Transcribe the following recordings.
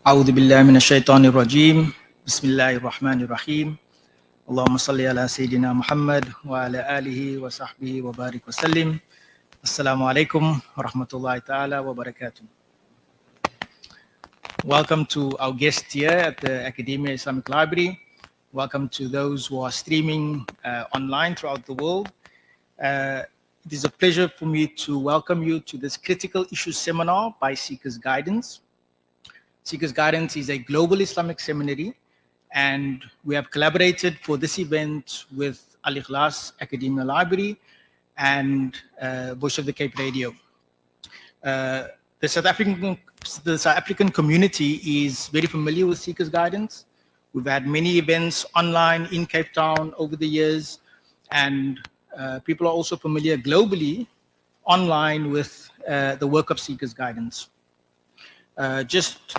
أعوذ بالله من الشيطان الرجيم بسم الله الرحمن الرحيم اللهم صل على سيدنا محمد وعلى آله وصحبه وبارك وسلم السلام عليكم ورحمة الله تعالى وبركاته. Welcome to our guests here at the Academia Islamic Library. Welcome to those who are streaming online throughout the world. It is a pleasure for me to welcome you to this critical issues seminar by Seekers Guidance. Seekers Guidance is a global Islamic seminary, and we have collaborated for this event with Al Ikhlas Academia Library and Voice of the Cape Radio. The South African community is very familiar with Seekers Guidance. We've had many events online in Cape Town over the years, and people are also familiar globally online with the work of Seekers Guidance. Just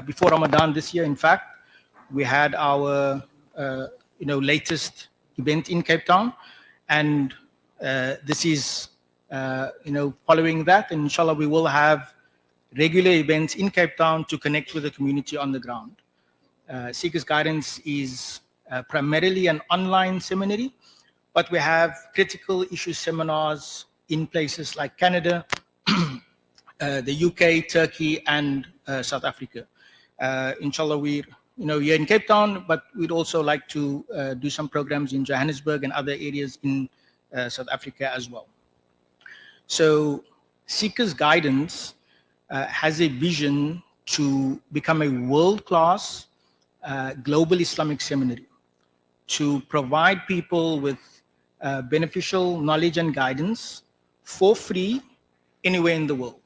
before Ramadan this year, in fact, we had our latest event in Cape Town, and this is following that, and inshallah we will have regular events in Cape Town to connect with the community on the ground. Seekers Guidance is primarily an online seminary, but we have critical issue seminars in places like Canada, the UK, Turkey, and South Africa. Inshallah, we're here in Cape Town, but we'd also like to do some programs in Johannesburg and other areas in South Africa as well. So Seekers Guidance has a vision to become a world-class global Islamic seminary, to provide people with beneficial knowledge and guidance for free anywhere in the world.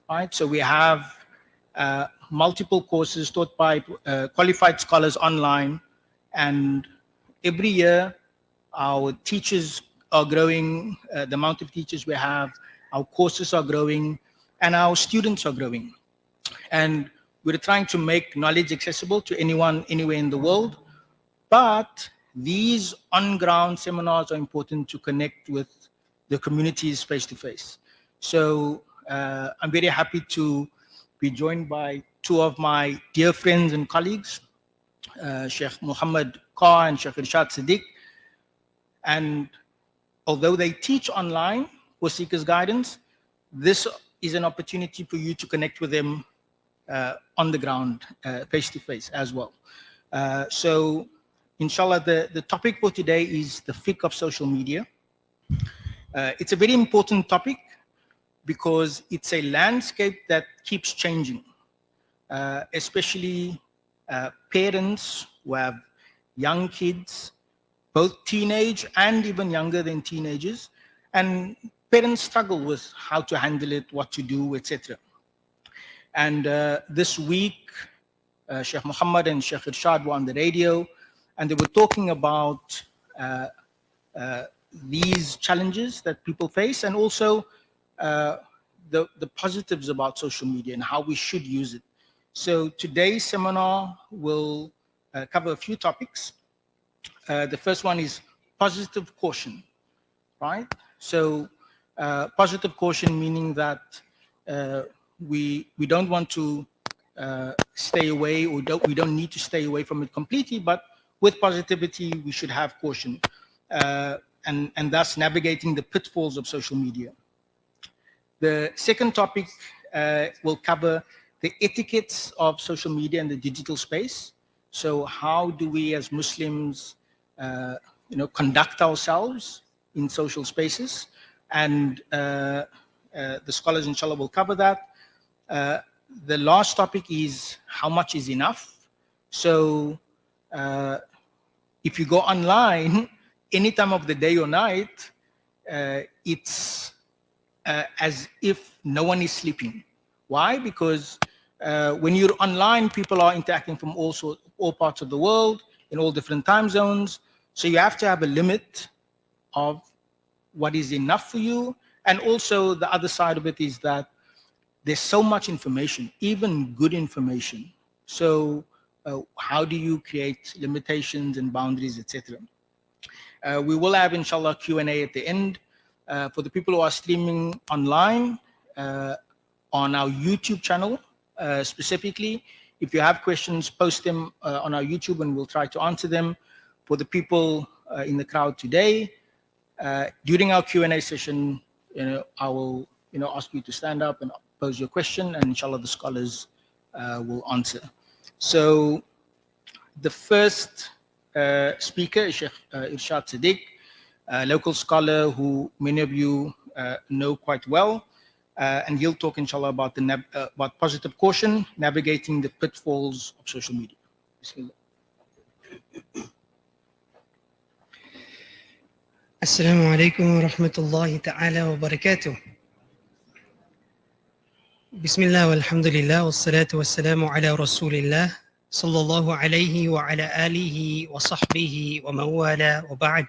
Right, so we have multiple courses taught by qualified scholars online, and every year our teachers are growing, the amount of teachers we have, our courses are growing, and our students are growing. And we're trying to make knowledge accessible to anyone, anywhere in the world, but these on-ground seminars are important to connect with the communities face-to-face. So I'm very happy to be joined by two of my dear friends and colleagues, Sheikh Muhammad Carr and Sheikh Irshaad Sedick. And although they teach online for Seekers Guidance, this is an opportunity for you to connect with them on the ground, face-to-face as well. So inshallah, the topic for today is the fiqh of social media. It's a very important topic because it's a landscape that keeps changing, especially parents who have young kids, both teenage and even younger than teenagers, and parents struggle with how to handle it, what to do, etc. And this week, Sheikh Muhammad and Sheikh Irshaad were on the radio, and they were talking about these challenges that people face, and also the positives about social media and how we should use it. So today's seminar will cover a few topics. The first one is positive caution, right? So positive caution meaning that we don't want to stay away, or we don't need to stay away from it completely, but with positivity we should have caution, and thus navigating the pitfalls of social media. The second topic will cover the etiquettes of social media and the digital space. So how do we as Muslims conduct ourselves in social spaces? And the scholars inshallah will cover that. The last topic is how much is enough. So if you go online any time of the day or night, it's as if no one is sleeping. Why? Because when you're online, people are interacting from all parts of the world, in all different time zones. So you have to have a limit of what is enough for you. And also the other side of it is that there's so much information, even good information. So how do you create limitations and boundaries, etc.? We will have, inshallah, Q&A at the end. For the people who are streaming online, on our YouTube channel specifically, If you have questions, post them on our YouTube and we'll try to answer them. For the people in the crowd today, during our Q&A session, I will ask you to stand up and pose your question, and inshallah the scholars will answer. So the first speaker is Sheikh Irshaad Sedick, a local scholar who many of you know quite well, and he'll talk inshallah about about positive caution, navigating the pitfalls of social media. Bismillah. Assalamu alaikum wa rahmatullahi ta'ala wa barakatuh. Bismillah walhamdulillah wassalatu wassalamu ala rasulillah sallallahu alayhi wa ala alihi wa sahbihi wa mawala wa ba'd.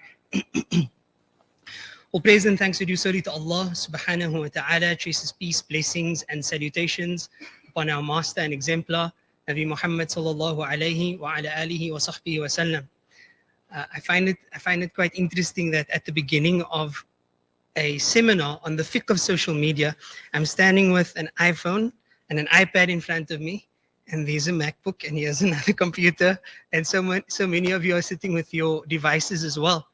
All praise and thanks are due solely to Allah subhanahu wa ta'ala, chases peace, blessings and salutations upon our master and exemplar, Nabi Muhammad sallallahu alayhi wa ala alihi wa sahbihi wa sallam. I find it quite interesting that at the beginning of a seminar on the fiqh of social media, I'm standing with an iPhone and an iPad in front of me, and there's a MacBook and here's another computer, and so many of you are sitting with your devices as well.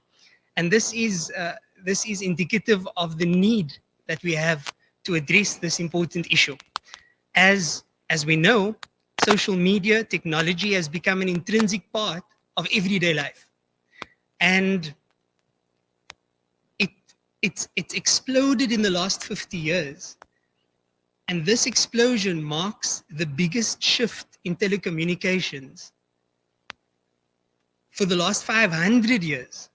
And this is indicative of the need that we have to address this important issue. As we know, social media technology has become an intrinsic part of everyday life. And it's exploded in the last 50 years. And this explosion marks the biggest shift in telecommunications for the last 500 years.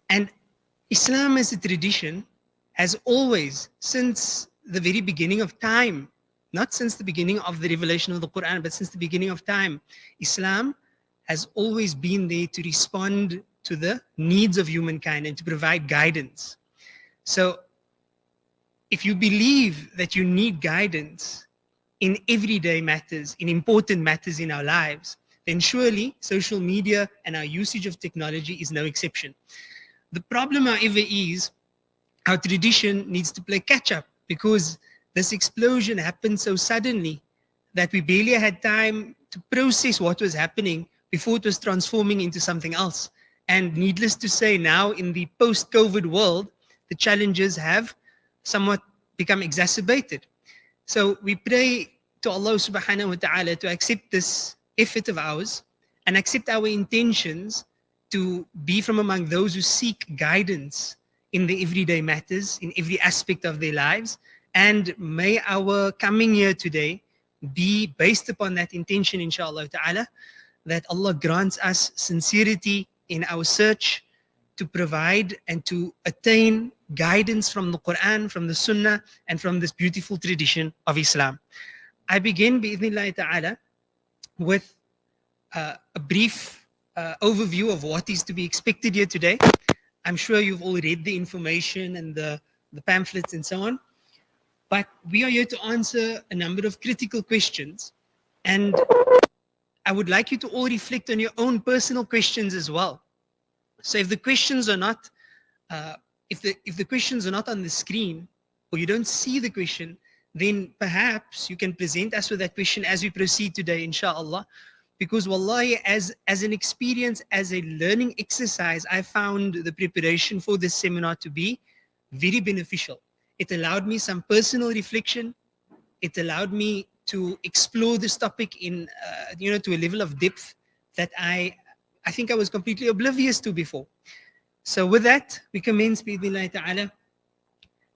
And Islam as a tradition has always, since the very beginning of time, not since the beginning of the revelation of the Quran, but since the beginning of time, Islam has always been there to respond to the needs of humankind and to provide guidance. So if you believe that you need guidance in everyday matters, in important matters in our lives, then surely social media and our usage of technology is no exception. The problem, however, is our tradition needs to play catch up, because this explosion happened so suddenly that we barely had time to process what was happening before it was transforming into something else. And needless to say, now in the post-COVID world, the challenges have somewhat become exacerbated. So we pray to Allah subhanahu wa ta'ala to accept this effort of ours and accept our intentions to be from among those who seek guidance in the everyday matters, in every aspect of their lives. And may our coming here today be based upon that intention, inshallah ta'ala, that Allah grants us sincerity in our search to provide and to attain guidance from the Quran, from the Sunnah, and from this beautiful tradition of Islam. I begin, bi'idhnillahi ta'ala, with a brief overview of what is to be expected here today. I'm sure you've all read the information and the pamphlets and so on, but we are here to answer a number of critical questions, and I would like you to all reflect on your own personal questions as well. So if the questions are not, if the questions are not on the screen, or you don't see the question, then perhaps you can present us with that question as we proceed today, inshallah. Because wallahi, as an experience, as a learning exercise, I found the preparation for this seminar to be very beneficial. It allowed me some personal reflection. It allowed me to explore this topic in, to a level of depth that I think I was completely oblivious to before. So with that, we commence bi'idhnillahi ta'ala,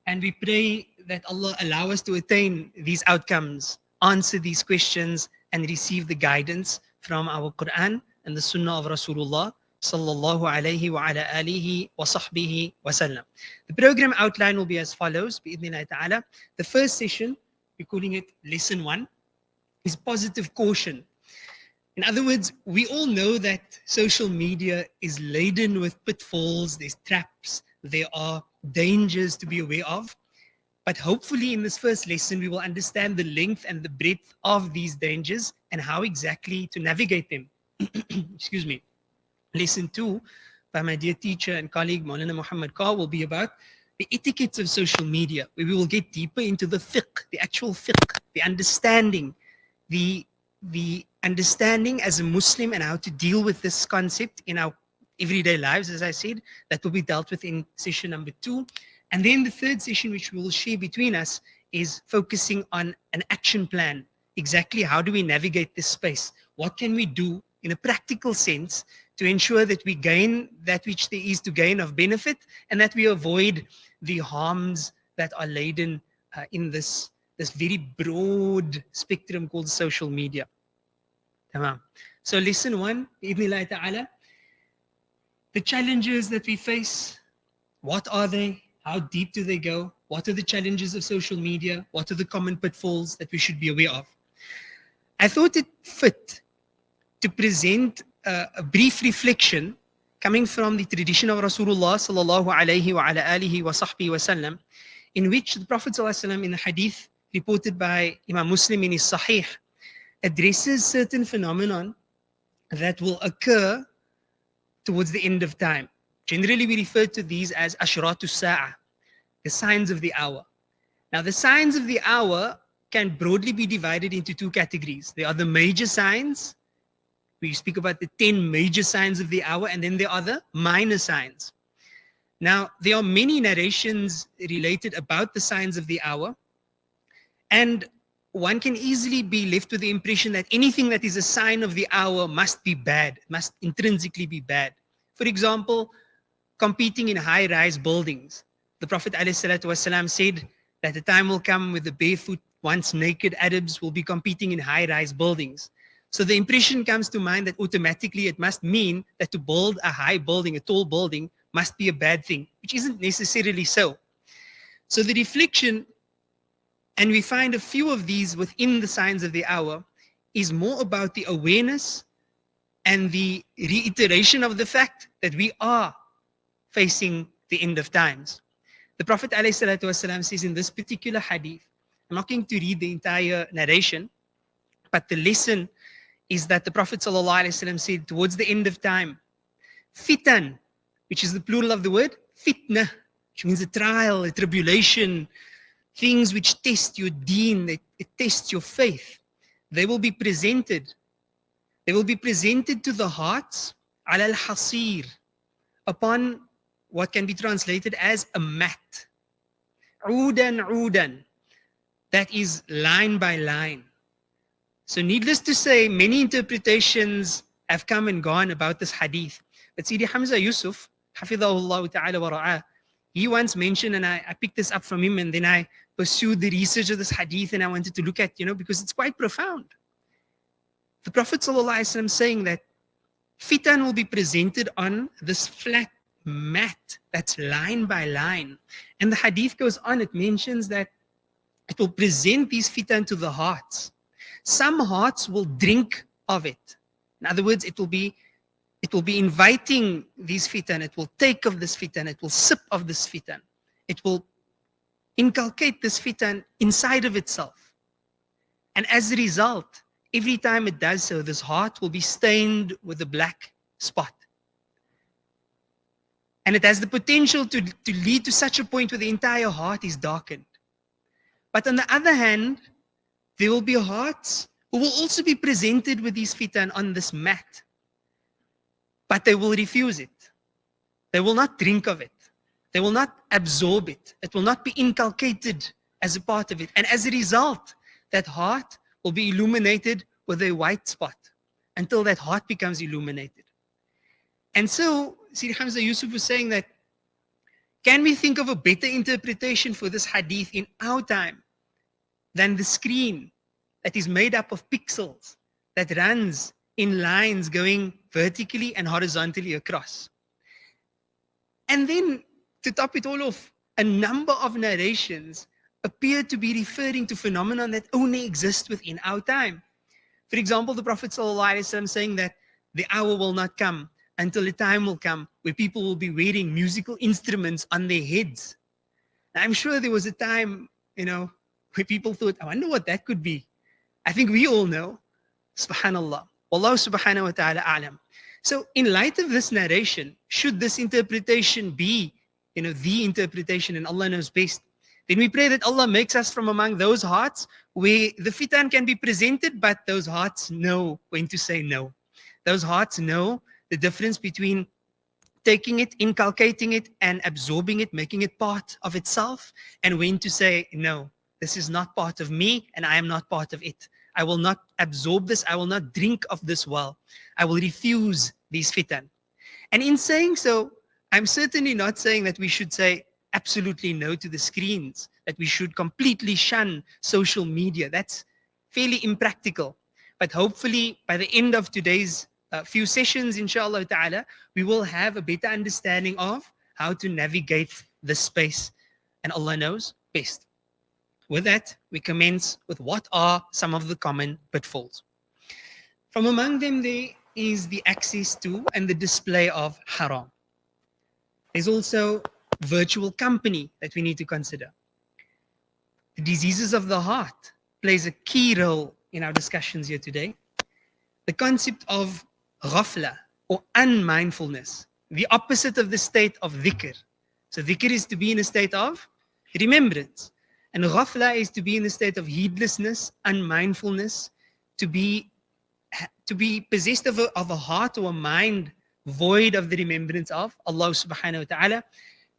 and we pray that Allah allow us to attain these outcomes, answer these questions, and receive the guidance from our Quran and the Sunnah of Rasulullah sallallahu alayhi wa ala alihi wa sahbihi wa sallam. The program outline will be as follows, bi'idhnillahi ta'ala. The first session, we're calling it Lesson 1, is positive caution. In other words, we all know that social media is laden with pitfalls, there's traps, there are dangers to be aware of. But hopefully in this first lesson, we will understand the length and the breadth of these dangers and how exactly to navigate them. Excuse me. Lesson 2 by my dear teacher and colleague, Maulana Muhammad Carr, will be about the etiquettes of social media, where we will get deeper into the fiqh, the actual fiqh, the understanding, the the understanding as a Muslim and how to deal with this concept in our everyday lives, as I said, that will be dealt with in session number 2. And then the third session, which we will share between us, is focusing on an action plan. Exactly how do we navigate this space? What can we do in a practical sense to ensure that we gain that which there is to gain of benefit, and that we avoid the harms that are laden in this very broad spectrum called social media. Tamam. So lesson 1, bi'idhnillahi ta'ala, the challenges that we face, what are they? How deep do they go? What are the challenges of social media? What are the common pitfalls that we should be aware of? I thought it fit to present a brief reflection coming from the tradition of Rasulullah sallallahu alayhi wa ala alihi wa sahbihi wa sallam, in which the Prophet sallallahu alayhi wa sallam, in a hadith reported by Imam Muslim in his Sahih, addresses certain phenomenon that will occur towards the end of time. Generally, we refer to these as ashratu sa'ah, the signs of the hour. Now, the signs of the hour can broadly be divided into 2 categories. There are the major signs. We speak about the 10 major signs of the hour, and then there are the minor signs. Now, there are many narrations related about the signs of the hour, and one can easily be left with the impression that anything that is a sign of the hour must be bad, must intrinsically be bad. For example, competing in high-rise buildings. The Prophet ﷺ said that the time will come when the barefoot, once naked Arabs will be competing in high-rise buildings. So the impression comes to mind that automatically it must mean that to build a high building, a tall building, must be a bad thing, which isn't necessarily so. So the reflection, and we find a few of these within the signs of the hour, is more about the awareness and the reiteration of the fact that we are facing the end of times. The Prophet ﷺ says in this particular hadith, I'm not going to read the entire narration, but the lesson is that the Prophet ﷺ said towards the end of time, fitan, which is the plural of the word fitna, which means a trial, a tribulation, things which test your deen, it tests your faith. They will be presented. They will be presented to the hearts, ala al-hasir, upon what can be translated as a mat. Udan, that is line by line. So needless to say, many interpretations have come and gone about this hadith. But Sidi Hamza Yusuf, hafidhahullah ta'ala wa ra'ah, he once mentioned, and I picked this up from him, and then I pursued the research of this hadith, and I wanted to look at, because it's quite profound. The Prophet ﷺ saying that fitan will be presented on this flat mat that's line by line. And the hadith goes on, it mentions that it will present these fitan to the hearts. Some hearts will drink of it. In other words, it will be inviting these fitan, it will take of this fitan, it will sip of this fitan. It will inculcate this fitan inside of itself. And as a result, every time it does so, this heart will be stained with a black spot. And it has the potential to lead to such a point where the entire heart is darkened. But on the other hand, there will be hearts who will also be presented with these fitan on this mat. But they will refuse it. They will not drink of it. They will not absorb it. It will not be inculcated as a part of it. And as a result, that heart will be illuminated with a white spot until that heart becomes illuminated. And so, Sidi Hamza Yusuf was saying that, can we think of a better interpretation for this hadith in our time than the screen that is made up of pixels that runs in lines going vertically and horizontally across? And then, to top it all off, a number of narrations appear to be referring to phenomena that only exist within our time. For example, the Prophet ﷺ saying that the hour will not come until a time will come where people will be wearing musical instruments on their heads. Now, I'm sure there was a time, where people thought, I wonder what that could be. I think we all know. Subhanallah. Wallahu subhanahu wa ta'ala a'lam. So in light of this narration, should this interpretation be, the interpretation, and Allah knows best, Then we pray that Allah makes us from among those hearts where the fitan can be presented, but those hearts know when to say no. Those hearts know the difference between taking it, inculcating it, and absorbing it, making it part of itself, and when to say, no, this is not part of me, and I am not part of it. I will not absorb this. I will not drink of this well. I will refuse these fitan. And in saying so, I'm certainly not saying that we should say absolutely no to the screens, that we should completely shun social media. That's fairly impractical. But hopefully, by the end of today's few sessions, inshallah ta'ala, we will have a better understanding of how to navigate this space. And Allah knows best. With that, we commence with what are some of the common pitfalls. From among them, there is the access to and the display of haram. There's also virtual company that we need to consider. The diseases of the heart plays a key role in our discussions here today. The concept of ghafla or unmindfulness, the opposite of the state of dhikr. So dhikr is to be in a state of remembrance. And ghafla is to be in a state of heedlessness, unmindfulness, to be possessed of a heart or a mind void of the remembrance of Allah subhanahu wa ta'ala.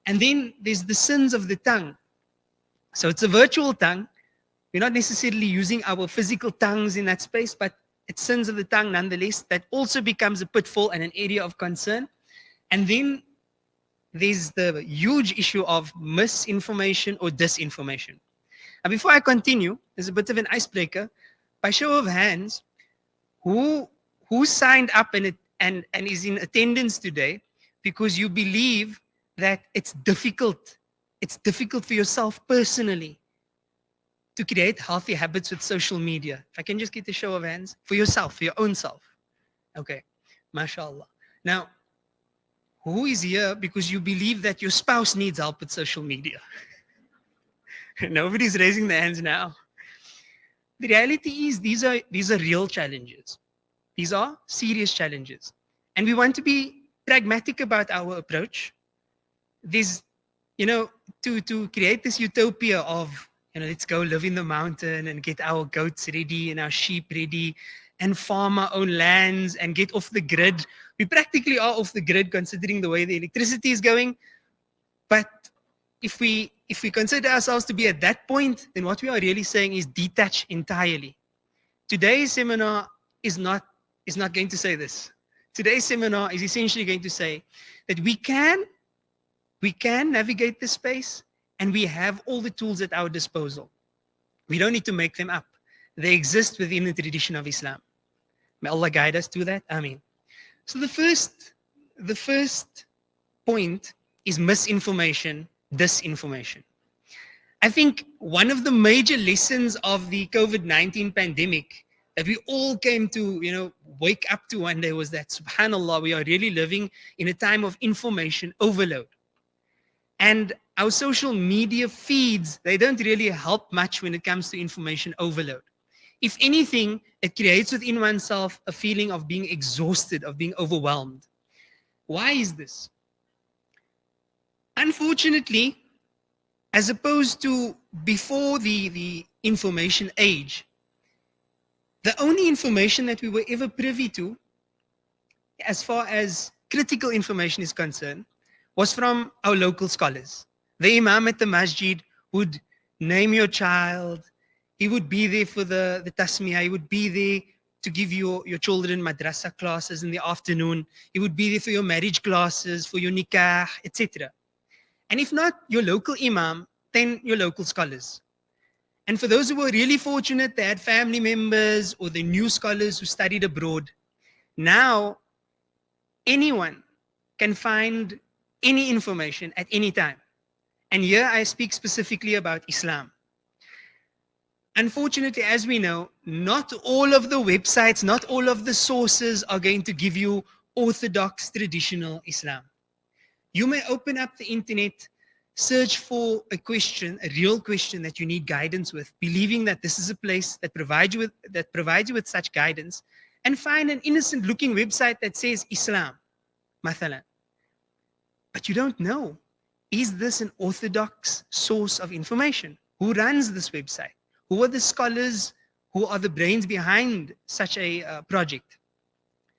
And then there's the sins of the tongue. So it's a virtual tongue. We're not necessarily using our physical tongues in that space, but it's sins of the tongue nonetheless. That also becomes a pitfall and an area of concern. And then there's the huge issue of misinformation or disinformation. And before I continue, there's a bit of an icebreaker. By show of hands, who signed up and is in attendance today because you believe that it's difficult for yourself personally to create healthy habits with social media? If I can just get a show of hands for yourself, for your own self. Okay, mashallah. Now, who is here because you believe that your spouse needs help with social media? Nobody's raising their hands now. The reality is these are real challenges. These are serious challenges. And we want to be pragmatic about our approach. There's, to create this utopia of, let's go live in the mountain and get our goats ready and our sheep ready and farm our own lands and get off the grid. We practically are off the grid considering the way the electricity is going. But if we consider ourselves to be at that point, then what we are really saying is detach entirely. Today's seminar is not going to say this. Today's seminar is essentially going to say that we can navigate this space and we have all the tools at our disposal. We don't need to make them up. They exist within the tradition of Islam. May Allah guide us to that. Ameen. So the first point is misinformation, disinformation. I think one of the major lessons of the COVID-19 pandemic that we all came to, wake up to one day was that, subhanAllah, we are really living in a time of information overload. And our social media feeds, they don't really help much when it comes to information overload. If anything, it creates within oneself a feeling of being exhausted, of being overwhelmed. Why is this? Unfortunately, as opposed to before the information age, the only information that we were ever privy to, as far as critical information is concerned, was from our local scholars. The imam at the masjid would name your child. He would be there for the tasmiyah. He would be there to give your children madrasa classes in the afternoon. He would be there for your marriage classes, for your nikah, etc. And if not your local imam, then your local scholars. And for those who were really fortunate, they had family members or they knew scholars who studied abroad. Now, anyone can find any information at any time. And here I speak specifically about Islam. Unfortunately, as we know, not all of the websites, not all of the sources are going to give you orthodox traditional Islam. You may open up the internet, search for a question, a real question that you need guidance with, believing that this is a place that provides you with such guidance, and find an innocent looking website that says Islam, mathalan. But you don't know is this an orthodox source of information? Who runs this website? Who are the scholars who are the brains behind such a project?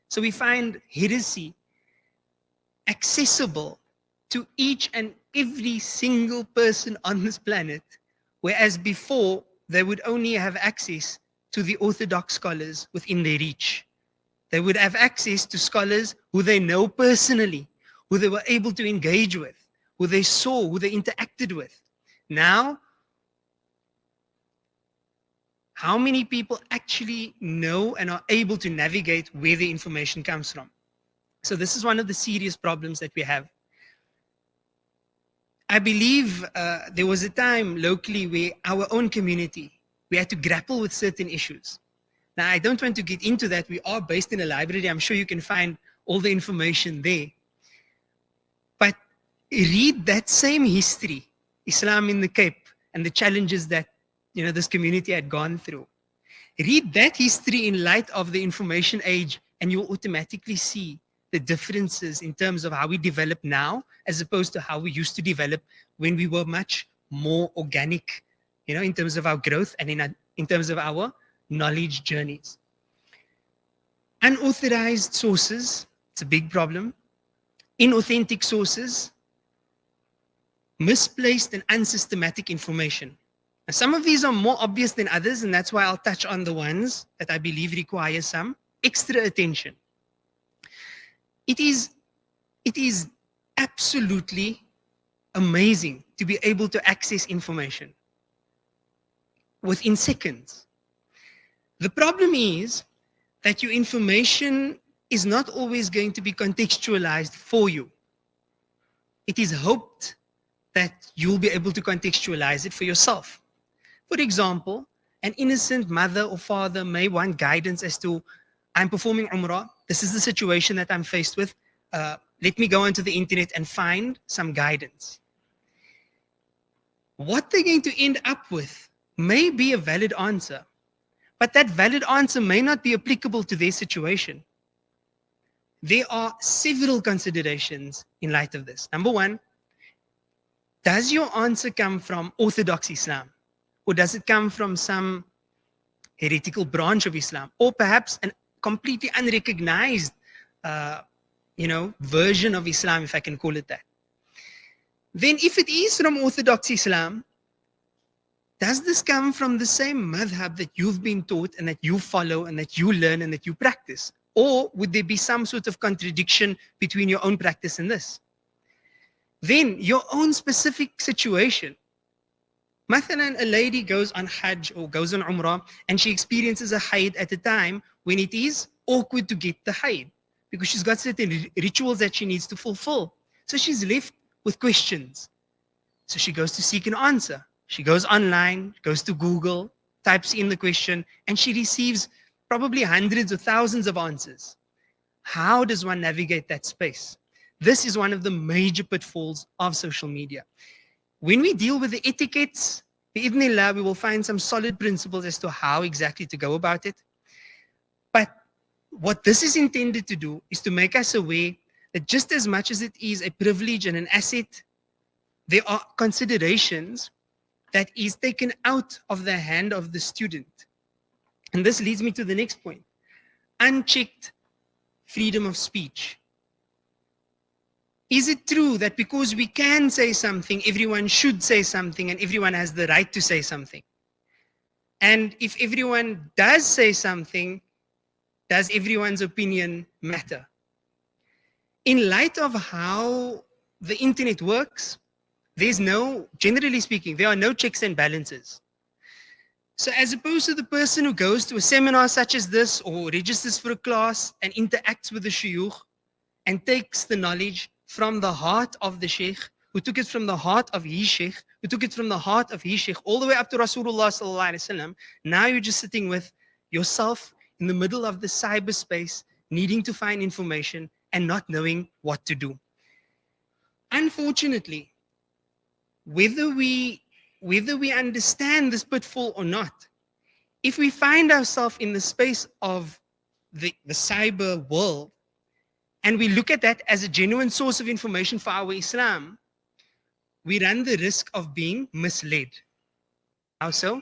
So we find heresy accessible to each and every single person on this planet, whereas before they would only have access to the orthodox scholars within their reach. They would have access to scholars who they know personally, who they were able to engage with, who they saw, who they interacted with. Now, how many people actually know and are able to navigate where the information comes from? So this is one of the serious problems that we have. I believe there was a time locally where our own community, we had to grapple with certain issues. Now, I don't want to get into that. We are based in a library. I'm sure you can find all the information there. But read that same history, Islam in the Cape, and the challenges that this community had gone through. Read that history in light of the information age, and you'll automatically see the differences in terms of how we develop now as opposed to how we used to develop when we were much more organic, in terms of our growth and in terms of our knowledge journeys. Unauthorized sources, it's a big problem. Inauthentic sources, misplaced and unsystematic information. Now, some of these are more obvious than others, and that's why I'll touch on the ones that I believe require some extra attention. It is absolutely amazing to be able to access information within seconds. The problem is that your information is not always going to be contextualized for you. It is hoped that you'll be able to contextualize it for yourself. For example, an innocent mother or father may want guidance as to, I'm performing Umrah, this is the situation that I'm faced with, let me go onto the internet and find some guidance. What they're going to end up with may be a valid answer, but that valid answer may not be applicable to their situation. There are several considerations in light of this. Number one, does your answer come from Orthodox Islam? Or does it come from some heretical branch of Islam? Or perhaps a completely unrecognized version of Islam, if I can call it that. Then if it is from Orthodox Islam, does this come from the same madhab that you've been taught and that you follow and that you learn and that you practice? Or would there be some sort of contradiction between your own practice and this? Then your own specific situation. Mathalan, a lady goes on Hajj or goes on Umrah and she experiences a haid at a time when it is awkward to get the haid because she's got certain rituals that she needs to fulfill. So she's left with questions. So she goes to seek an answer. She goes online, goes to Google, types in the question, and she receives probably hundreds or thousands of answers. How does one navigate that space? This is one of the major pitfalls of social media. When we deal with the etiquettes, bi'idhnillah, we will find some solid principles as to how exactly to go about it. But what this is intended to do is to make us aware that just as much as it is a privilege and an asset, there are considerations that is taken out of the hand of the student. And this leads me to the next point. Unchecked freedom of speech. Is it true that because we can say something, everyone should say something and everyone has the right to say something? And if everyone does say something, does everyone's opinion matter? In light of how the internet works, generally speaking, there are no checks and balances. So as opposed to the person who goes to a seminar such as this or registers for a class and interacts with the shuyukh and takes the knowledge from the heart of the sheikh, who took it from the heart of his sheikh, who took it from the heart of his sheikh, all the way up to Rasulullah sallallahu alaihi wasallam, now you're just sitting with yourself in the middle of the cyberspace, needing to find information and not knowing what to do. Unfortunately, whether we understand this pitfall or not, if we find ourselves in the space of the cyber world, and we look at that as a genuine source of information for our Islam, we run the risk of being misled. How so?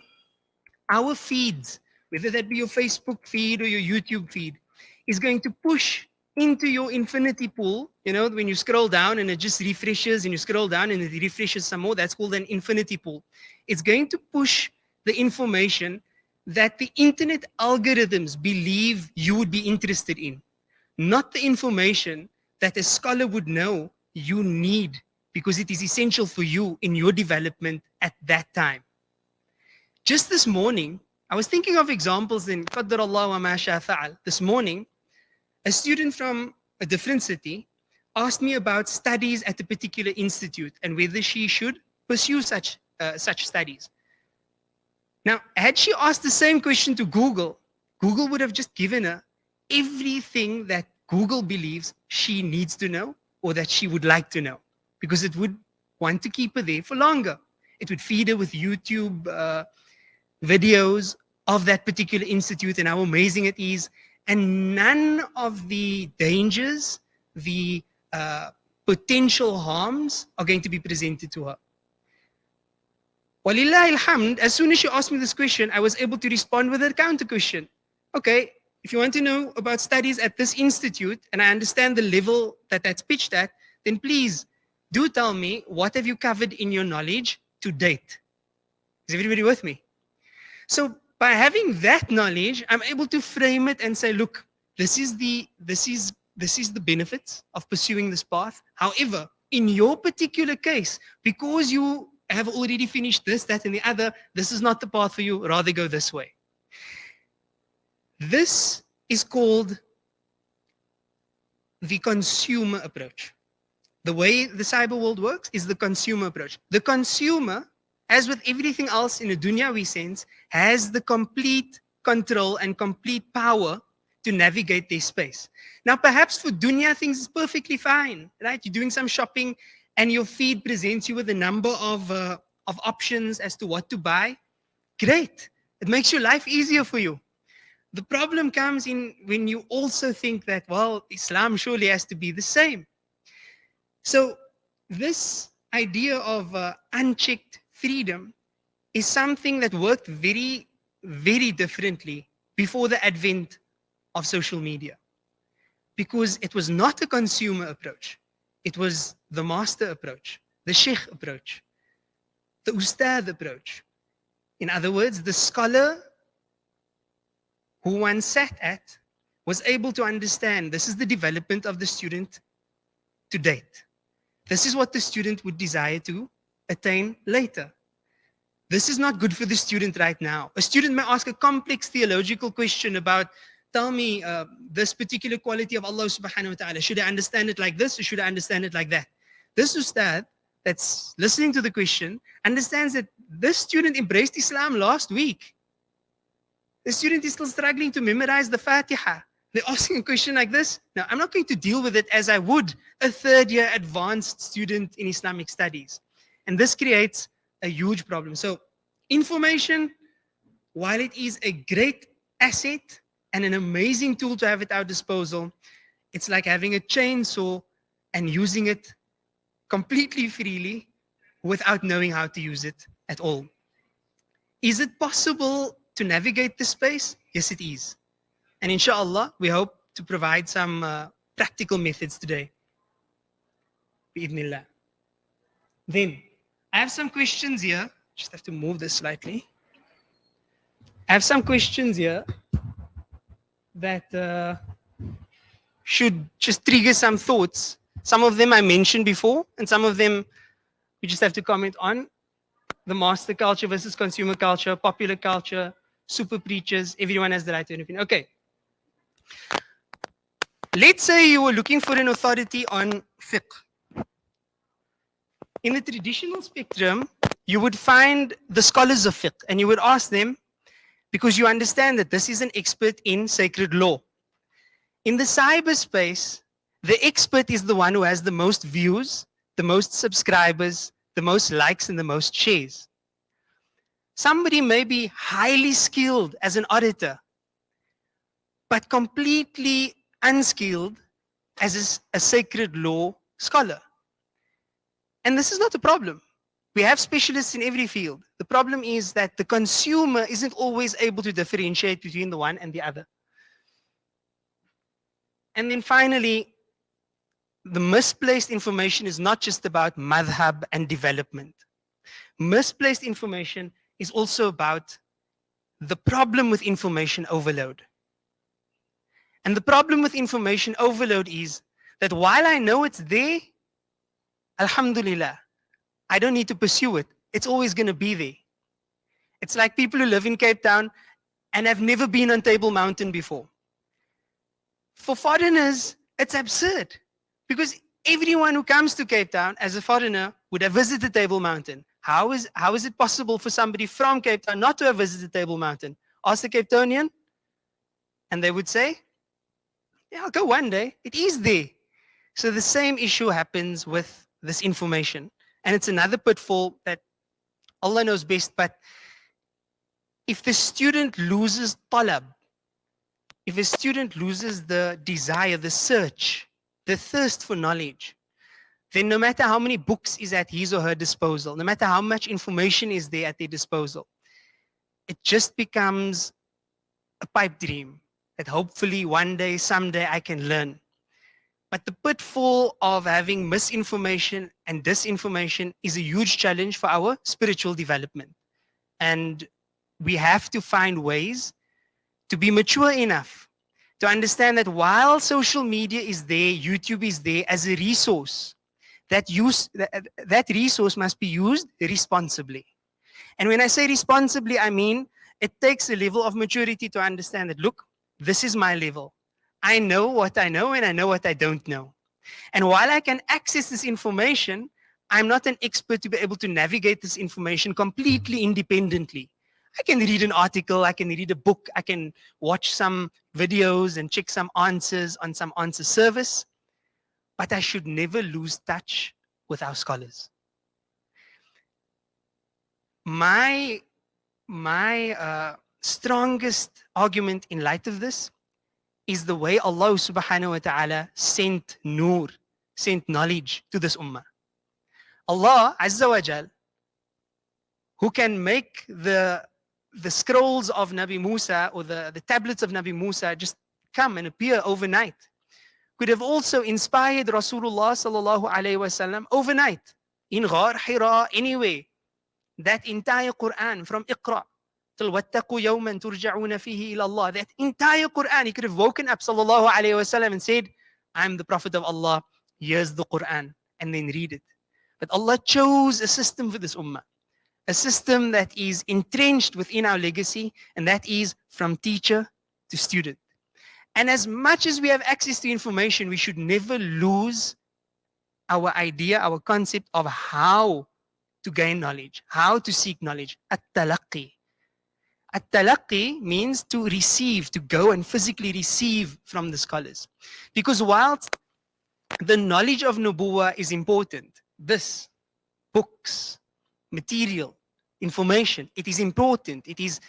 Our feeds, whether that be your Facebook feed or your YouTube feed, is going to push into your infinity pool. You know, when you scroll down and it just refreshes, and you scroll down and it refreshes some more, that's called an infinity pool. It's going to push the information that the internet algorithms believe you would be interested in, not the information that a scholar would know you need because it is essential for you in your development at that time. Just this morning, I was thinking of examples in قدر الله وما شاء فعل. This morning, a student from a different city asked me about studies at a particular institute and whether she should pursue such studies. Now, had she asked the same question to Google, Google would have just given her everything that Google believes she needs to know or that she would like to know, because it would want to keep her there for longer. It would feed her with YouTube videos of that particular institute and how amazing it is, and none of the dangers, the potential harms are going to be presented to her. Walillahi alhamd, as soon as she asked me this question, I was able to respond with a counter question. Okay, if you want to know about studies at this institute, and I understand the level that that's pitched at, then please do tell me, what have you covered in your knowledge to date? Is everybody with me? So by having that knowledge, I'm able to frame it and say, look, this is the benefits of pursuing this path. However, in your particular case, because you have already finished this, that, and the other, this is not the path for you, rather go this way. This is called the consumer approach. The way the cyber world works is the consumer approach. The consumer, as with everything else in a dunyawi sense, has the complete control and complete power to navigate their space. Now, perhaps for dunya, things is perfectly fine, right? You're doing some shopping and your feed presents you with a number of options as to what to buy. Great. It makes your life easier for you. The problem comes in when you also think that, well, Islam surely has to be the same. So this idea of unchecked freedom is something that worked very, very differently before the advent of social media, because it was not a consumer approach. It was the master approach, the sheikh approach, the ustad approach. In other words, the scholar who one sat at was able to understand this is the development of the student to date. This is what the student would desire to attain later. This is not good for the student right now. A student may ask a complex theological question about, tell me this particular quality of Allah subhanahu wa ta'ala. Should I understand it like this or should I understand it like that? This ustad that's listening to the question understands that this student embraced Islam last week. The student is still struggling to memorize the Fatiha. They're asking a question like this. Now, I'm not going to deal with it as I would a third-year advanced student in Islamic studies. And this creates a huge problem. So information, while it is a great asset and an amazing tool to have at our disposal, it's like having a chainsaw and using it completely freely without knowing how to use it at all. Is it possible to navigate this space? Yes, it is. And inshallah, we hope to provide some practical methods today. Bi'idhnillah. Then, I have some questions here. Just have to move this slightly. I have some questions here that should just trigger some thoughts. Some of them I mentioned before, and some of them we just have to comment on. The master culture versus consumer culture, popular culture, super preachers, everyone has the right to an opinion. Okay. Let's say you were looking for an authority on fiqh. In the traditional spectrum, you would find the scholars of fiqh and you would ask them, because you understand that this is an expert in sacred law. In the cyberspace, the expert is the one who has the most views, the most subscribers, the most likes, and the most shares. Somebody may be highly skilled as an auditor, but completely unskilled as a sacred law scholar. And this is not a problem. We have specialists in every field. The problem is that the consumer isn't always able to differentiate between the one and the other. And then finally, the misplaced information is not just about madhab and development. Misplaced information is also about the problem with information overload. And the problem with information overload is that while I know it's there, alhamdulillah, I don't need to pursue it. It's always going to be there. It's like people who live in Cape Town and have never been on Table Mountain before. For foreigners, it's absurd because everyone who comes to Cape Town as a foreigner would have visited Table Mountain. How is it possible for somebody from Cape Town not to have visited Table Mountain? Ask the Cape Townian, and they would say, yeah, I'll go one day. It is there. So the same issue happens with this information. And it's another pitfall that Allah knows best, but if the student loses talab, if a student loses the desire, the search, the thirst for knowledge, then no matter how many books is at his or her disposal, no matter how much information is there at their disposal, it just becomes a pipe dream that hopefully one day, someday I can learn. But the pitfall of having misinformation and disinformation is a huge challenge for our spiritual development. And we have to find ways to be mature enough to understand that while social media is there, YouTube is there as a resource, that resource must be used responsibly. And when I say responsibly, I mean it takes a level of maturity to understand that, look, this is my level. I know what I know and I know what I don't know. And while I can access this information, I'm not an expert to be able to navigate this information completely independently. I can read an article, I can read a book, I can watch some videos and check some answers on some answer service, but I should never lose touch with our scholars. My strongest argument in light of this is the way Allah subhanahu wa ta'ala sent nur, sent knowledge to this ummah. Allah Azza wa Jal, who can make the scrolls of Nabi Musa or the tablets of Nabi Musa just come and appear overnight, could have also inspired Rasulullah sallallahu alayhi wasallam overnight in Ghar Hira, anyway. That entire Quran from Iqra till wattaqu yawman turja'una fihi ila Allah, that entire Quran, he could have woken up sallallahu alayhi wasallam and said, I'm the Prophet of Allah, here's the Quran, and then read it. But Allah chose a system for this ummah, a system that is entrenched within our legacy, and that is from teacher to student. And as much as we have access to information, we should never lose our idea, our concept of how to gain knowledge, how to seek knowledge. At-talaqqi. At-talaqqi means to receive, to go and physically receive from the scholars. Because whilst the knowledge of nubuwah is important, this, books, material, information, it is important, it is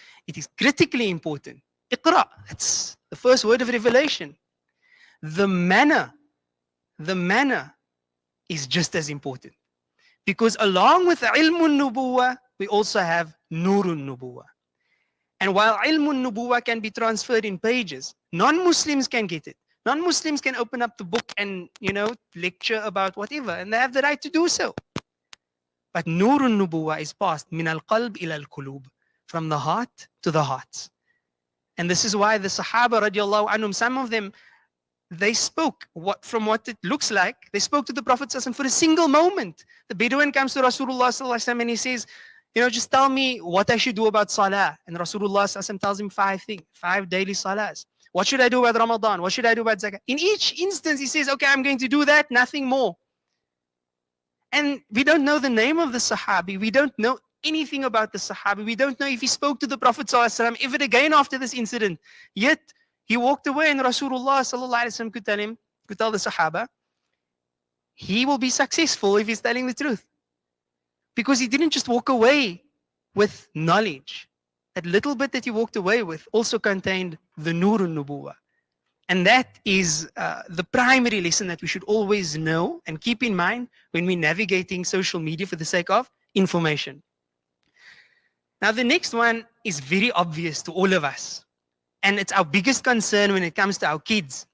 critically important. Iqra, that's the first word of revelation. The manner is just as important. Because along with ilmun nubuwah, we also have nurun nubuwah. And while ilmun nubuwah can be transferred in pages, non-Muslims can get it. Non-Muslims can open up the book and, lecture about whatever, and they have the right to do so. But nurun nubuwah is passed min al-qalb ila al-kulub, from the heart to the hearts. And this is why the Sahaba radiallahu anhum, some of them, they spoke from what it looks like. They spoke to the Prophet for a single moment. The Bedouin comes to Rasulullah and he says, just tell me what I should do about salah. And Rasulullah tells him 5 things, 5 daily salahs. What should I do about Ramadan? What should I do about zakah? In each instance, he says, okay, I'm going to do that, nothing more. And we don't know the name of the Sahabi. We don't know anything about the Sahabi. We don't know if he spoke to the Prophet ever again after this incident. Yet, he walked away and Rasulullah could tell the Sahaba, he will be successful if he's telling the truth. Because he didn't just walk away with knowledge. That little bit that he walked away with also contained the Nurun Nubuwah. And that is the primary lesson that we should always know and keep in mind when we're navigating social media for the sake of information. Now, the next one is very obvious to all of us, and it's our biggest concern when it comes to our kids.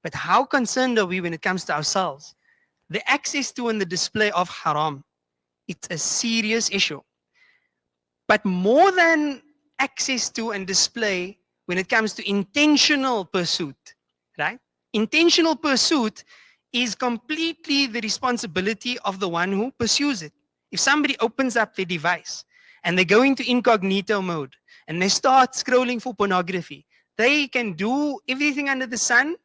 But how concerned are we when it comes to ourselves? The access to and the display of haram. It's a serious issue. But more than access to and display, when it comes to intentional pursuit, right? Intentional pursuit is completely the responsibility of the one who pursues it. If somebody opens up their device and they go into incognito mode and they start scrolling for pornography, they can do everything under the sun.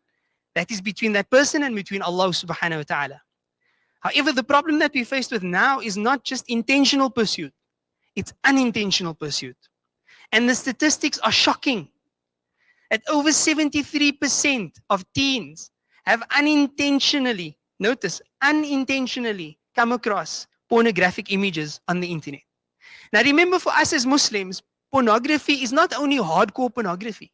That is between that person and between Allah subhanahu wa ta'ala. However, the problem that we're faced with now is not just intentional pursuit, it's unintentional pursuit. And the statistics are shocking. At over 73% of teens have unintentionally, notice, unintentionally come across pornographic images on the internet. Now remember, for us as Muslims, pornography is not only hardcore pornography.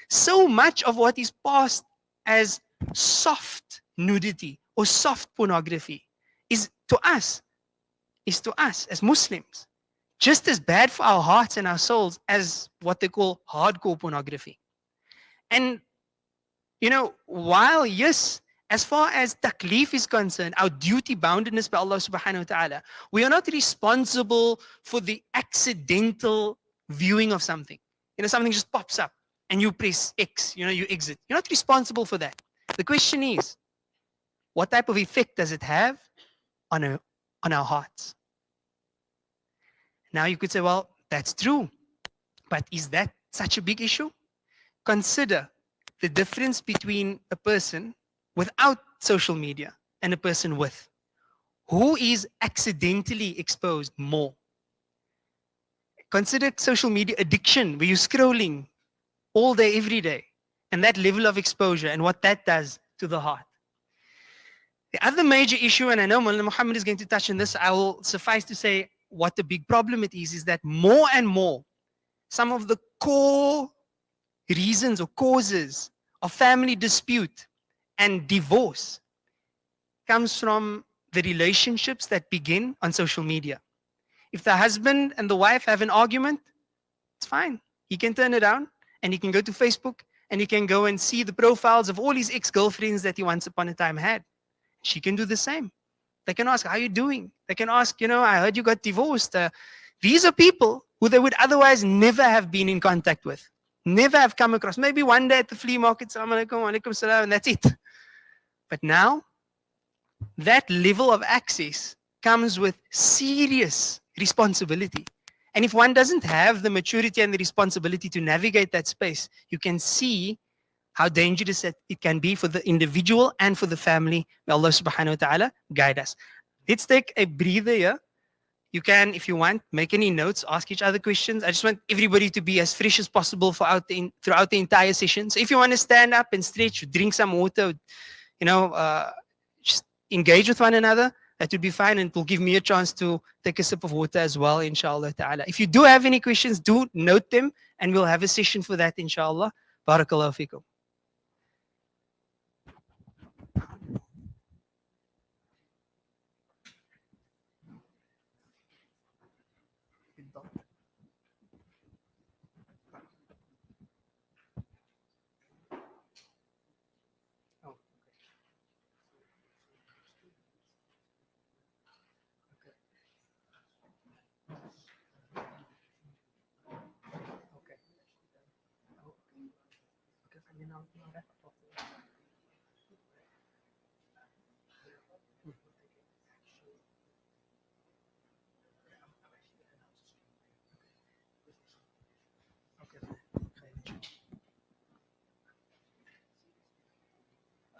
So much of what is passed as soft nudity or soft pornography is to us as Muslims just as bad for our hearts and our souls as what they call hardcore pornography. And while yes, as far as taklif is concerned, our duty boundedness by Allah subhanahu wa ta'ala, we are not responsible for the accidental viewing of something. Something just pops up and you press X, you exit. You're not responsible for that. The question is, what type of effect does it have on our hearts? Now you could say, well, that's true, but is that such a big issue? Consider the difference between a person without social media and a person with. Who is accidentally exposed more? Consider social media addiction, where you're scrolling all day, every day, and that level of exposure and what that does to the heart. The other major issue, and I know Mullah Muhammad is going to touch on this, I will suffice to say what the big problem it is that more and more, some of the core reasons or causes of family dispute and divorce comes from the relationships that begin on social media. If the husband and the wife have an argument, it's fine. He can turn it on and he can go to Facebook and he can go and see the profiles of all his ex-girlfriends that he once upon a time had. She can do the same. They can ask, how are you doing? They can ask, I heard you got divorced. These are people who they would otherwise never have been in contact with, never have come across. Maybe one day at the flea market, Assalamu alaikum, wa alaikum salam, and that's it. But now, that level of access comes with serious responsibility. And if one doesn't have the maturity and the responsibility to navigate that space, you can see how dangerous it can be for the individual and for the family. May Allah subhanahu wa ta'ala guide us. Let's take a breather here. You can, if you want, make any notes, ask each other questions. I just want everybody to be as fresh as possible throughout the entire session. So if you want to stand up and stretch, drink some water, just engage with one another, that would be fine, and it will give me a chance to take a sip of water as well, inshallah ta'ala. If you do have any questions, do note them, and we'll have a session for that, inshallah. Barakallahu feekum.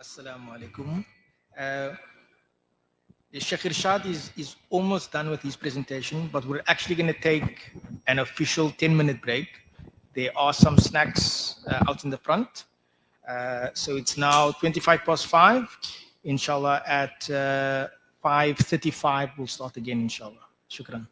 Assalamu alaikum. Sheikh Irshaad is almost done with his presentation, but we're actually going to take an official 10-minute break. There are some snacks out in the front. So it's now 5:25. Inshallah, at 5:35, we'll start again, inshallah. Shukran.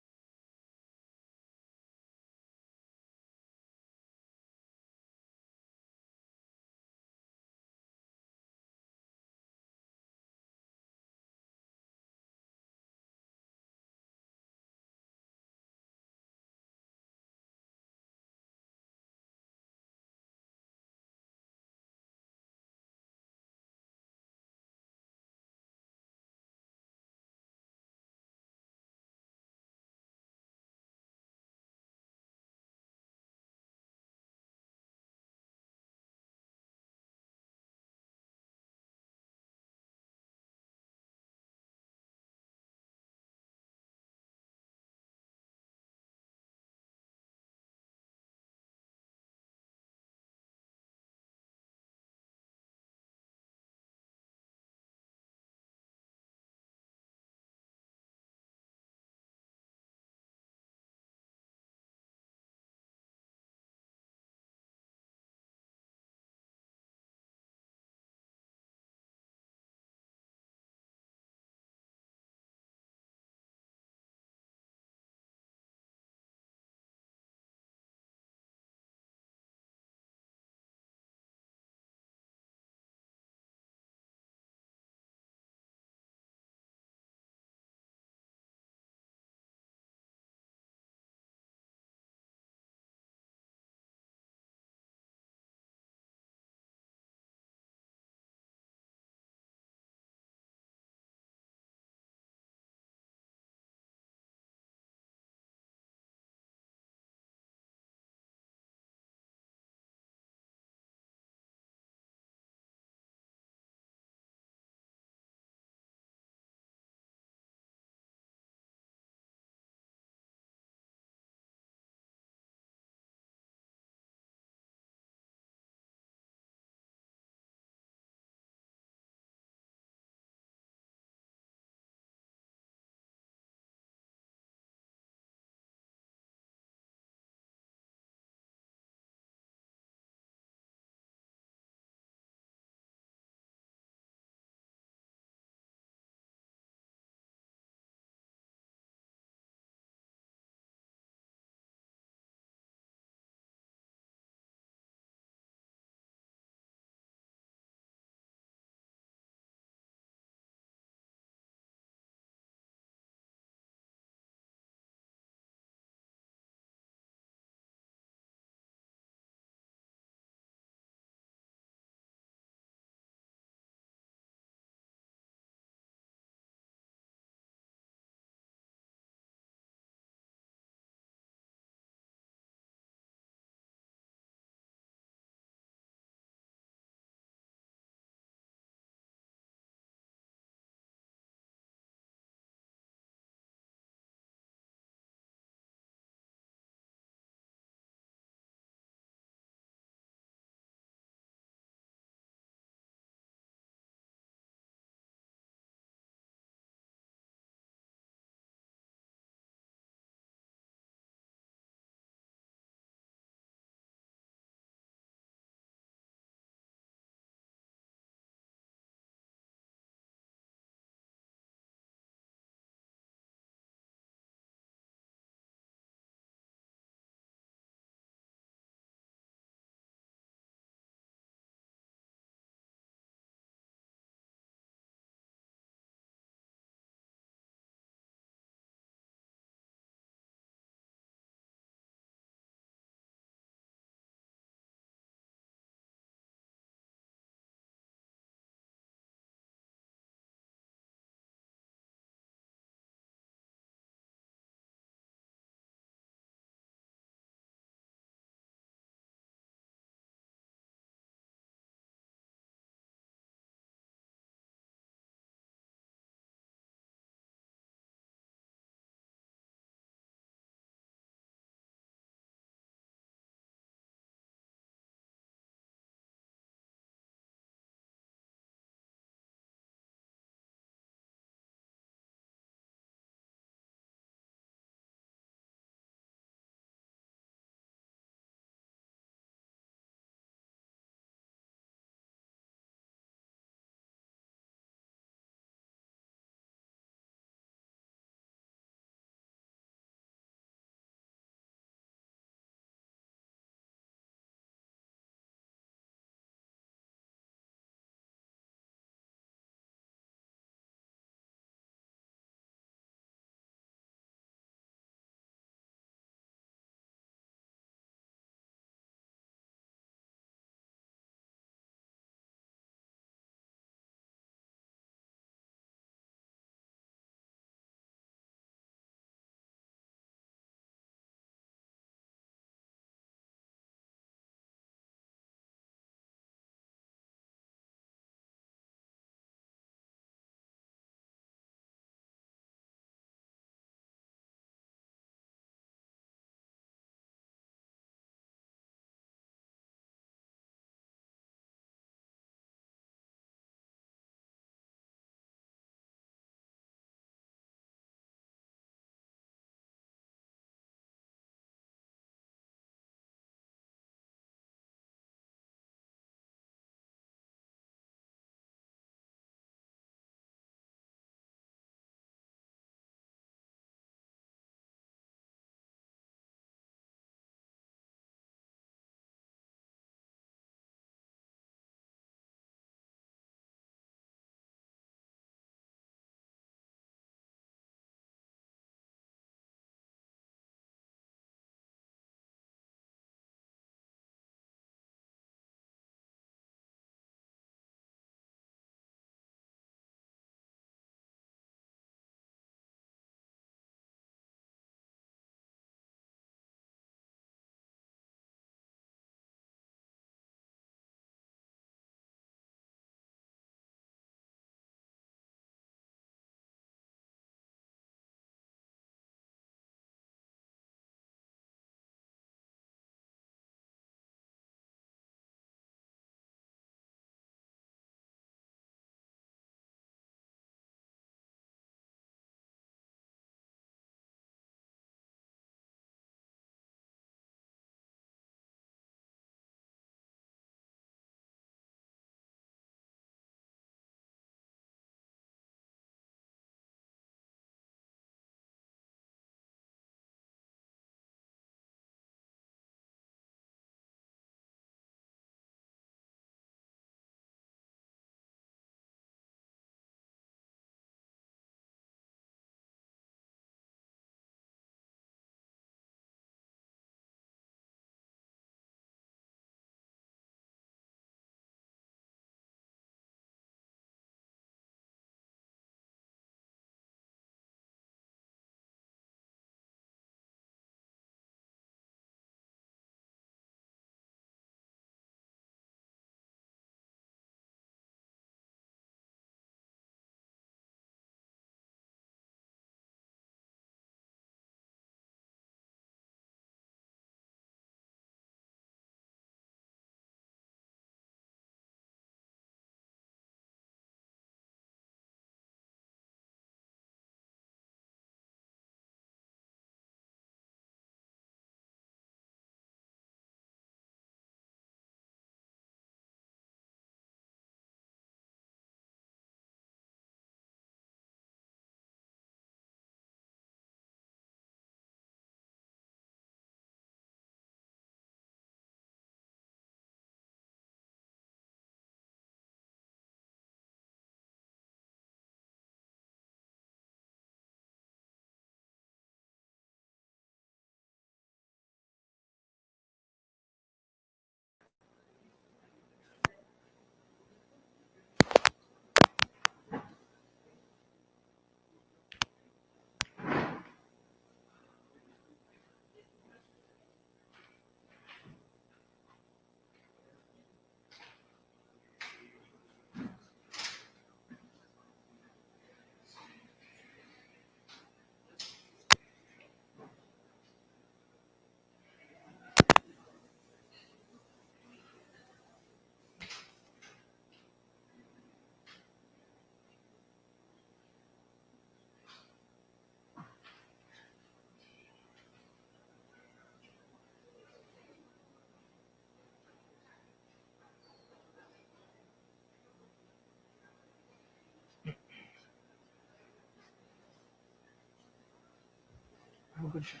sure.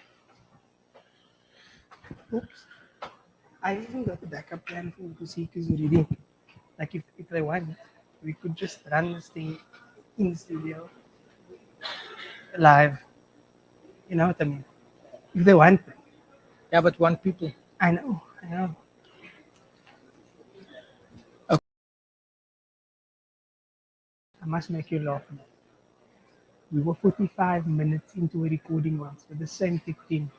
Oops. I even got the backup plan for because he is already. Like if they want, we could just run this thing in the studio live. You know what I mean? If they want. Yeah, but one people. I know. Okay. I must make you laugh. We were 45 minutes into a recording once with the same thick team.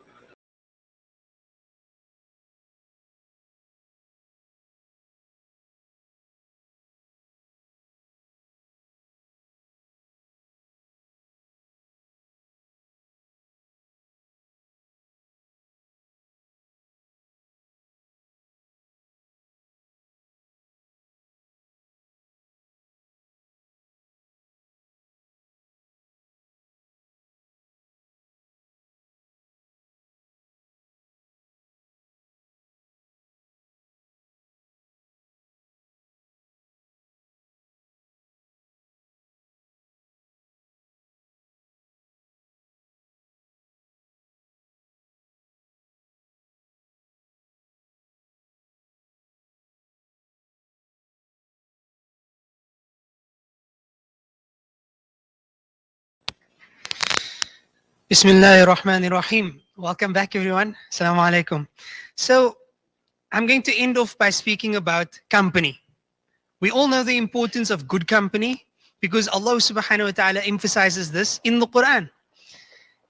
Bismillahir Rahmanir Rahim. Welcome back, everyone. Assalamu alaikum. So, I'm going to end off by speaking about company. We all know the importance of good company because Allah subhanahu wa ta'ala emphasizes this in the Quran.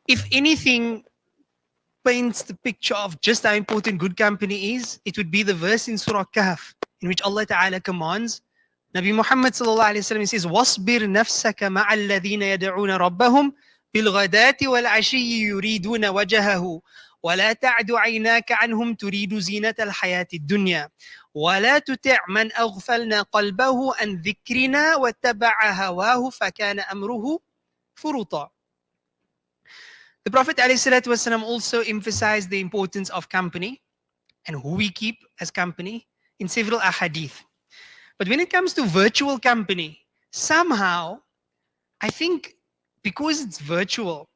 If anything paints the picture of just how important good company is, it would be the verse in Surah Kahf in which Allah ta'ala commands Nabi Muhammad sallallahu alayhi wa sallam says, وَاصْبِرْ نَفْسَكَ مَعَ الَّذِينَ يَدْعُونَ رَبَّهُمْ بِالْغَدَاةِ وَالْعَشِيِّ يُرِيدُونَ وَجْهَهُ وَلَا تَعْدُ عَيْنَاكَ عَنْهُمْ تُرِيدُ زِينَةَ الْحَيَاةِ الدُّنْيَا وَلَا تُطِعْ مَنْ أَغْفَلْنَا قَلْبَهُ عَنْ ذِكْرِنَا وَاتَّبَعَ هَوَاهُ فَكَانَ أَمْرُهُ فُرُطًا. The Prophet ﷺ also emphasized the importance of company and who we keep as company in several ahadith. But when it comes to virtual company, somehow, I think because it's virtual,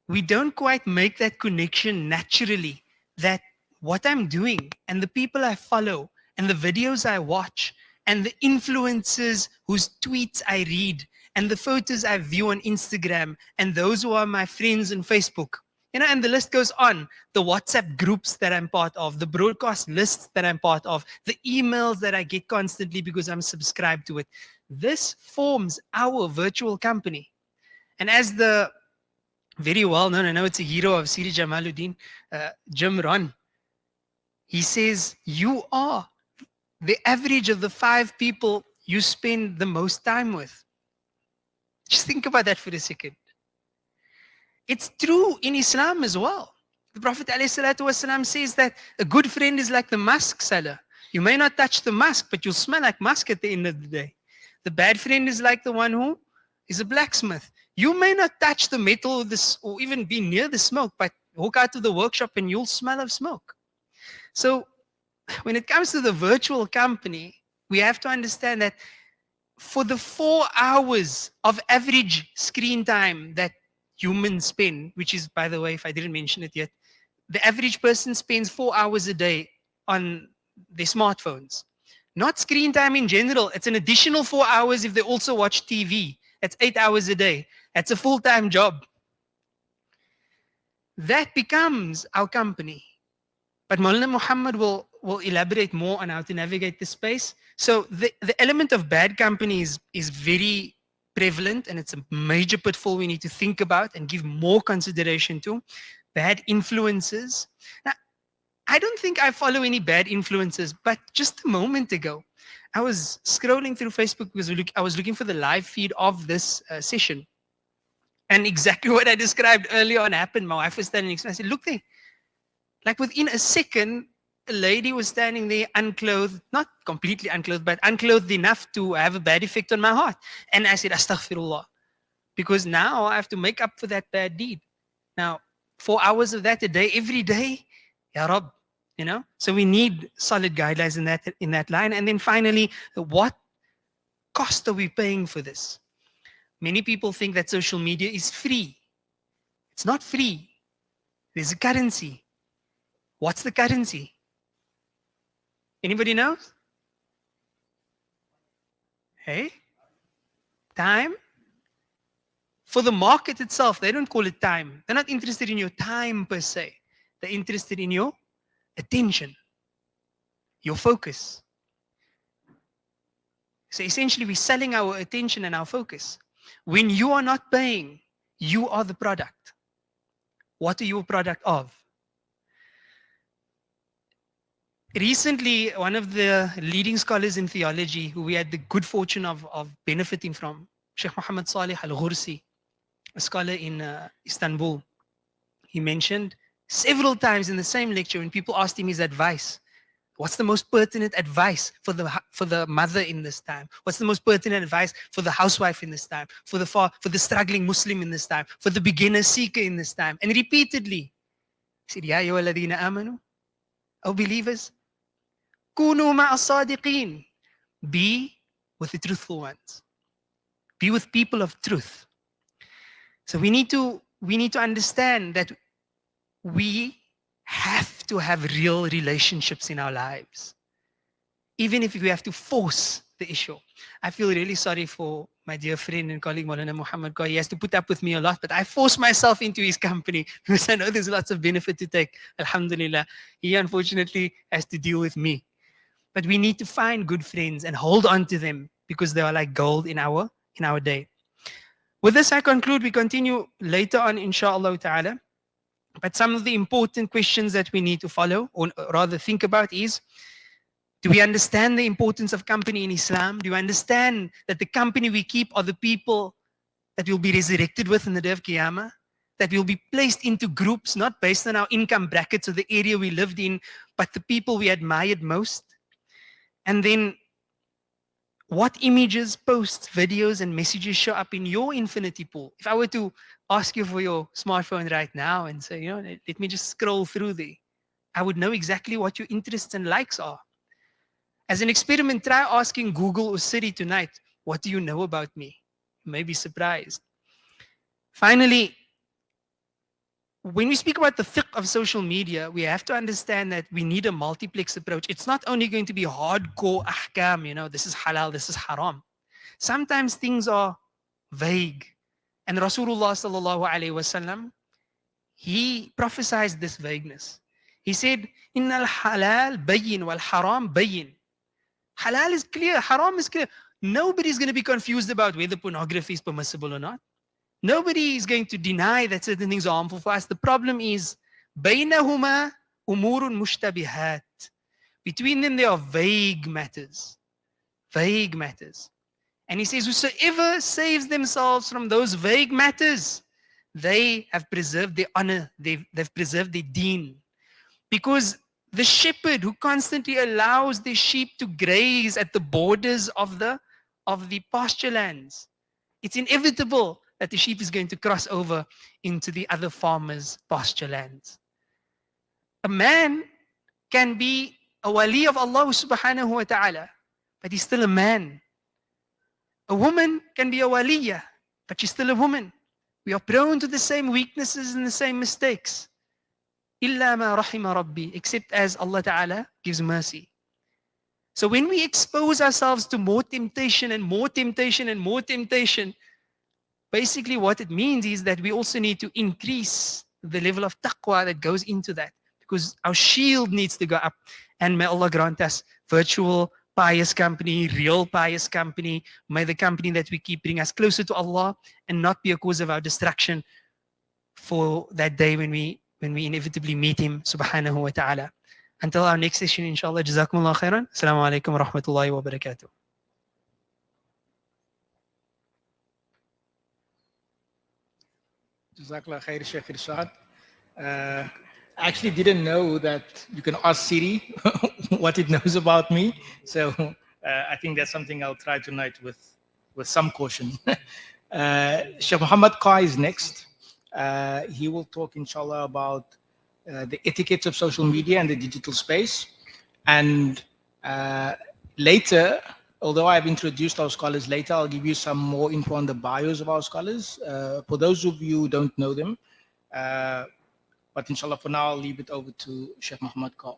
we don't quite make that connection naturally that what I'm doing and the people I follow and the videos I watch and the influencers whose tweets I read and the photos I view on Instagram and those who are my friends on Facebook, and the list goes on. The WhatsApp groups that I'm part of, the broadcast lists that I'm part of, the emails that I get constantly because I'm subscribed to it. This forms our virtual company. And as the very well known, I know it's a hero of Siri Jamaluddin, Jim Ron, he says, you are the average of the 5 people you spend the most time with. Just think about that for a second. It's true in Islam as well. The Prophet ﷺ says that a good friend is like the musk seller. You may not touch the musk, but you'll smell like musk at the end of the day. The bad friend is like the one who is a blacksmith. You may not touch the metal or even be near the smoke, but walk out to the workshop and you'll smell of smoke. So when it comes to the virtual company, we have to understand that for the 4 hours of average screen time that humans spend, which is, by the way, if I didn't mention it yet, the average person spends 4 hours a day on their smartphones. Not screen time in general. It's an additional 4 hours if they also watch TV. That's 8 hours a day. That's a full-time job. That becomes our company. But Maulana Muhammad will elaborate more on how to navigate the space. So the element of bad company is very prevalent, and it's a major pitfall we need to think about and give more consideration to. Bad influences. Now, I don't think I follow any bad influences, but just a moment ago, I was scrolling through Facebook because I was looking for the live feed of this session. And exactly what I described earlier on happened. My wife was standing next to me. I said, look there. Like within a second, a lady was standing there unclothed, not completely unclothed, but unclothed enough to have a bad effect on my heart. And I said, astaghfirullah. Because now I have to make up for that bad deed. Now, 4 hours of that a day, every day, Ya Rab, So we need solid guidelines in that line. And then finally, what cost are we paying for this? Many people think that social media is free. It's not free. There's a currency. What's the currency? Anybody knows? Hey? Time? For the market itself, they don't call it time. They're not interested in your time per se. They're interested in your attention, your focus. So essentially, we're selling our attention and our focus. When you are not paying, you are the product. What are you a product of? Recently, one of the leading scholars in theology who we had the good fortune of benefiting from, Sheikh Muhammad Salih Al-Ghursi, a scholar in Istanbul, he mentioned several times in the same lecture when people asked him his advice, what's the most pertinent advice for the mother in this time? What's the most pertinent advice for the housewife in this time? For the struggling Muslim in this time? For the beginner seeker in this time? And repeatedly, he said, Ya ayyuhalladhina amanu, O believers, kunu ma'as-sadiqeen. Be with the truthful ones. Be with people of truth. So we need to understand that we have to have real relationships in our lives, even if we have to force the issue. I feel really sorry for my dear friend and colleague Maulana Muhammad Carr. He has to put up with me a lot, but I force myself into his company because I know there's lots of benefit to take. Alhamdulillah. He unfortunately has to deal with me. But we need to find good friends and hold on to them because they are like gold in our day. With this, I conclude. We continue later on, inshallah ta'ala. But some of the important questions that we need to follow, or rather think about, is, do we understand the importance of company in Islam? Do we understand that the company we keep are the people that will be resurrected with in the day of Qiyamah? That will be placed into groups, not based on our income brackets or the area we lived in, but the people we admired most? And then, what images, posts, videos, and messages show up in your infinity pool? If I were to ask you for your smartphone right now and say, let me just scroll through there, I would know exactly what your interests and likes are. As an experiment, try asking Google or Siri tonight, what do you know about me? You may be surprised. Finally, when we speak about the fiqh of social media, we have to understand that we need a multiplex approach. It's not only going to be hardcore ahkam, this is halal, this is haram. Sometimes things are vague. And Rasulullah sallallahu alayhi wasallam, he prophesied this vagueness. He said, Innal halal bayyin wal haram bayyin. Halal is clear, haram is clear. Nobody's going to be confused about whether pornography is permissible or not. Nobody is going to deny that certain things are harmful for us. The problem is, بَيْنَهُمَا أُمُورٌ مُشْتَبِهَاتٌ. Between them, there are vague matters. Vague matters. And he says, whosoever saves themselves from those vague matters, they have preserved their honor, they've preserved their deen. Because the shepherd who constantly allows the sheep to graze at the borders of the pasture lands, it's inevitable that the sheep is going to cross over into the other farmers' pasture lands. A man can be a wali of Allah subhanahu wa ta'ala, but he's still a man. A woman can be a waliyah, but she's still a woman. We are prone to the same weaknesses and the same mistakes. Illa ma rahima rabbi, except as Allah ta'ala gives mercy. So when we expose ourselves to more temptation and more temptation and more temptation, basically what it means is that we also need to increase the level of taqwa that goes into that, because our shield needs to go up. And may Allah grant us virtual pious company, real pious company. May the company that we keep bring us closer to Allah and not be a cause of our destruction for that day when we inevitably meet Him subhanahu wa ta'ala. Until our next session, inshallah, jazakumullah khairan. Assalamu alaikum wa rahmatullahi wa barakatuh. Jazakallah khair, Sheikh Irshaad. I actually didn't know that you can ask Siri what it knows about me. So I think that's something I'll try tonight with some caution. Sheikh Muhammad Carr is next. He will talk, inshallah, about the etiquettes of social media and the digital space. And later, although I've introduced our scholars later, I'll give you some more info on the bios of our scholars. For those of you who don't know them, But inshallah, for now, I'll leave it over to Sheikh Muhammad Carr.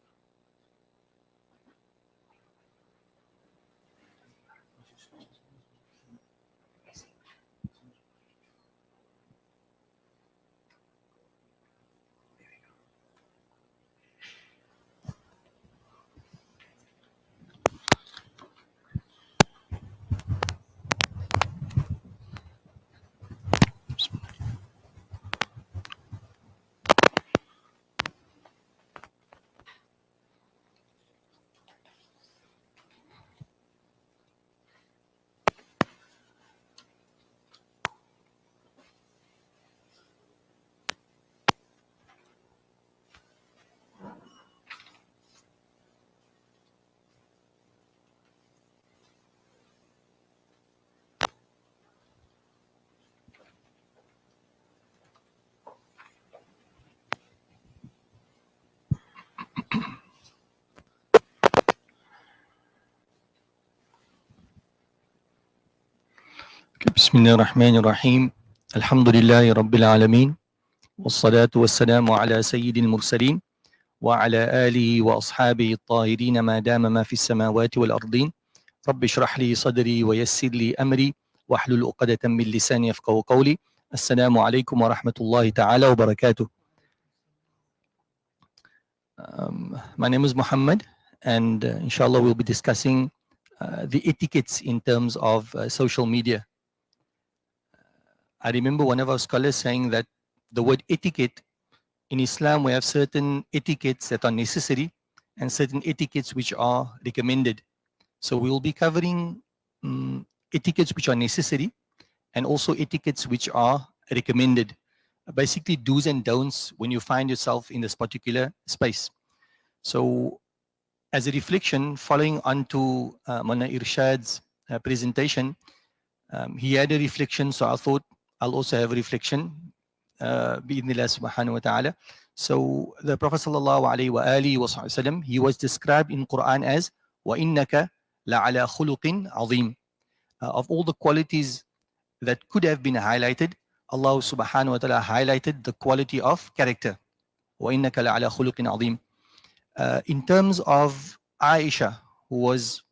بسم الله الرحمن الرحيم الحمد لله رب العالمين والصلاة والسلام على سيد المرسلين وعلى آله وأصحابه الطاهرين ما دام ما في السماوات والأرضين رب اشرح لي صدري ويسر لي أمري واحلل عقدة من لساني يفقهوا قولي السلام عليكم ورحمة الله تعالى وبركاته. My name is Muhammad and inshallah we'll be discussing the etiquettes in terms of social media. I remember one of our scholars saying that the word etiquette, in Islam we have certain etiquettes that are necessary and certain etiquettes which are recommended. So we will be covering etiquettes which are necessary and also etiquettes which are recommended. Basically do's and don'ts when you find yourself in this particular space. So as a reflection, following on to Mana Irshaad's presentation, he had a reflection, so I thought I'll also have a reflection, bi'idhnillah subhanahu wa ta'ala. So the Prophet sallallahu alayhi wa alihi wa sallam, he was described in Quran as وَإِنَّكَ لَعَلَى خُلُقٍ عَظِيمٍ. Of all the qualities that could have been highlighted, Allah subhanahu wa ta'ala highlighted the quality of character. وَإِنَّكَ لَعَلَى خُلُقٍ عَظِيمٍ. In terms of Aisha, who was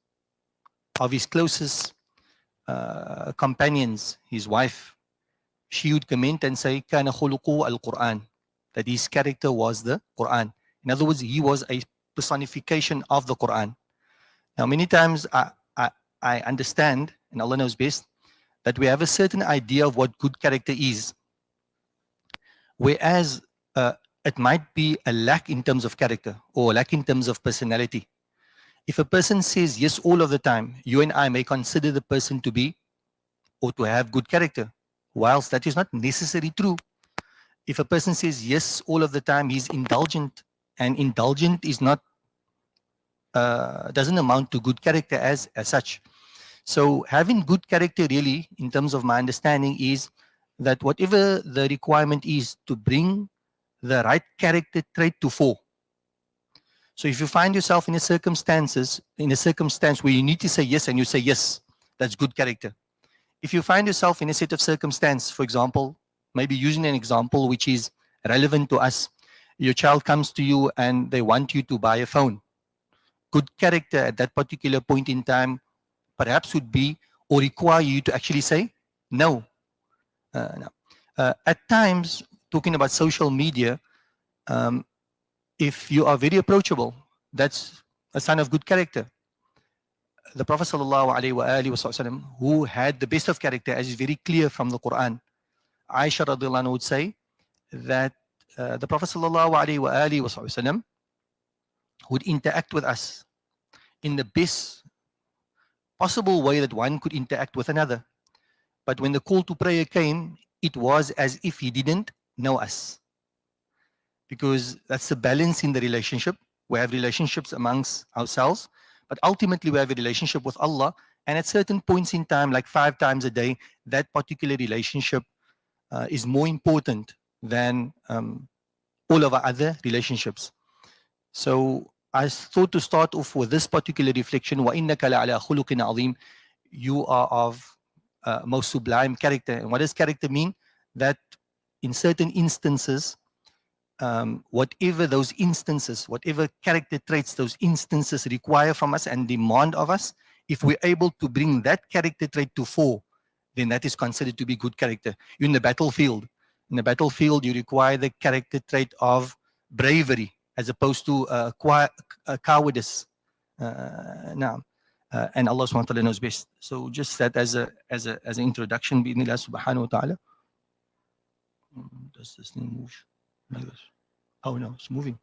of his closest companions, his wife, she would comment and say, كَانَ خُلُقُ الْقُرْآنِ, that his character was the Quran. In other words, he was a personification of the Quran. Now, many times I understand, and Allah knows best, that we have a certain idea of what good character is, whereas it might be a lack in terms of character or a lack in terms of personality. If a person says yes all of the time, you and I may consider the person to be or to have good character, whilst that is not necessarily true. If a person says yes all of the time, he's indulgent, and indulgent is not doesn't amount to good character as such. So having good character really, in terms of my understanding, is that whatever the requirement is to bring the right character trait to fore. So if you find yourself in a circumstance where you need to say yes and you say yes, that's good character. If you find yourself in a set of circumstance, for example, maybe using an example which is relevant to us, your child comes to you and they want you to buy a phone. Good character at that particular point in time perhaps would be or require you to actually say no. At times, talking about social media, if you are very approachable, that's a sign of good character. The Prophet ﷺ, who had the best of character, as is very clear from the Quran, Aisha radiallahu anha would say that the Prophet ﷺ would interact with us in the best possible way that one could interact with another. But when the call to prayer came, it was as if he didn't know us. Because that's the balance in the relationship. We have relationships amongst ourselves, but ultimately we have a relationship with Allah. And at certain points in time, like 5 times a day, that particular relationship is more important than all of our other relationships. So I thought to start off with this particular reflection, وَإِنَّكَ لَعَلَى خُلُقٍ عَظِيمٍ. You are of most sublime character. And what does character mean? That in certain instances, whatever those instances, whatever character traits those instances require from us and demand of us, if we're able to bring that character trait to fore, then that is considered to be good character. You're in the battlefield. In the battlefield, you require the character trait of bravery as opposed to cowardice. Now, and Allah subhanahu wa ta'ala knows best. So just that as an introduction, bi'idhnillah subhanahu wa ta'ala. Does this thing move like this? Oh no, it's moving.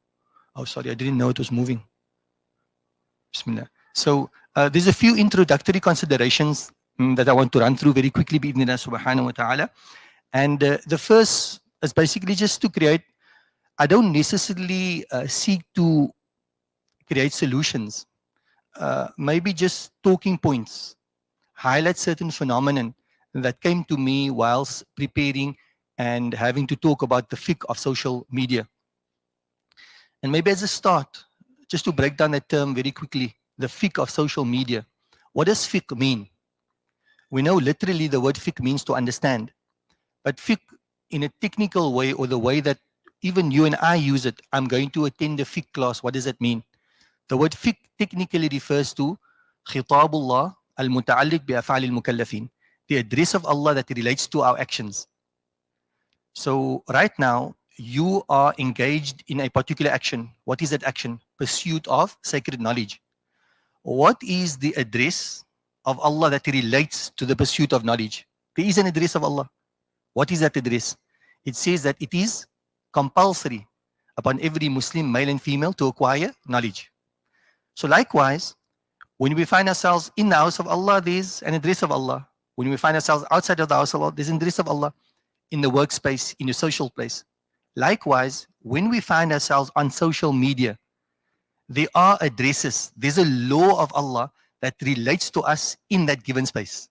Oh, sorry, I didn't know it was moving. Bismillah. So there's a few introductory considerations that I want to run through very quickly, bi'idhnillah subhanahu wa ta'ala. And the first is basically just to create, I don't necessarily seek to create solutions. Maybe just talking points, highlight certain phenomenon that came to me whilst preparing and having to talk about the fiqh of social media. And maybe as a start, just to break down that term very quickly, the fiqh of social media. What does fiqh mean? We know literally the word fiqh means to understand. But fiqh in a technical way, or the way that even you and I use it, I'm going to attend a fiqh class. What does that mean? The word fiqh technically refers to khitabullah al-muta'alliq bi-af'al al-mukallafin, the address of Allah that relates to our actions. So right now, you are engaged in a particular action. What is that action? Pursuit of sacred knowledge. What is the address of Allah that relates to the pursuit of knowledge? There is an address of Allah. What is that address? It says that it is compulsory upon every Muslim, male and female, to acquire knowledge. So likewise, when we find ourselves in the house of Allah, there's an address of Allah. When we find ourselves outside of the house of Allah, there's an address of Allah. In the workspace, in the social place. Likewise, when we find ourselves on social media, there are addresses. There's a law of Allah that relates to us in that given space.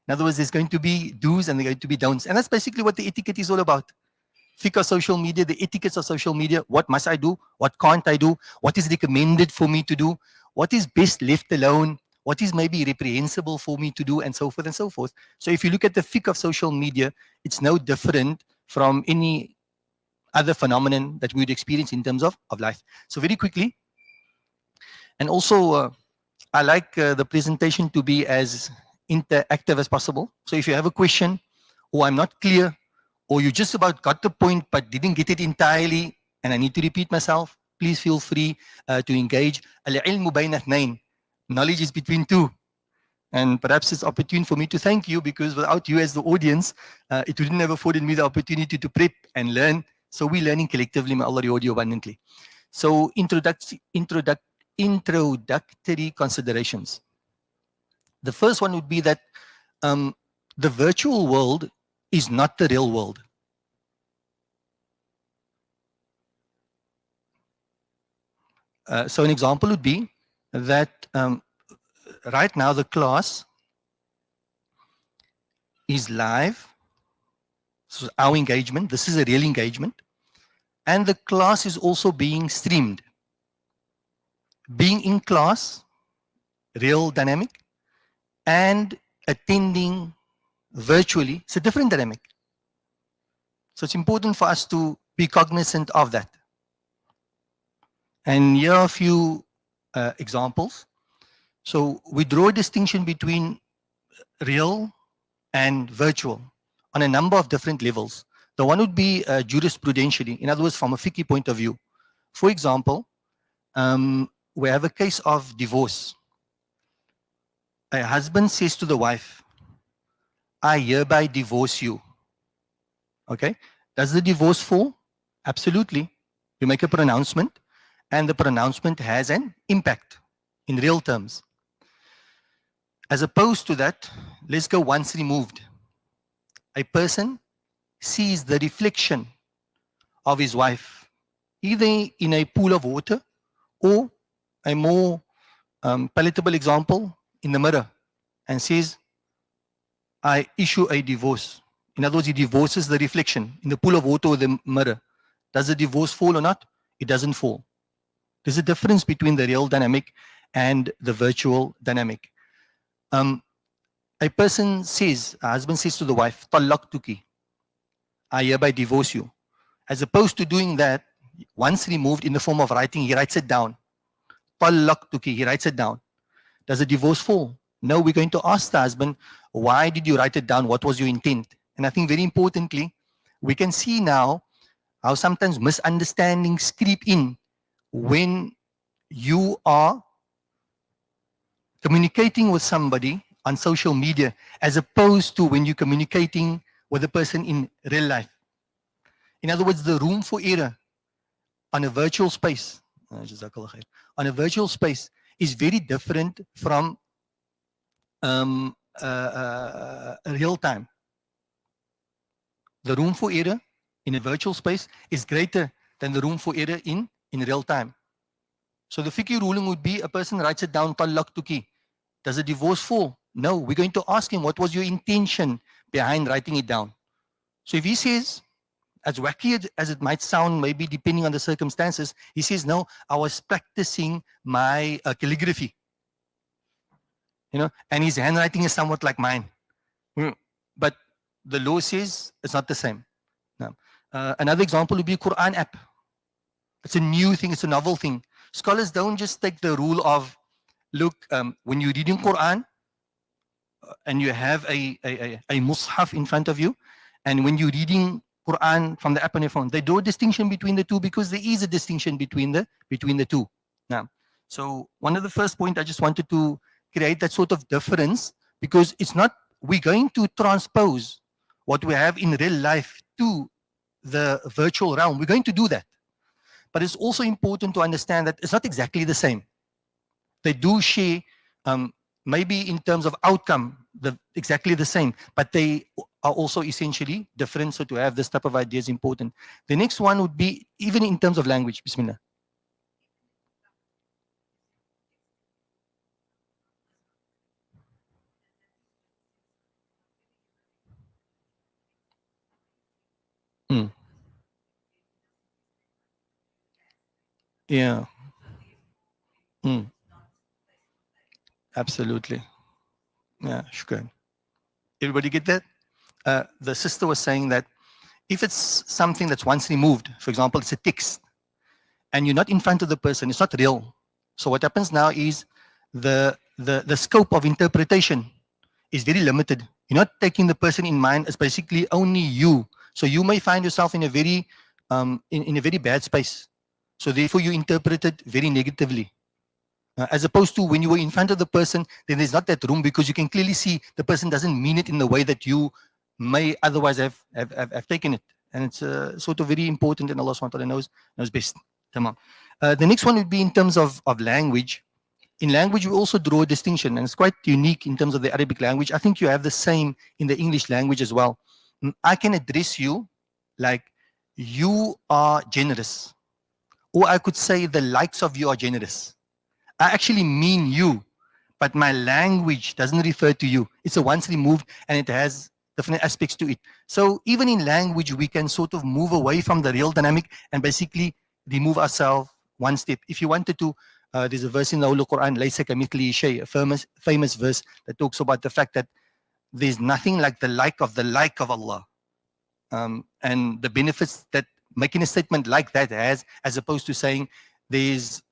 In other words, there's going to be do's and there's going to be don'ts. And that's basically what the etiquette is all about. Fiqh of social media, the etiquettes of social media. What must I do? What can't I do? What is recommended for me to do? What is best left alone? What is maybe reprehensible for me to do, and so forth and so forth. So if you look at the fiqh of social media, it's no different from any other phenomenon that we would experience in terms of life. So very quickly, and also I like the presentation to be as interactive as possible. So if you have a question, or I'm not clear, or you just about got the point but didn't get it entirely, and I need to repeat myself, please feel free to engage. Al-ilmu bayna ithnayn. Knowledge is between two. And perhaps it's opportune for me to thank you, because without you as the audience, it wouldn't have afforded me the opportunity to prep and learn. So we're learning collectively. May Allah reward you abundantly. So introductory considerations. The first one would be that the virtual world is not the real world. So an example would be that right now the class is live. So our engagement, this is a real engagement, and the class is also being streamed. Being in class, real dynamic, and attending virtually, it's a different dynamic. So it's important for us to be cognizant of that. And here are a few examples. So we draw a distinction between real and virtual on a number of different levels. The one would be jurisprudentially, in other words, from a fiqh point of view. For example, we have a case of divorce. A husband says to the wife, I hereby divorce you. Okay, does the divorce fall? Absolutely. You make a pronouncement, and the pronouncement has an impact in real terms. As opposed to that, let's go once removed. A person sees the reflection of his wife, either in a pool of water, or a more palatable example, in the mirror, and says, I issue a divorce. In other words, he divorces the reflection in the pool of water or the mirror. Does the divorce fall or not? It doesn't fall. There's a difference between the real dynamic and the virtual dynamic. A person says, a husband says to the wife, Talaqtuki, I hereby divorce you. As opposed to doing that once removed in the form of writing, he writes it down. Talaqtuki, he writes it down. Does a divorce fall? No, we're going to ask the husband, why did you write it down? What was your intent? And I think very importantly, we can see now how sometimes misunderstandings creep in when you are communicating with somebody on social media as opposed to when you're communicating with a person in real life. In other words, the room for error on a virtual space, on a virtual space is very different from real time. The room for error in a virtual space is greater than the room for error in real time. So the fiqh ruling would be a person writes it down, talaqtuki. Does a divorce fall? No, we're going to ask him, what was your intention behind writing it down? So if he says, as wacky as it might sound, maybe depending on the circumstances, he says, no, I was practicing my calligraphy. You know, and his handwriting is somewhat like mine. But the law says it's not the same. No. Another example would be a Quran app. It's a new thing, it's a novel thing. Scholars don't just take the rule of, look, when you're reading Quran and you have a mushaf in front of you, and when you're reading Quran from the app on your phone, they do a distinction between the two because there is a distinction between the two. Now, so one of the first point I just wanted to create that sort of difference, because it's not, we're going to transpose what we have in real life to the virtual realm. We're going to do that. But it's also important to understand that it's not exactly the same. They do share, maybe in terms of outcome, exactly the same, but they are also essentially different. So to have this type of idea is important. The next one would be even in terms of language. Bismillah. Yeah. Absolutely. Yeah, shukran. Everybody get that? The sister was saying that if it's something that's once removed, for example, it's a text, and you're not in front of the person, it's not real. So what happens now is the scope of interpretation is very limited. You're not taking the person in mind, it's basically only you. So you may find yourself in a very in a very bad space. So therefore you interpret it very negatively. As opposed to when you were in front of the person, then there's not that room because you can clearly see the person doesn't mean it in the way that you may otherwise have taken it. And it's sort of very important, and Allah SWT knows best. Tamam. The next one would be in terms of language. In language, we also draw a distinction, and it's quite unique in terms of the Arabic language. I think you have the same in the English language as well. I can address you like, you are generous. Or I could say the likes of you are generous. I actually mean you, but my language doesn't refer to you. It's a once removed and it has different aspects to it. So even in language, we can sort of move away from the real dynamic and basically remove ourselves one step. If you wanted to, there's a verse in the Holy Quran, Laysa kamithlihi shay, a famous verse that talks about the fact that there's nothing like the like of Allah. And the benefits that making a statement like that has, as opposed to saying there's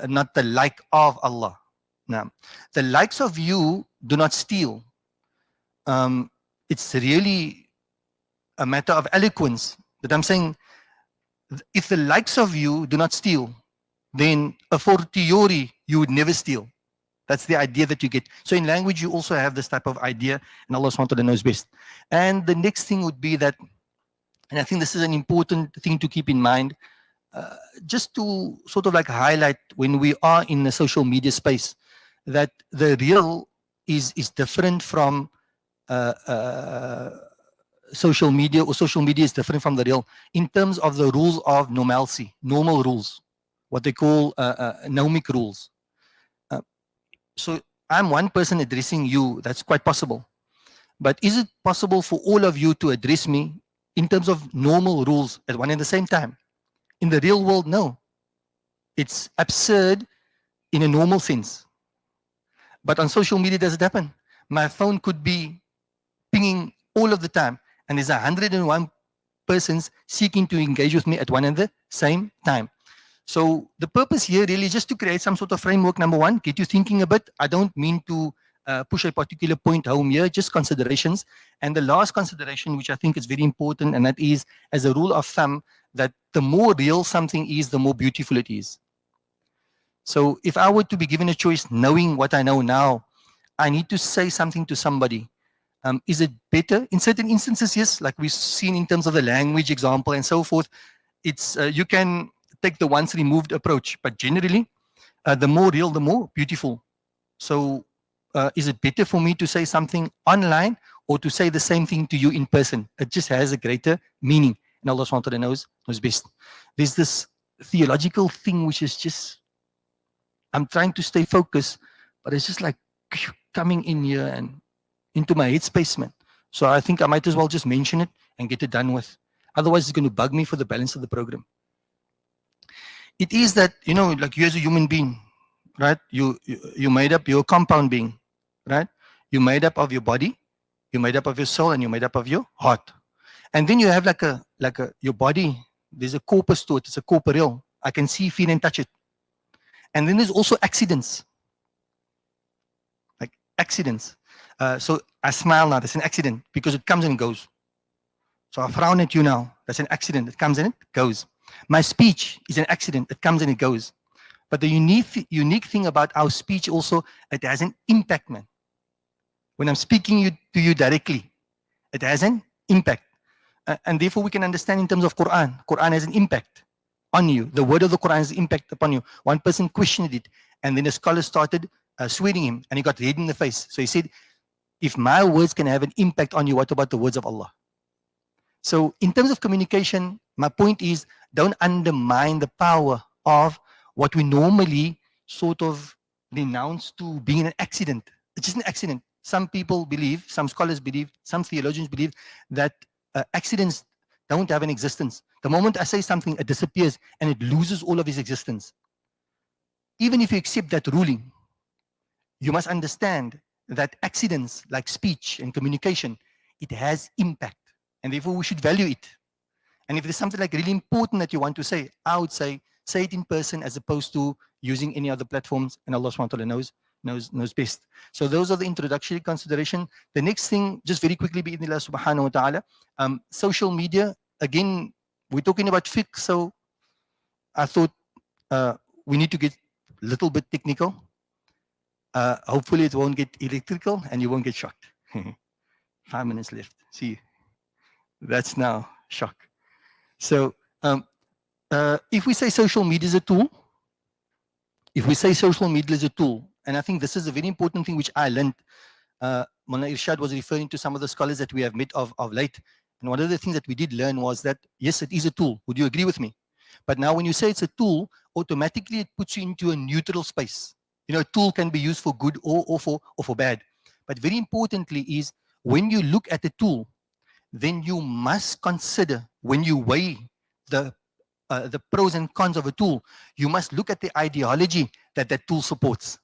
not the like of Allah. Now, the likes of you do not steal. It's really a matter of eloquence that I'm saying, if the likes of you do not steal, then a fortiori you would never steal. That's the idea that you get. So in language, you also have this type of idea, and Allah SWT knows best. And the next thing would be that, and I think this is an important thing to keep in mind, just to sort of like highlight when we are in the social media space, that the real is different from social media, or social media is different from the real in terms of the rules of normalcy, normal rules, what they call nomic rules. So I'm one person addressing you, that's quite possible. But is it possible for all of you to address me in terms of normal rules at one and the same time? In the real world, no. It's absurd in a normal sense. But on social media, does it happen? My phone could be pinging all of the time, and there's 101 persons seeking to engage with me at one and the same time. So the purpose here really is just to create some sort of framework, number one, get you thinking a bit. I don't mean to push a particular point home here, just considerations. And the last consideration, which I think is very important, and that is, as a rule of thumb, that the more real something is, the more beautiful it is. So if I were to be given a choice, knowing what I know now, I need to say something to somebody. Is it better? In certain instances, yes, like we've seen in terms of the language example and so forth, it's you can take the once removed approach, but generally, the more real, the more beautiful. So is it better for me to say something online or to say the same thing to you in person? It just has a greater meaning, and Allah SWT knows best. There's this theological thing which is just, I'm trying to stay focused, but it's just like coming in here and into my headspace, man. So I think I might as well just mention it and get it done with. Otherwise, it's going to bug me for the balance of the program. It is that, you know, like you as a human being, right? You made up, you're a compound being, right? You're made up of your body, you're made up of your soul, and you're made up of your heart. And then you have your body, there's a corpus to it, it's a corporeal. I can see, feel, and touch it. And then there's also accidents. Like accidents. So I smile now, that's an accident because it comes and goes. So I frown at you now, that's an accident, it comes and it goes. My speech is an accident, it comes and it goes. But the unique thing about our speech also, it has an impact, man. When I'm speaking to you directly, it has an impact. And therefore we can understand in terms of Quran has an impact on you. The word of the Quran has an impact upon you. One person questioned it, and then a scholar started swearing him, and he got red in the face. So he said, if my words can have an impact on you, what about the words of Allah? So in terms of communication, my point is, don't undermine the power of what we normally sort of denounce to being an accident. It's just an accident. Some people believe, some scholars believe, some theologians believe that accidents don't have an existence. The moment I say something, it disappears and it loses all of its existence. Even if you accept that ruling, you must understand that accidents like speech and communication, it has impact, and therefore we should value it. And if there's something like really important that you want to say, I would say it in person as opposed to using any other platforms, and Allah SWT knows best. So those are the introductory consideration. The next thing, just very quickly, bi'idhnillah subhanahu wa ta'ala, social media. Again, we're talking about fiqh, so I thought we need to get a little bit technical. Hopefully it won't get electrical and you won't get shocked. 5 minutes left. See, that's now shock. So if we say social media is a tool, and I think this is a very important thing which I learned. Mullah Irshaad was referring to some of the scholars that we have met of late. And one of the things that we did learn was that, yes, it is a tool. Would you agree with me? But now when you say it's a tool, automatically it puts you into a neutral space. You know, a tool can be used for good or for bad. But very importantly is, when you look at the tool, then you must consider, when you weigh the pros and cons of a tool, you must look at the ideology that tool supports.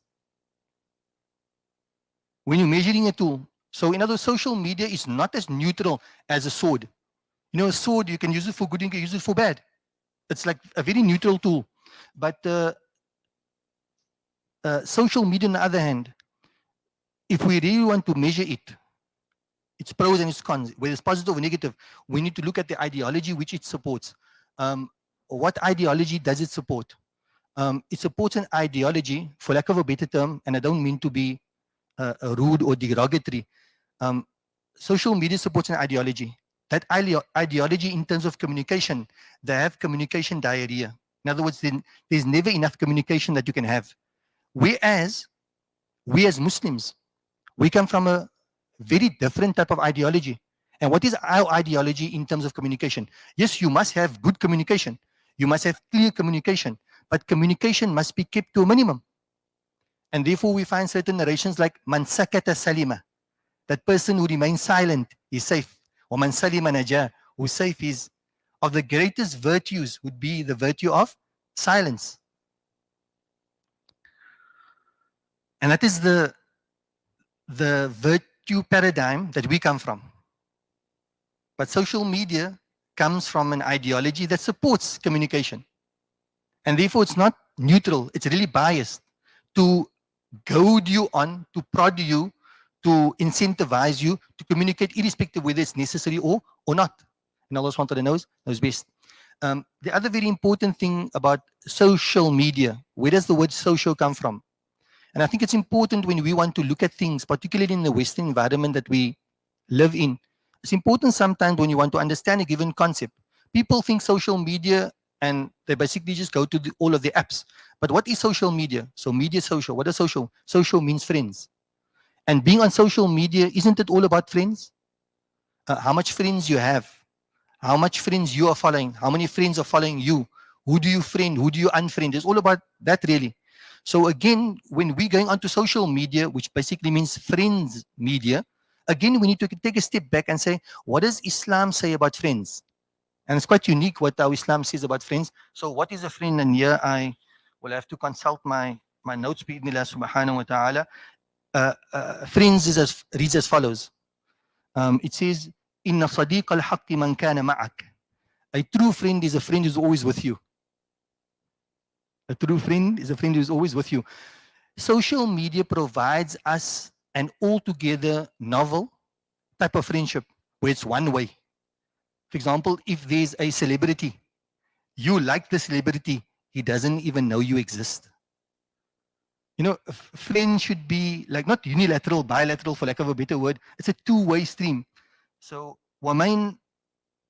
When you're measuring a tool, so in other words, social media is not as neutral as a sword. You know, a sword, you can use it for good, you can use it for bad. It's like a very neutral tool. But social media, on the other hand, if we really want to measure it, its pros and its cons, whether it's positive or negative, we need to look at the ideology which it supports. What ideology does it support? It supports an ideology, for lack of a better term, and I don't mean to be rude or derogatory. Social media supports an ideology. That ideology, in terms of communication, they have communication diarrhea. In other words, there's never enough communication that you can have. We as Muslims, we come from a very different type of ideology. And what is our ideology in terms of communication? Yes, you must have good communication. You must have clear communication, but communication must be kept to a minimum. And therefore we find certain narrations like man sakata salima, that person who remains silent is safe. Or man salima naja, who's safe is, of the greatest virtues would be the virtue of silence. And that is the virtue paradigm that we come from. But social media comes from an ideology that supports communication. And therefore, it's not neutral. It's really biased to goad you on, to prod you, to incentivize you to communicate irrespective whether it's necessary or not. And Allah SWT knows best. The other very important thing about social media, where does the word social come from? And I think it's important when we want to look at things, particularly in the Western environment that we live in. It's important sometimes when you want to understand a given concept. People think social media and they basically just go to all of the apps. But what is social media? So media social. What is social? Social means friends. And being on social media, isn't it all about friends? How much friends you have? How much friends you are following? How many friends are following you? Who do you friend? Who do you unfriend? It's all about that really. So again, when we're going onto social media, which basically means friends media, again, we need to take a step back and say, what does Islam say about friends? And it's quite unique what our Islam says about friends. So what is a friend? And here I will have to consult my notes, bi'idhnillah subhanahu wa ta'ala. Friends reads as follows. It says, Inna sadiq al-haqqi man kana ma'ak. A true friend is a friend who's always with you. A true friend is a friend who's always with you. Social media provides us an altogether novel type of friendship where it's one way. For example, if there's a celebrity, you like the celebrity, he doesn't even know you exist. You know, a friend should be like not unilateral, bilateral, for lack of a better word. It's a two-way stream. So, وَمَنْ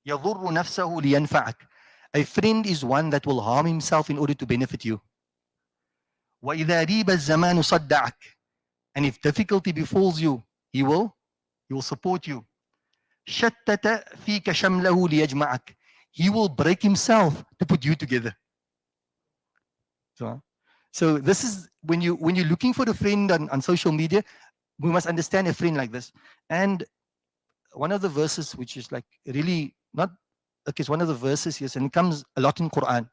يَضُرُّ نَفْسَهُ لِيَنْفَعَكَ. A friend is one that will harm himself in order to benefit you. وَإِذَا رِيبَ الزَّمَانُ صَدَّعَكَ. And if difficulty befalls you, he will support you. شَتَّتَ فِيكَ شَمْلَهُ لِيَجْمَعَكَ. He will break himself to put you together. So this is when you're looking for a friend on social media, we must understand a friend like this. And one of the verses which is like really not okay, it's one of the verses, yes, and it comes a lot in Quran.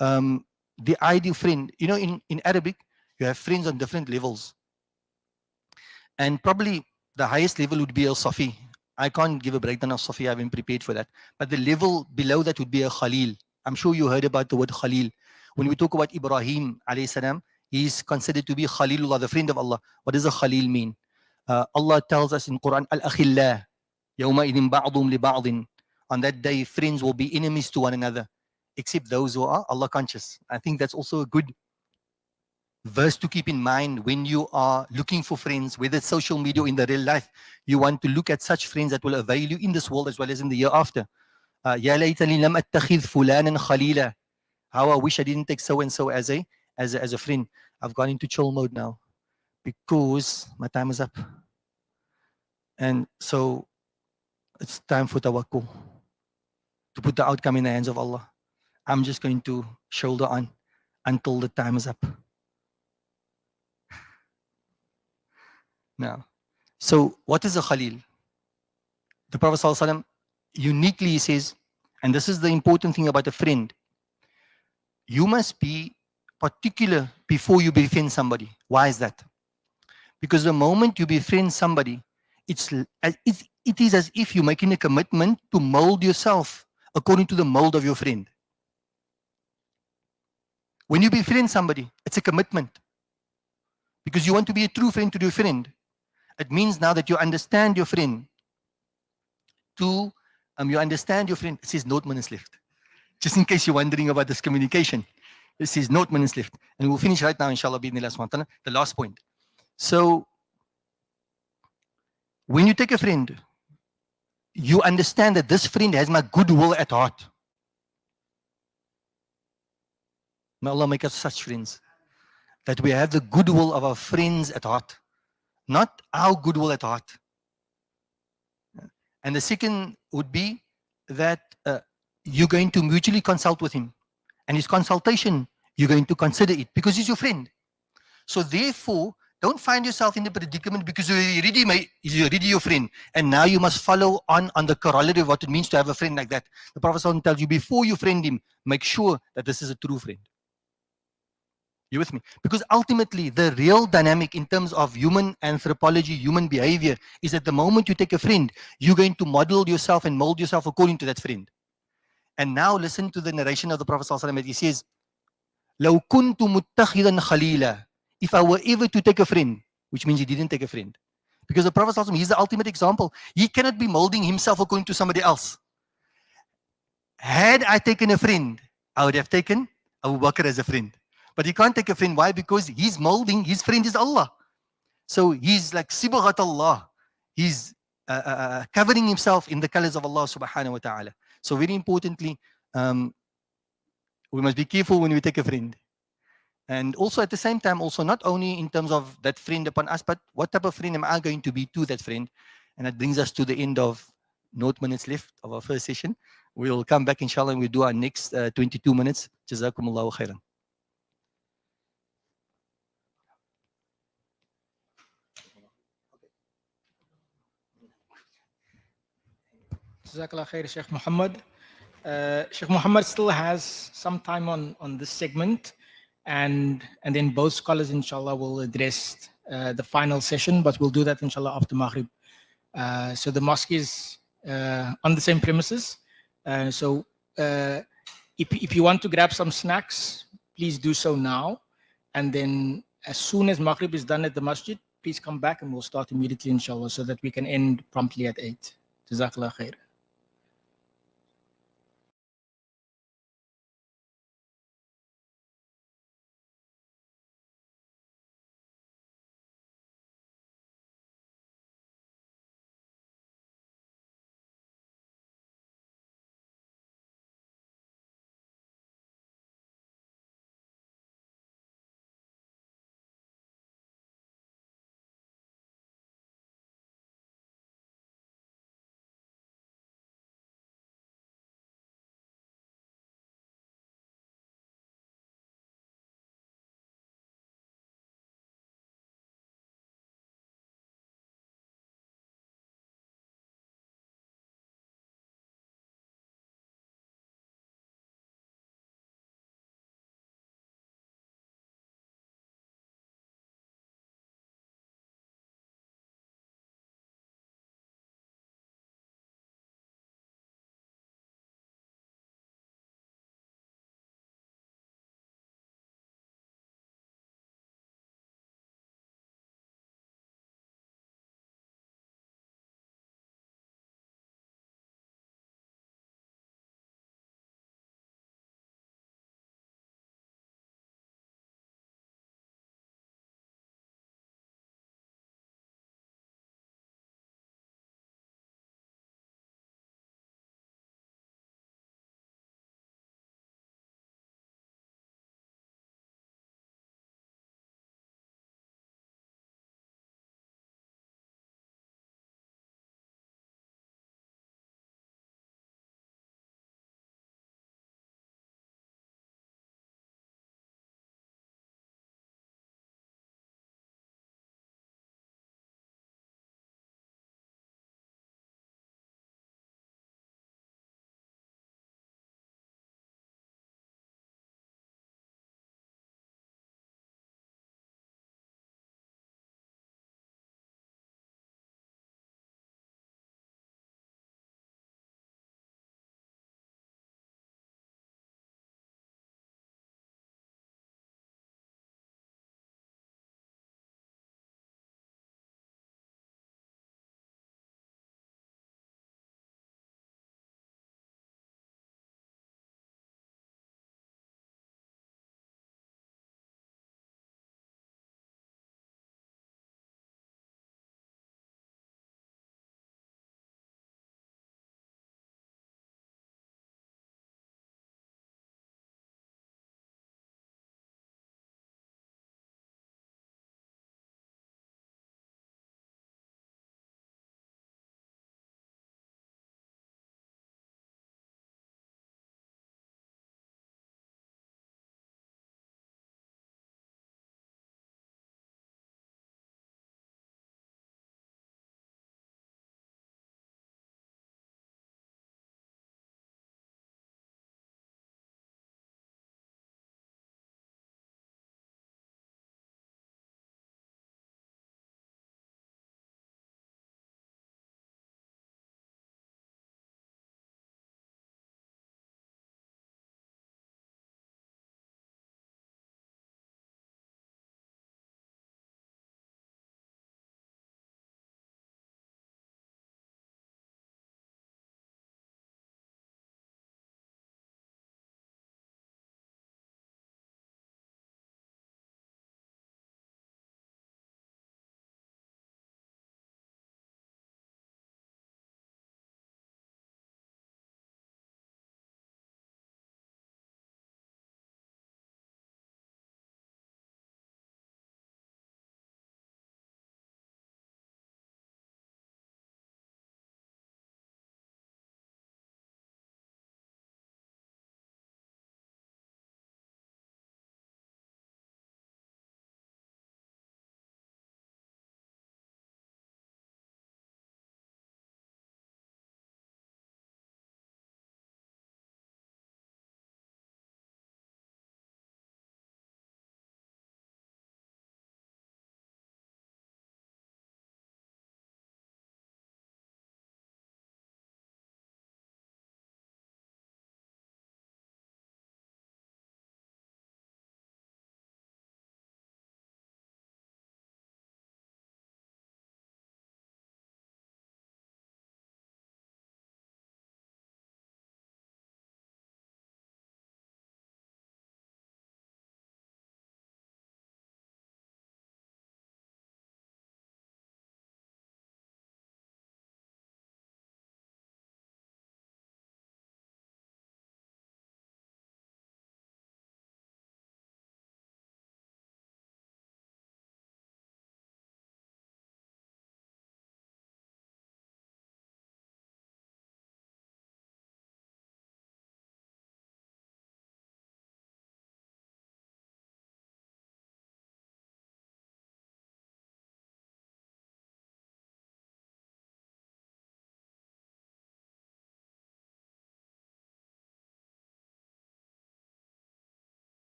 The ideal friend, you know, in Arabic, you have friends on different levels. And probably the highest level would be a Safi. I can't give a breakdown of Safi, I haven't prepared for that. But the level below that would be a Khalil. I'm sure you heard about the word Khalil. When we talk about Ibrahim alayhi salam, he is considered to be Khalilullah, the friend of Allah. What does a Khalil mean? Allah tells us in Quran, Al-Akhillah, yawma idin ba'dum li ba'din. On that day, friends will be enemies to one another, except those who are Allah conscious. I think that's also a good verse to keep in mind when you are looking for friends, whether it's social media or in the real life. You want to look at such friends that will avail you in this world as well as in the year after. Ya laytani lam attakhidh fulanan khalila. How I wish I didn't take so and so as a friend. I've gone into chill mode now because my time is up, and so it's time for tawakkul, to put the outcome in the hands of Allah. I'm just going to shoulder on until the time is up. Now, so what is a Khalil? The Prophet ﷺ uniquely says, and this is the important thing about a friend, you must be particular before you befriend somebody. Why is that? Because the moment you befriend somebody, it is as if you're making a commitment to mold yourself according to the mold of your friend. When you befriend somebody, it's a commitment. Because you want to be a true friend to your friend. It means now that you understand your friend. You understand your friend. It says note minutes left. Just in case you're wondering about this communication. It says note minutes left. And we'll finish right now, inshallah, the last point. So, when you take a friend, you understand that this friend has my goodwill at heart. May Allah make us such friends, that we have the goodwill of our friends at heart, not our goodwill at heart. And the second would be that you're going to mutually consult with him. And his consultation, you're going to consider it because he's your friend. So therefore, don't find yourself in the predicament because he's already your friend. And now you must follow on the corollary of what it means to have a friend like that. The Prophet ﷺ tells you, before you friend him, make sure that this is a true friend. You with me? Because ultimately, the real dynamic in terms of human anthropology, human behavior, is that the moment you take a friend, you're going to model yourself and mold yourself according to that friend. And now listen to the narration of the Prophet ﷺ. He says, لو كنت متخذا خليلا, if I were ever to take a friend, which means he didn't take a friend. Because the Prophet ﷺ, he's the ultimate example. He cannot be molding himself according to somebody else. Had I taken a friend, I would have taken Abu Bakr as a friend. But he can't take a friend. Why? Because he's molding, his friend is Allah. So he's like Sibghat Allah. He's covering himself in the colors of Allah subhanahu wa ta'ala. So very importantly, we must be careful when we take a friend. And also at the same time, also not only in terms of that friend upon us, but what type of friend am I going to be to that friend? And that brings us to the end of 0 minutes left of our first session. We'll come back inshallah and we'll do our next 22 minutes. Jazakumullahu khairan. Jazakallah khair, Sheikh Muhammad. Sheikh Muhammad still has some time on this segment, and then both scholars, inshallah, will address the final session, but we'll do that, inshallah, after Maghrib. So the mosque is on the same premises. So if you want to grab some snacks, please do so now. And then as soon as Maghrib is done at the masjid, please come back and we'll start immediately, inshallah, so that we can end promptly at 8. Jazakallah khair.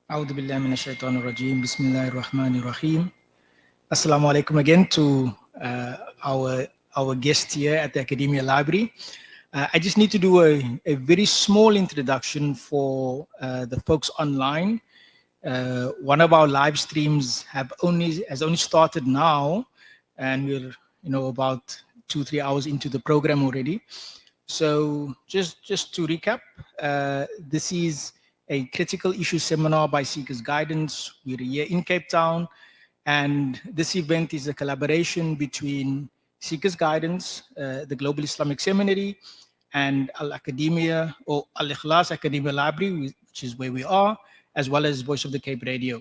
A'udhu billahi minash shaitanir rajim. Bismillahir rahmanir rahim. Assalamu alaikum again to our guest here at the Academia Library. I just need to do a very small introduction for the folks online. One of our live streams has only started now, and we're about 2-3 hours into the program already. So just to recap, this is a critical issue seminar by Seekers Guidance. We're here in Cape Town, and this event is a collaboration between Seekers Guidance, the Global Islamic Seminary, and Al Academia or Al Ikhlas Academia Library, which is where we are, as well as Voice of the Cape Radio.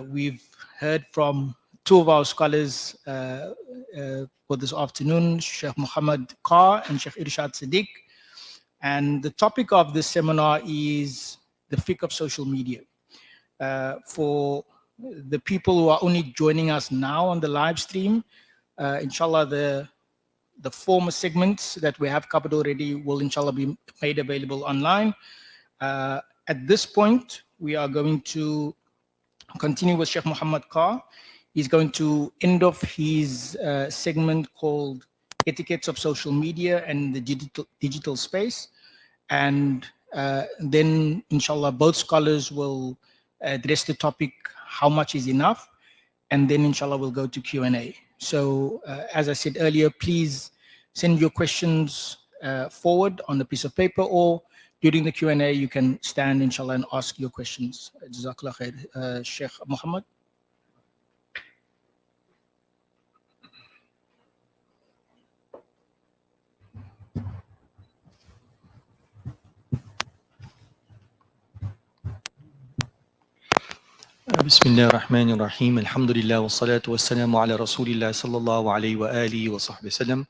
We've heard from two of our scholars for this afternoon, Sheikh Muhammad Carr and Sheikh Irshaad Sedick. And the topic of this seminar is the fiqh of social media. For the people who are only joining us now on the live stream, inshallah, the former segments that we have covered already will inshallah be made available online. At this point, we are going to continue with Sheikh Muhammad Carr. He's going to end off his segment called Etiquettes of Social Media and the Digital Space. And then, inshallah, both scholars will address the topic, how much is enough? And then, inshallah, we'll go to Q&A. So, as I said earlier, please send your questions forward on a piece of paper, or during the Q&A, you can stand, inshallah, and ask your questions. Jazakallah khair. Sheikh Muhammad. بسم الله الرحمن الرحيم الحمد لله والصلاة والسلام على رسول الله صلى الله عليه وآله وصحبه وسلم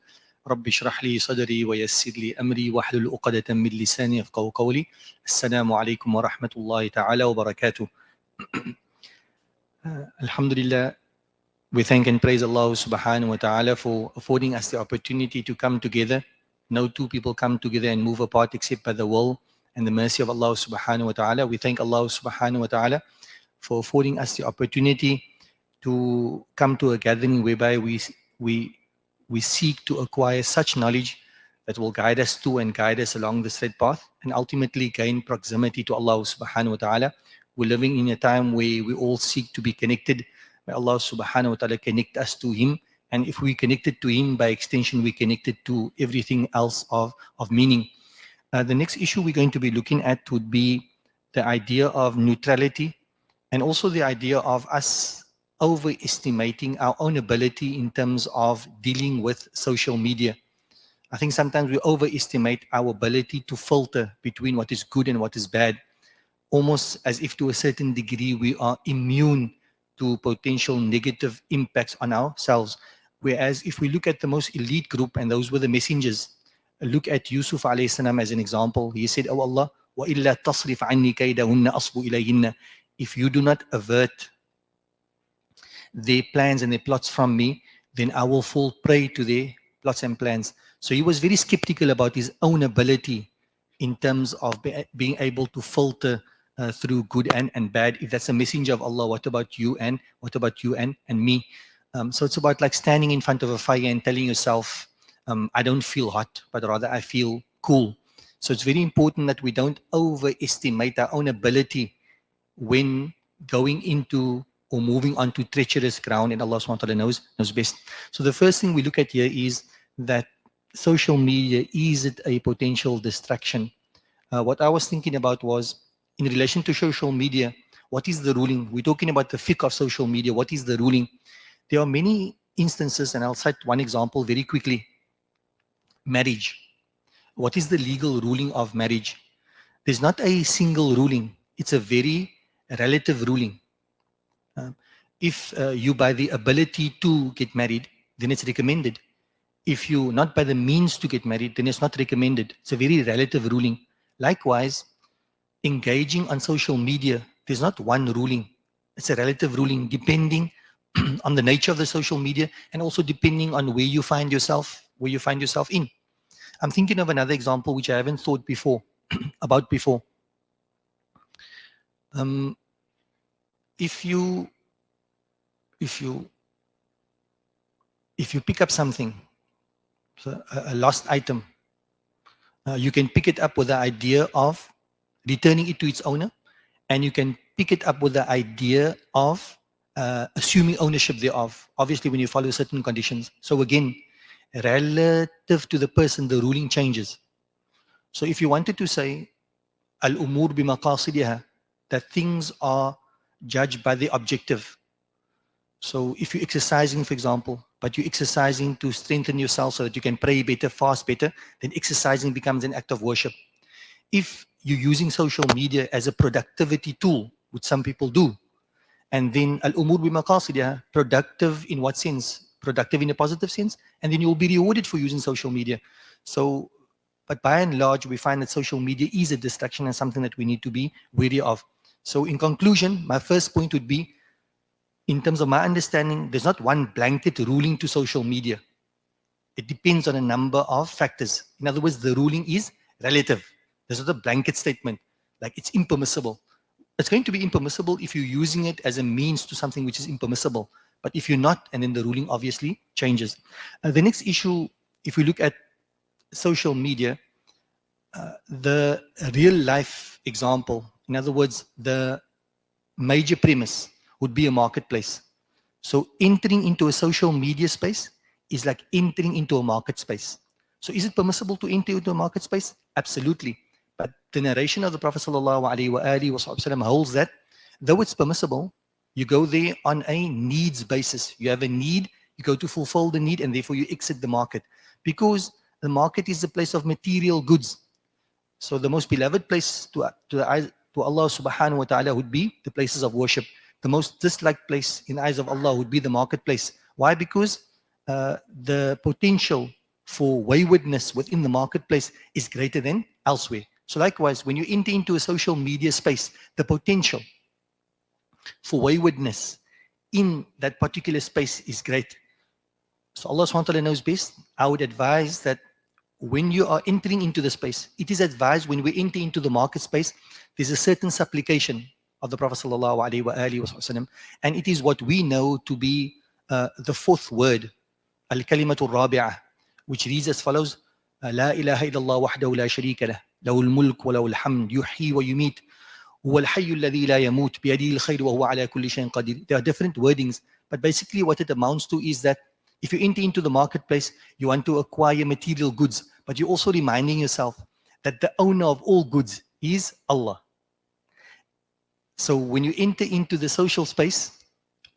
رب اشرح لي صدري ويسر لي أمري واحلل عقدة من لساني يفقهوا قولي السلام عليكم ورحمة الله تعالى وبركاته. Alhamdulillah, we thank and praise Allah subhanahu wa ta'ala for affording us the opportunity to come together. No two people come together and move apart except by the will and the mercy of Allah subhanahu wa ta'ala. We thank Allah subhanahu wa ta'ala for affording us the opportunity to come to a gathering whereby we seek to acquire such knowledge that will guide us to and guide us along the straight path and ultimately gain proximity to Allah subhanahu wa ta'ala. We're living in a time where we all seek to be connected. May Allah subhanahu wa ta'ala connect us to Him, and if we connected to Him, by extension we connected to everything else of meaning. The next issue we're going to be looking at would be the idea of neutrality, and also the idea of us overestimating our own ability in terms of dealing with social media. I think sometimes we overestimate our ability to filter between what is good and what is bad, almost as if to a certain degree we are immune to potential negative impacts on ourselves. Whereas if we look at the most elite group, and those were the messengers, look at Yusuf alayhi salam as an example. He said, "Oh Allah, wa illa tasrif anni kaydahunna asbu ilayhinna." If you do not avert their plans and their plots from me, then I will fall prey to their plots and plans. So he was very skeptical about his own ability in terms of being able to filter through good and bad. If that's a messenger of Allah, what about you and me? So it's about like standing in front of a fire and telling yourself, I don't feel hot, but rather I feel cool. So it's very important that we don't overestimate our own ability when going into or moving on to treacherous ground, and Allah subhanahu wa ta'ala knows best. So the first thing we look at here is that social media, is it a potential distraction? What I was thinking about was, in relation to social media, what is the ruling? We're talking about the fiqh of social media. What is the ruling? There are many instances, and I'll cite one example very quickly. Marriage. What is the legal ruling of marriage? There's not a single ruling. It's a very relative ruling. If you by the ability to get married, then it's recommended. If you not by the means to get married, then it's not recommended. It's a very relative ruling. Likewise, engaging on social media, there's not one ruling. It's a relative ruling depending on the nature of the social media and also depending on where you find yourself in. I'm thinking of another example which I haven't thought about before. if you pick up something, so a lost item, you can pick it up with the idea of returning it to its owner, and you can pick it up with the idea of assuming ownership thereof, obviously when you follow certain conditions. So again, relative to the person, the ruling changes. So if you wanted to say, al-umur bimaqasidiha, that things are judged by the objective. So if you're exercising, for example, but you're exercising to strengthen yourself so that you can pray better, fast better, then exercising becomes an act of worship. If you're using social media as a productivity tool, which some people do, and then al-umur bimaqasidiha, productive in what sense? Productive in a positive sense, and then you'll be rewarded for using social media. So, but by and large, we find that social media is a distraction and something that we need to be wary of. So in conclusion, my first point would be, in terms of my understanding, there's not one blanket ruling to social media. It depends on a number of factors. In other words, the ruling is relative. There's not a blanket statement, like it's impermissible. It's going to be impermissible if you're using it as a means to something which is impermissible. But if you're not, and then the ruling obviously changes. The next issue, if we look at social media, the real life example, in other words, the major premise would be a marketplace. So entering into a social media space is like entering into a market space. So is it permissible to enter into a market space? Absolutely. But the narration of the Prophet ﷺ holds that though it's permissible, you go there on a needs basis. You have a need, you go to fulfill the need, and therefore you exit the market. Because the market is the place of material goods. So the most beloved place to Allah subhanahu wa ta'ala would be the places of worship. The most disliked place in the eyes of Allah would be the marketplace. Why? Because the potential for waywardness within the marketplace is greater than elsewhere. So likewise, when you enter into a social media space, the potential for waywardness in that particular space is great. So Allah subhanahu wa ta'ala knows best. I would advise that when you are entering into the space, it is advised when we enter into the market space, there's a certain supplication of the Prophet ﷺ, and it is what we know to be the fourth word, al-kalimatul rabi'ah, which reads as follows: La ilaha illallah wahdahu la sharika lah, lahul mulk wa lahul hamd, yuhyi wa yumit, huwa al-hayyu alladhi la yamut, biyadihi al-khayr wa huwa ala kulli shay'in qadir. There are different wordings, but basically what it amounts to is that if you enter into the marketplace, you want to acquire material goods, but you're also reminding yourself that the owner of all goods is Allah. So when you enter into the social space,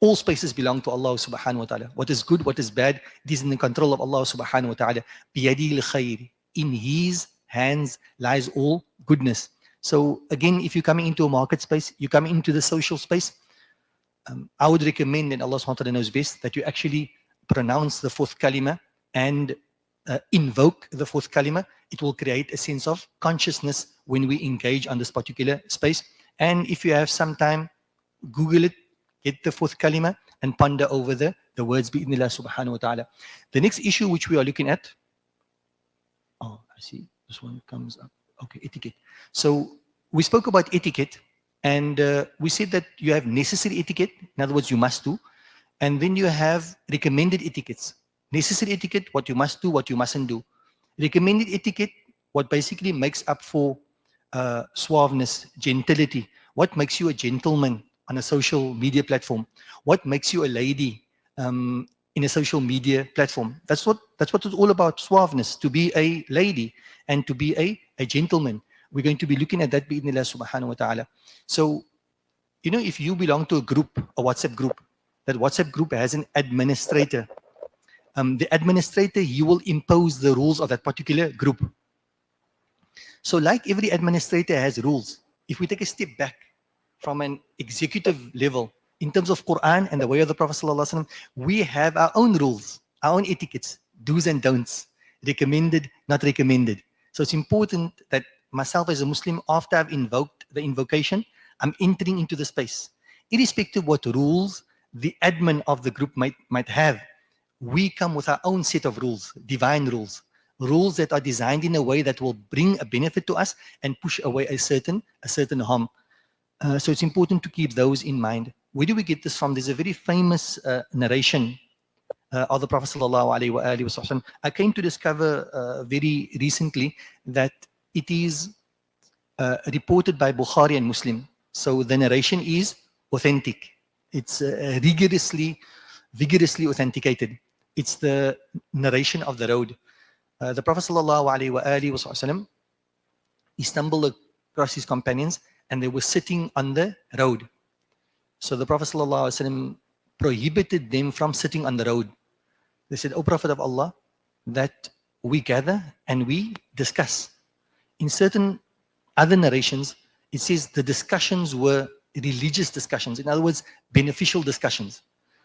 all spaces belong to Allah subhanahu wa ta'ala. What is good, what is bad, it is in the control of Allah subhanahu wa ta'ala. Biyadil khair. In His hands lies all goodness. So again, if you're coming into a market space, you're coming into the social space, I would recommend, and Allah subhanahu wa ta'ala knows best, that you actually pronounce the fourth kalima and invoke the fourth kalima. It will create a sense of consciousness when we engage on this particular space. And if you have some time, Google it, get the fourth kalima, and ponder over the words bi'idhnillah subhanahu wa ta'ala. The next issue which we are looking at, oh, I see, this one comes up. Okay, etiquette. So we spoke about etiquette, and we said that you have necessary etiquette, in other words, you must do, and then you have recommended etiquettes. Necessary etiquette, what you must do, what you mustn't do. Recommended etiquette, what basically makes up for suaveness, gentility. What makes you a gentleman on a social media platform? What makes you a lady in a social media platform? That's what it's all about, suaveness, to be a lady and to be a gentleman. We're going to be looking at that bi'idhnillah subhanahu wa ta'ala. So, you know, if you belong to a group, a WhatsApp group, that WhatsApp group has an administrator. The administrator, he will impose the rules of that particular group. So like every administrator has rules, if we take a step back from an executive level, in terms of Quran and the way of the Prophet ﷺ, we have our own rules, our own etiquettes, do's and don'ts, recommended, not recommended. So it's important that myself as a Muslim, after I've invoked the invocation, I'm entering into the space. Irrespective of what rules the admin of the group might have, we come with our own set of rules, divine rules. Rules that are designed in a way that will bring a benefit to us and push away a certain harm. So it's important to keep those in mind. where do we get this from? There's a very famous narration of the Prophet sallallahu alaihi wasallam. I came to discover very recently that it is reported by Bukhari and Muslim. So the narration is authentic. It's vigorously authenticated. It's the narration of the road. The Prophet sallallahu alaihi wasallam, he stumbled across his companions and they were sitting on the road. So the Prophet sallallahu alaihi wasallam prohibited them from sitting on the road. They said, "O Prophet of Allah, that we gather and we discuss." In certain other narrations, it says the discussions were religious discussions. In other words, beneficial discussions.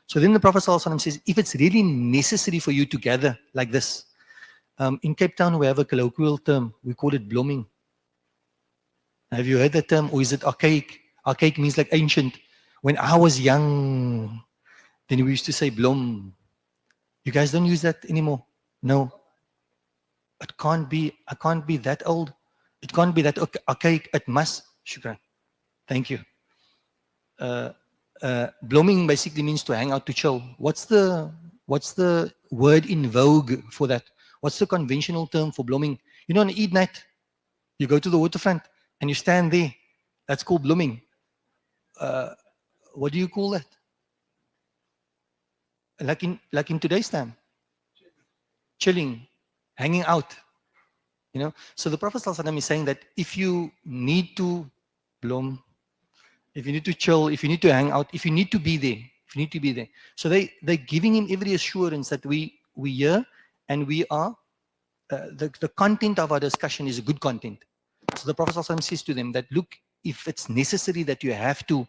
So then the Prophet ﷺ says, if it's really necessary for you to gather like this, in Cape Town we have a colloquial term, we call it blooming. Have you heard that term, or is it archaic? Archaic means like ancient. When I was young, then we used to say bloom. You guys don't use that anymore? No. It can't be, I can't be that old. It can't be that archaic. It must. Shukran. Thank you. Blooming basically means to hang out, to chill. What's the word in vogue for that? What's the conventional term for blooming? You know, on Eid night, you go to the waterfront and you stand there. That's called blooming. What do you call that? Like in today's time? Chilling, hanging out. You know, so the Prophet ﷺ is saying that if you need to bloom, if you need to chill, if you need to hang out, if you need to be there, So they're giving him every assurance that we hear and we are, the content of our discussion is a good content. So the Prophet ﷺ says to them that, look, if it's necessary that you have to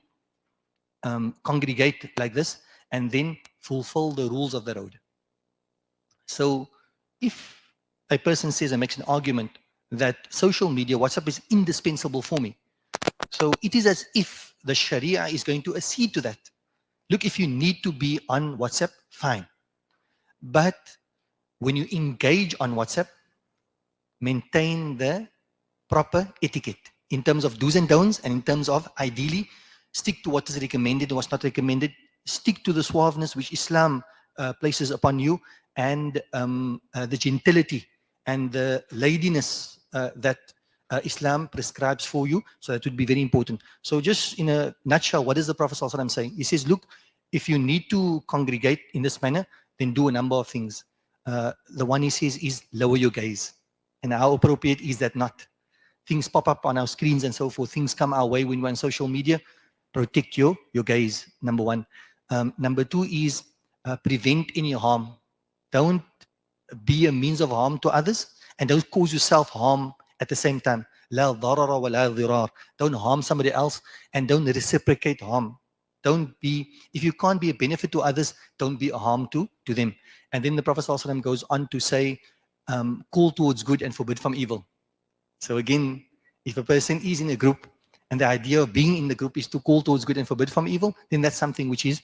congregate like this, and then fulfill the rules of the road. So if a person says and makes an argument that social media, WhatsApp is indispensable for me. So it is as if the Sharia is going to accede to that. Look, if you need to be on WhatsApp, fine. But when you engage on WhatsApp, maintain the proper etiquette in terms of do's and don'ts, and in terms of ideally stick to what is recommended and what's not recommended. Stick to the suaveness which Islam places upon you, and the gentility and the ladiness that Islam prescribes for you. So that would be very important. So just in a nutshell, what is the Prophet ﷺ saying? He says, look, if you need to congregate in this manner, then do a number of things. The one he says is lower your gaze. And how appropriate is that not? Things pop up on our screens and so forth. Things come our way when we're on social media. Protect your gaze, number one. Number two is prevent any harm. Don't be a means of harm to others, and don't cause yourself harm at the same time. La darara wa la dirar. Don't harm somebody else, and don't reciprocate harm. Don't be, if you can't be a benefit to others, don't be a harm to them. And then the Prophet ﷺ goes on to say, call towards good and forbid from evil. So again, if a person is in a group, and the idea of being in the group is to call towards good and forbid from evil, then that's something which is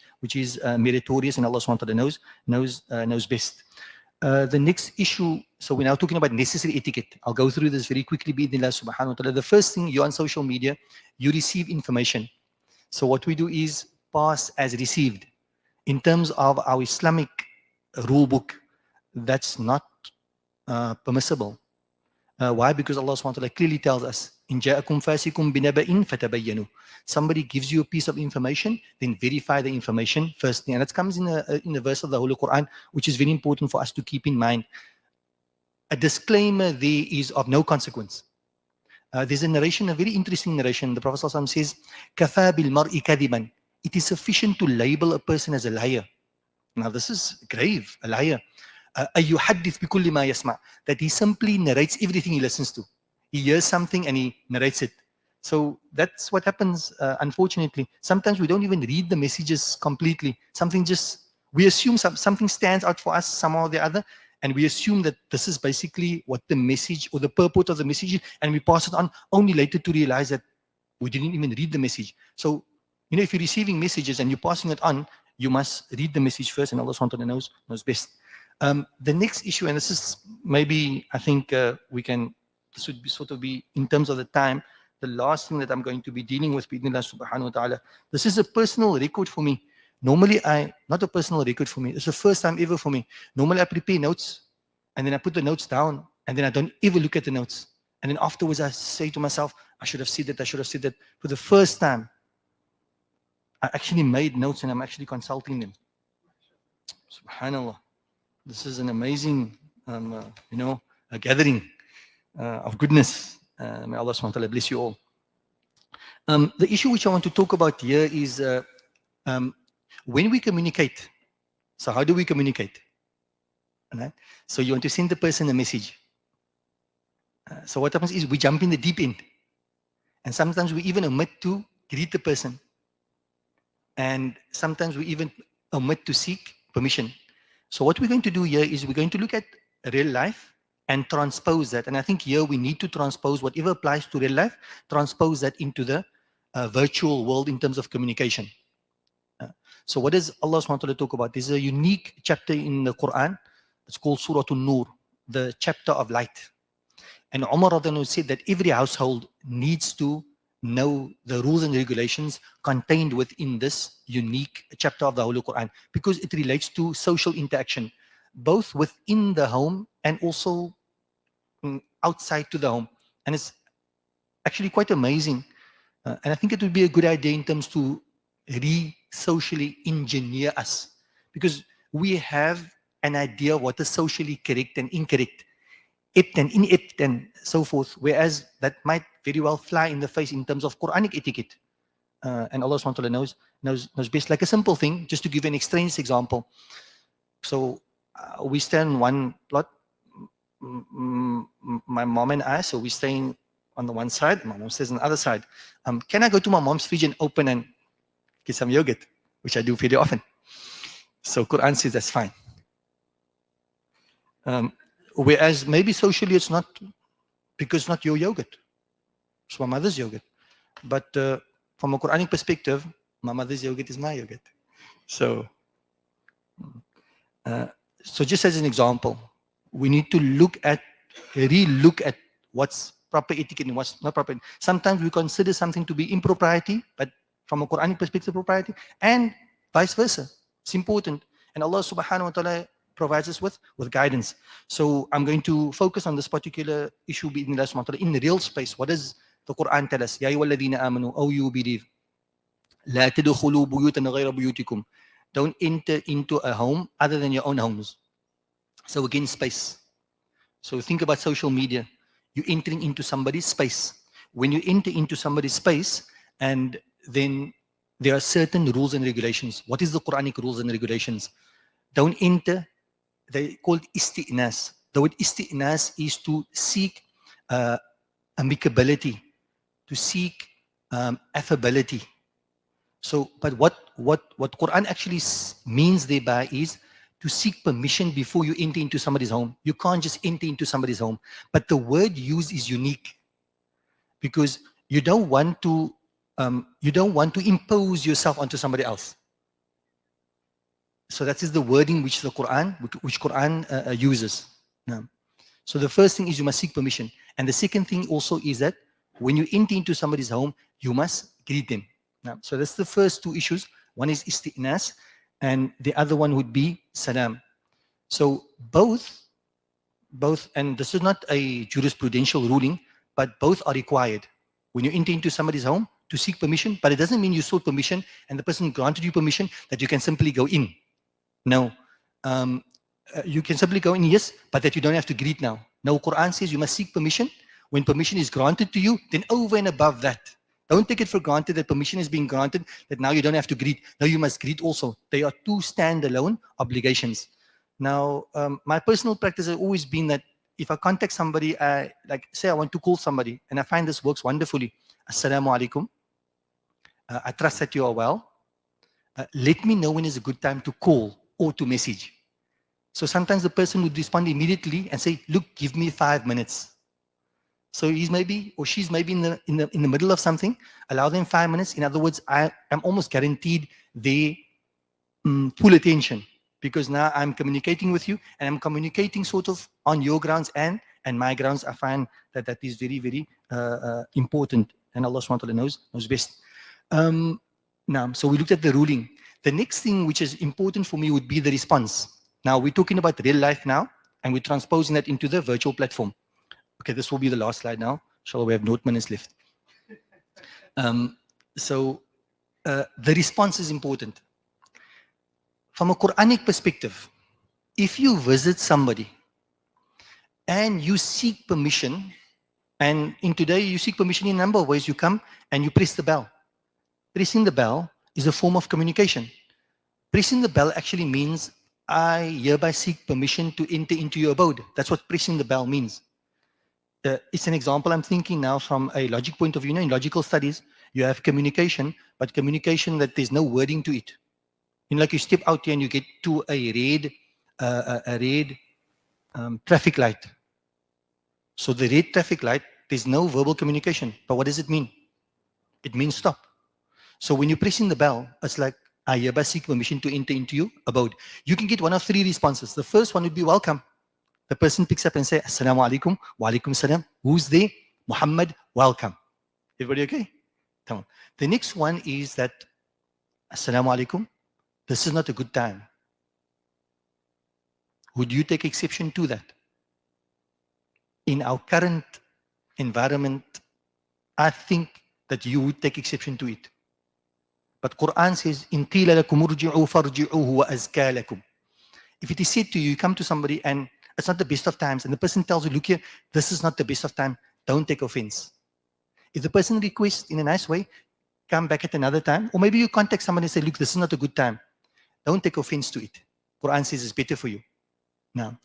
meritorious, and Allah SWT knows best. The next issue, so we're now talking about necessary etiquette. I'll go through this very quickly, bi'idhnillah subhanahu wa ta'ala. The first thing, you're on social media, you receive information. So what we do is pass as received. In terms of our Islamic rule book, that's not permissible. Why? Because Allah SWT clearly tells us, إِن جَاءَكُمْ فَاسِقٌ بِنَبَإٍ فَتَبَيَّنُوا. Somebody gives you a piece of information, then verify the information firstly. And that comes in a verse of the Holy Quran, which is very important for us to keep in mind. A disclaimer there is of no consequence. There's a narration, a very interesting narration. The Prophet ﷺ says, كَفَى بِالْمَرْءِ كَذِبًا. It is sufficient to label a person as a liar. Now this is grave, a liar. أَيُحَدِّثْ بِكُلِّ مَا يَسْمَعُ. That he simply narrates everything he listens to. He hears something and he narrates it. So that's what happens, unfortunately. Sometimes we don't even read the messages completely. We assume something stands out for us somehow or the other, and we assume that this is basically what the message or the purport of the message is, and we pass it on only later to realize that we didn't even read the message. So, you know, if you're receiving messages and you're passing it on, you must read the message first, and Allah SWT knows best. The next issue, and this is maybe, I think this would be sort of be in terms of the time, the last thing that I'm going to be dealing with, bi'idhnillah subhanahu wa ta'ala. This is a personal record for me. Normally, not a personal record for me. It's the first time ever for me. Normally, I prepare notes, and then I put the notes down, and then I don't ever look at the notes. And then afterwards, I say to myself, I should have said that, I should have said that. For the first time, I actually made notes, and I'm actually consulting them. Subhanallah. This is an amazing, a gathering of goodness. May Allah subhanahu wa ta'ala bless you all. The issue which I want to talk about here is when we communicate. So how do we communicate? Right? So you want to send the person a message. So what happens is we jump in the deep end. And sometimes we even omit to greet the person. And sometimes we even omit to seek permission. So what we're going to do here is we're going to look at real life and transpose that. And I think here we need to transpose whatever applies to real life, transpose that into the virtual world in terms of communication. So what does Allah subhanahu wa ta'ala talk about? There's a unique chapter in the Quran. It's called Surah An-Nur, the chapter of light. And Umar radhiyallahu anhu said that every household needs to know the rules and regulations contained within this unique chapter of the Holy Quran, because it relates to social interaction, both within the home and also outside to the home. And it's actually quite amazing. And I think it would be a good idea in terms to socially engineer us, because we have an idea of what is socially correct and incorrect, apt and inept and so forth, whereas that might very well fly in the face in terms of Quranic etiquette. And Allah subhanahu wa ta'ala knows best. Like a simple thing, just to give an extreme example. So we stay in one plot, my mom and I, so we're staying on the one side, my mom stays on the other side. Can I go to my mom's fridge and open and get some yogurt, which I do very often? So Quran says that's fine. Whereas maybe socially it's not, because it's not your yogurt. It's my mother's yogurt. But from a Quranic perspective, my mother's yogurt is my yogurt. So, so just as an example, we need to re-look at what's proper etiquette and what's not proper. Sometimes we consider something to be impropriety, but from a Quranic perspective, propriety, and vice versa. It's important. And Allah subhanahu wa ta'ala provides us with guidance. So I'm going to focus on this particular issue in the real space. What does the Quran tell us? Ya ayyuhalladhina amanu, O you believe, la tadkhulu buyutan ghayra buyutikum. Don't enter into a home other than your own homes. So again, space. So think about social media. You're entering into somebody's space. When you enter into somebody's space, and then there are certain rules and regulations. What is the Quranic rules and regulations? Don't enter. They called isti'nas. The word isti'nas is to seek amicability, to seek affability. So, but what Quran actually means thereby is to seek permission before you enter into somebody's home. You can't just enter into somebody's home. But the word used is unique, because you don't want to impose yourself onto somebody else. So that is the wording which Quran uses. So the first thing is you must seek permission. And the second thing also is that when you enter into somebody's home, you must greet them. So that's the first two issues. One is isti'nas, and the other one would be salam. So both, and this is not a jurisprudential ruling, but both are required. When you enter into somebody's home, to seek permission, but it doesn't mean you sought permission and the person granted you permission that you can simply go in. No. You can simply go in, yes, but that you don't have to greet now. No, Quran says you must seek permission. When permission is granted to you, then over and above that, don't take it for granted that permission is being granted, that now you don't have to greet. Now you must greet also. They are two standalone obligations. Now, my personal practice has always been that if I contact somebody, like say I want to call somebody, and I find this works wonderfully. Assalamu alaikum. I trust that you are well. Let me know when is a good time to call or to message. So sometimes the person would respond immediately and say, look, give me 5 minutes. So he's maybe, or she's maybe in the middle of something. Allow them 5 minutes. In other words, I am almost guaranteed their full attention, because now I'm communicating with you, and I'm communicating sort of on your grounds and my grounds. I find that is very, very important and Allah SWT knows best. Now, so we looked at the ruling. The next thing which is important for me would be the response. Now, we're talking about real life now, and we're transposing that into the virtual platform. Okay, this will be the last slide now. Inshallah, we have 0 minutes left. The response is important. From a Quranic perspective, if you visit somebody and you seek permission, and in today you seek permission in a number of ways. You come and you press the bell. Pressing the bell is a form of communication. Pressing the bell actually means I hereby seek permission to enter into your abode. That's what pressing the bell means. It's an example I'm thinking now from a logic point of view. In logical studies, you have communication, but communication that there's no wording to it. Like you step out here and you get to a red traffic light. So the red traffic light, there's no verbal communication. But what does it mean? It means stop. So when you're pressing the bell, it's like, I hereby seek permission to enter into your abode. You can get one of 3 responses. The first one would be welcome. The person picks up and says, Assalamu alaikum, wa alaikum salam. Who's there? Muhammad, welcome. Everybody okay? Come on. The next one is that, Assalamu alaikum, this is not a good time. Would you take exception to that? In our current environment, I think that you would take exception to it. But Quran says, "In qila lakum urji'u farji'uhu wa azka lakum." If it is said to you, you come to somebody and it's not the best of times, and the person tells you, look here, this is not the best of time, don't take offense. If the person requests in a nice way, come back at another time, or maybe you contact somebody and say, look, this is not a good time. Don't take offense to it. Quran says it's better for you. Now,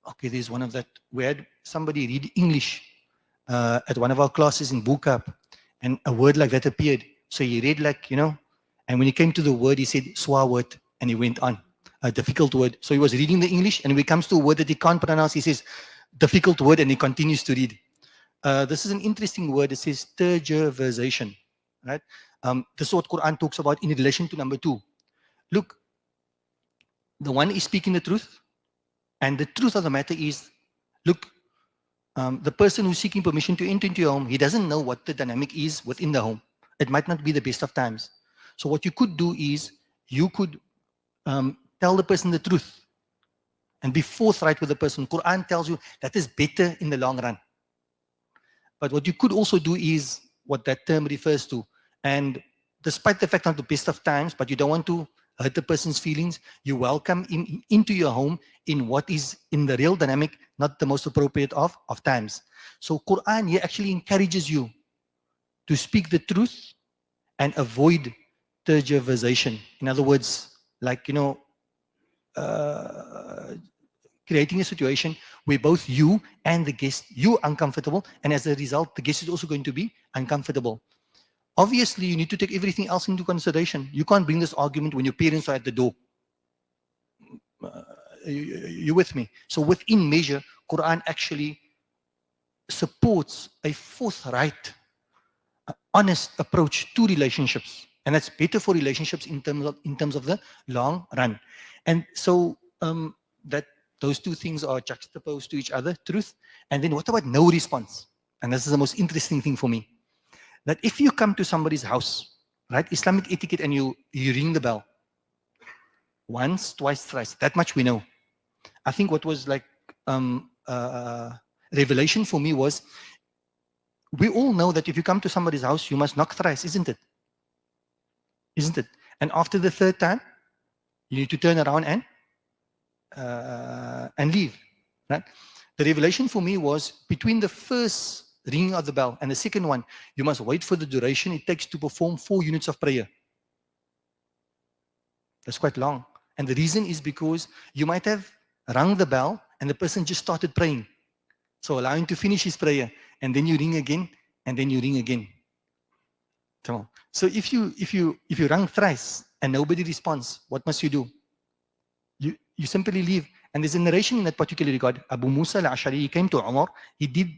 okay, there's one of that. We had somebody read English at one of our classes in Bookap, and a word like that appeared. So he read like, and when he came to the word, he said, swa word, and he went on. A difficult word. So he was reading the English, and when it comes to a word that he can't pronounce, he says, difficult word, and he continues to read. This is an interesting word. It says tergiversation, right? This is what Quran talks about in relation to number 2. Look, the one is speaking the truth, and the truth of the matter is, look, the person who's seeking permission to enter into your home, he doesn't know what the dynamic is within the home. It might not be the best of times. So what you could do is, you could tell the person the truth and be forthright with the person. Quran tells you that is better in the long run. But what you could also do is what that term refers to. And despite the fact not the best of times, but you don't want to hurt the person's feelings, you welcome him into your home in what is in the real dynamic, not the most appropriate of times. So Quran here actually encourages you to speak the truth and avoid tergiversation. In other words, like, creating a situation where both you and the guest, you're uncomfortable, and as a result, the guest is also going to be uncomfortable. Obviously, you need to take everything else into consideration. You can't bring this argument when your parents are at the door. You with me? So within measure, Quran actually supports a forthright, honest approach to relationships. And that's better for relationships in terms of the long run. And so that those 2 things are juxtaposed to each other, truth. And then what about no response? And this is the most interesting thing for me. That if you come to somebody's house, right, Islamic etiquette, and you ring the bell, once, twice, thrice, that much we know. I think what was like revelation for me was, we all know that if you come to somebody's house, you must knock thrice, isn't it? Isn't it? And after the 3rd time, you need to turn around and leave, right? The revelation for me was, between the first ringing of the bell and the second one, you must wait for the duration it takes to perform 4 units of prayer. That's quite long. And the reason is because you might have rung the bell and the person just started praying. So allow him to finish his prayer, and then you ring again, and then you ring again. Come on. So if you rung thrice and nobody responds, what must you do? You simply leave. And there's a narration in that particular regard. Abu Musa al-Ashari, he came to Umar, he did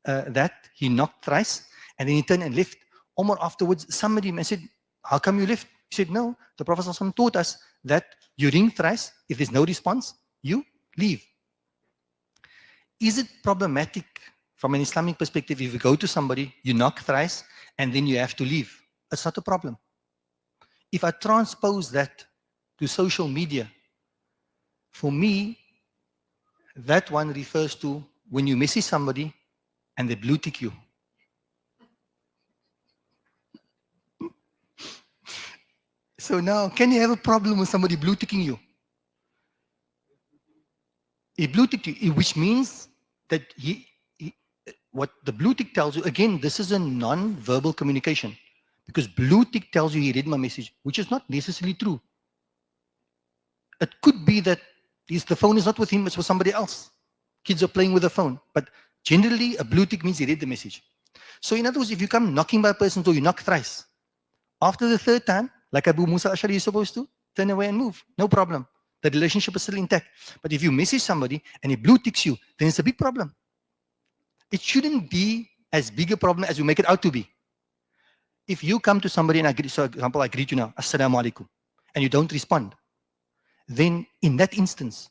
that, he knocked thrice, and then he turned and left. Umar afterwards, somebody said, how come you left? He said, no, the Prophet ﷺ taught us that you ring thrice, if there's no response, you leave. Is it problematic From an Islamic perspective, if you go to somebody, you knock thrice, and then you have to leave. It's not a problem. If I transpose that to social media, for me, that one refers to when you message somebody and they blue tick you. So now, can you have a problem with somebody blue ticking you? He blue ticked you, which means that what the blue tick tells you, again, this is a non-verbal communication, because blue tick tells you he read my message, which is not necessarily true. It could be that the phone is not with him, it's with somebody else. Kids are playing with the phone, but generally a blue tick means he read the message. So in other words, if you come knocking by a person's door, you knock thrice. After the third time, like Abu Musa Ashari is supposed to, turn away and move, no problem. The relationship is still intact. But if you message somebody and he blue ticks you, then it's a big problem. It shouldn't be as big a problem as you make it out to be. If you come to somebody and I greet, so for example, I greet you now, Assalamu alaikum, and you don't respond, then in that instance,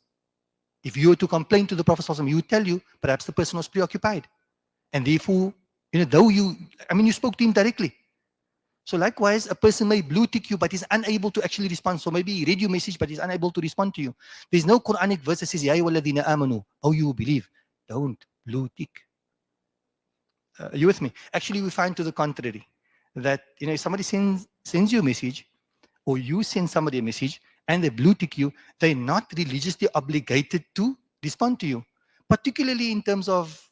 if you were to complain to the Prophet ﷺ, he would tell you, perhaps the person was preoccupied. And therefore, though you spoke to him directly. So likewise, a person may blue tick you, but is unable to actually respond. So maybe he read your message, but he's unable to respond to you. There's no Quranic verse that says, Ya ayyuhalladhina amanu, oh you believe, don't blue tick. Are you with me? Actually, we find to the contrary, that if somebody sends you a message, or you send somebody a message, and they blue tick you, they're not religiously obligated to respond to you. Particularly in terms of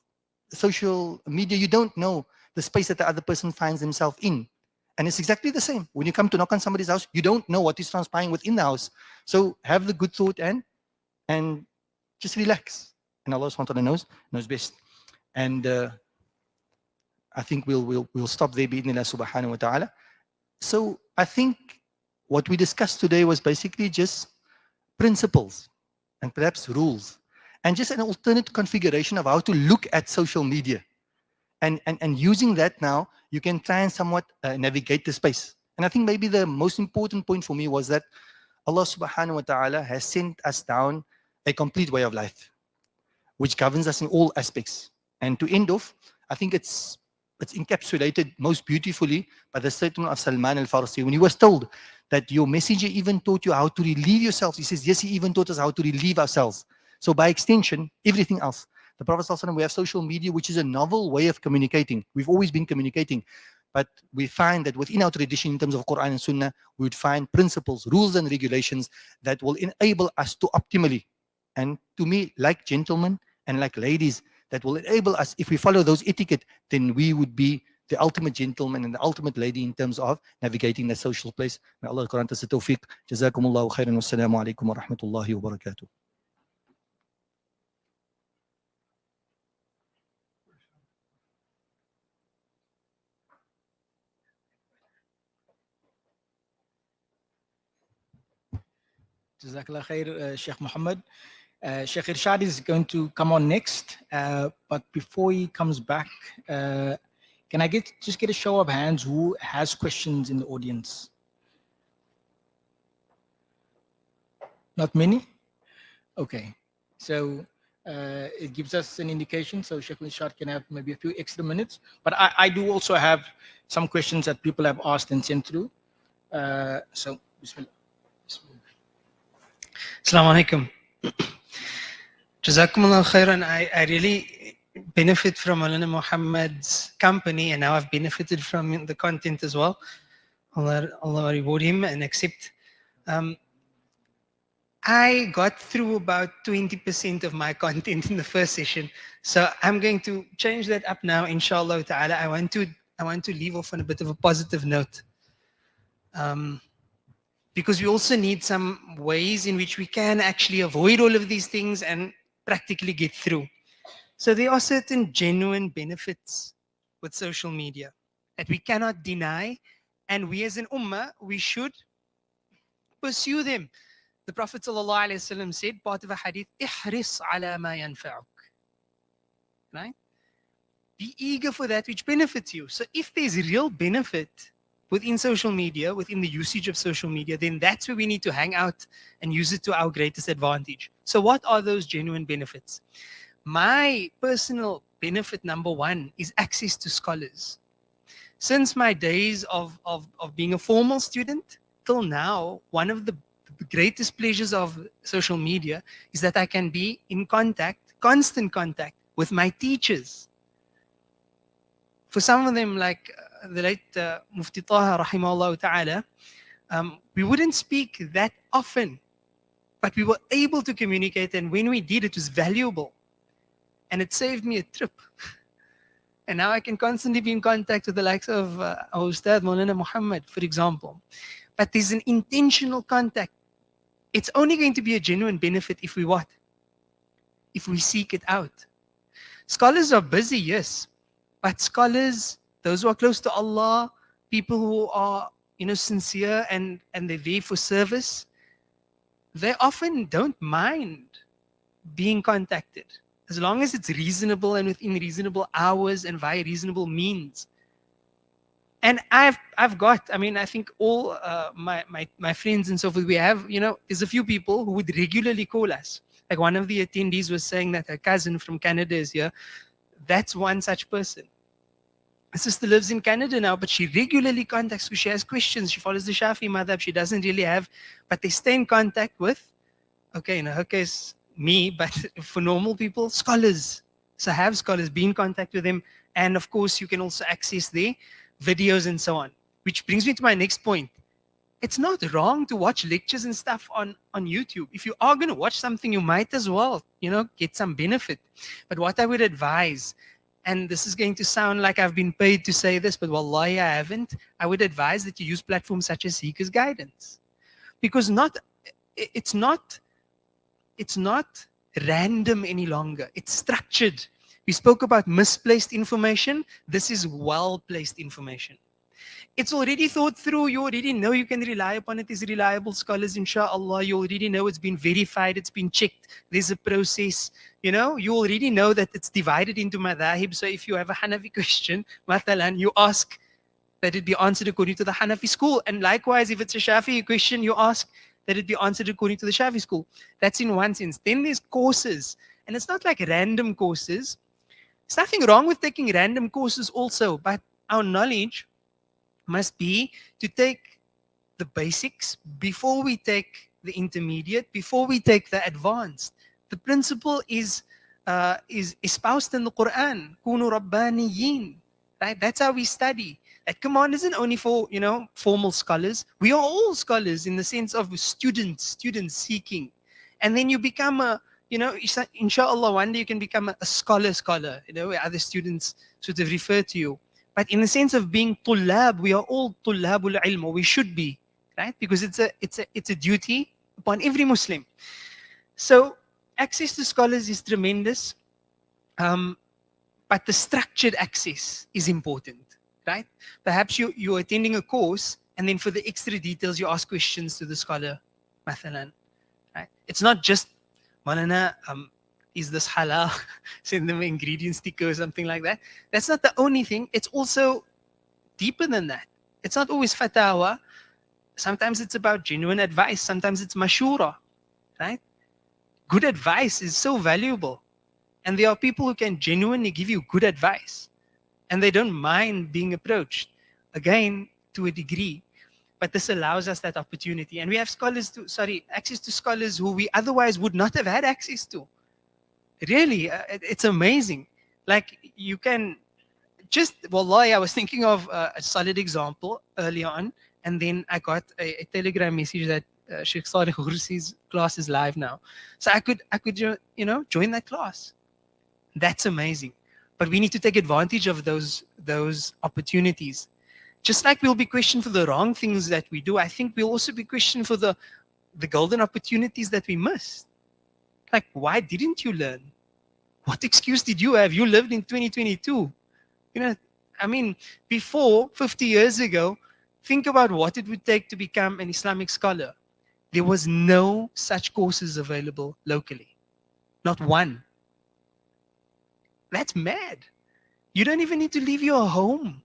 social media, you don't know the space that the other person finds themselves in. And it's exactly the same. When you come to knock on somebody's house, you don't know what is transpiring within the house. So have the good thought and just relax. And Allah subhanahu wa ta'ala knows best. And I think we'll stop there, bi'idhnillah subhanahu wa ta'ala. So I think what we discussed today was basically just principles and perhaps rules, and just an alternate configuration of how to look at social media. And using that now, you can try and somewhat navigate the space. And I think maybe the most important point for me was that Allah subhanahu wa ta'ala has sent us down a complete way of life, which governs us in all aspects. And to end off, I think it's encapsulated most beautifully by the statement of Salman al-Farsi when he was told that your messenger even taught you how to relieve yourselves. He says, yes, he even taught us how to relieve ourselves. So by extension, everything else. The Prophet ﷺ, we have social media, which is a novel way of communicating. We've always been communicating. But we find that within our tradition, in terms of Quran and Sunnah, we would find principles, rules and regulations that will enable us to optimally, and to me, like gentlemen and like ladies, that will enable us, if we follow those etiquette, then we would be the ultimate gentleman and the ultimate lady in terms of navigating the social place. May Allah grant us the tawfiq. Jazakumullahu khairan. Wassalamu alaikum wa rahmatullahi wa barakatuh. Jazakallah khair, Sheikh Muhammad. Sheikh Irshaad is going to come on next, but before he comes back, can I just get a show of hands who has questions in the audience? Not many? Okay, so it gives us an indication, so Sheikh Irshaad can have maybe a few extra minutes, but I do also have some questions that people have asked and sent through. So, bismillah. Assalamu alaikum. Jazakumullah khairan. I really benefit from Maulana Muhammad's company, and now I've benefited from the content as well. Allah reward him and accept. I got through about 20% of my content in the first session, so I'm going to change that up now, inshallah ta'ala. I want to leave off on a bit of a positive note. Because we also need some ways in which we can actually avoid all of these things and practically get through. So there are certain genuine benefits with social media that we cannot deny, and we as an ummah, we should pursue them. The Prophet ﷺ said, part of a hadith, ihris ala ma yanfa'uk. Right? Be eager for that which benefits you. So if there's real benefit within social media, within the usage of social media, then that's where we need to hang out and use it to our greatest advantage. So what are those genuine benefits? My personal benefit number one is access to scholars. Since my days of being a formal student till now, one of the greatest pleasures of social media is that I can be in contact, constant contact with my teachers. For some of them, like the late Mufti Taha, rahimahullah ta'ala, we wouldn't speak that often, but we were able to communicate, and when we did, it was valuable. And it saved me a trip. And now I can constantly be in contact with the likes of our Ustad Maulana Muhammad, for example. But there's an intentional contact. It's only going to be a genuine benefit if we what? If we seek it out. Scholars are busy, yes. But scholars, those who are close to Allah, people who are, sincere and they're there for service, they often don't mind being contacted, as long as it's reasonable and within reasonable hours and via reasonable means. And I think all my friends and so forth, we have, there's a few people who would regularly call us. Like one of the attendees was saying that her cousin from Canada is here. That's one such person. My sister lives in Canada now, but she regularly contacts because she has questions. She follows the Shafi madhab. She doesn't really have, but they stay in contact with, okay, in her case, me, but for normal people, scholars. So have scholars, be in contact with them. And of course, you can also access their videos and so on. Which brings me to my next point. It's not wrong to watch lectures and stuff on YouTube. If you are going to watch something, you might as well, get some benefit. But what I would advise, and this is going to sound like I've been paid to say this, but wallahi, I haven't. I would advise that you use platforms such as Seeker's Guidance. Because it's not random any longer. It's structured. We spoke about misplaced information. This is well-placed information. It's already thought through. You already know you can rely upon it. There's reliable scholars, inshallah. You already know it's been verified. It's been checked. There's a process. You already know that it's divided into madhahib. So if you have a Hanafi question, mathalan, you ask that it be answered according to the Hanafi school. And likewise, if it's a Shafi'i question, you ask that it be answered according to the Shafi school. That's in one sense. Then there's courses. And it's not like random courses. There's nothing wrong with taking random courses also, but our knowledge must be to take the basics before we take the intermediate, before we take the advanced. The principle is espoused in the Quran. Kunu Rabbaniyin. Right? That's how we study. That command isn't only for, formal scholars. We are all scholars in the sense of students seeking. And then you become inshallah, one day you can become a scholar, where other students sort of refer to you. But in the sense of being tullab, we are all tullabul ilm, or we should be, right? Because it's a duty upon every Muslim. So access to scholars is tremendous, but the structured access is important, right? Perhaps you're attending a course, and then for the extra details, you ask questions to the scholar, mathalan, right? It's not just, Malana, is this halal? Send them an ingredient sticker or something like that. That's not the only thing. It's also deeper than that. It's not always fatawa. Sometimes it's about genuine advice. Sometimes it's mashura, right? Good advice is so valuable. And there are people who can genuinely give you good advice. And they don't mind being approached. Again, to a degree. But this allows us that opportunity. And we have access to scholars who we otherwise would not have had access to. Really, it's amazing. Like you can wallahi, I was thinking of a solid example early on, and then I got a Telegram message that Sheikh Sadiq Ghursi's class is live now. So I could join that class. That's amazing. But we need to take advantage of those opportunities. Just like we'll be questioned for the wrong things that we do, I think we'll also be questioned for the golden opportunities that we missed. Like, why didn't you learn? What excuse did you have? You lived in 2022. Before 50 years ago, think about what it would take to become an Islamic scholar. There was no such courses available locally. Not one. That's mad. You don't even need to leave your home.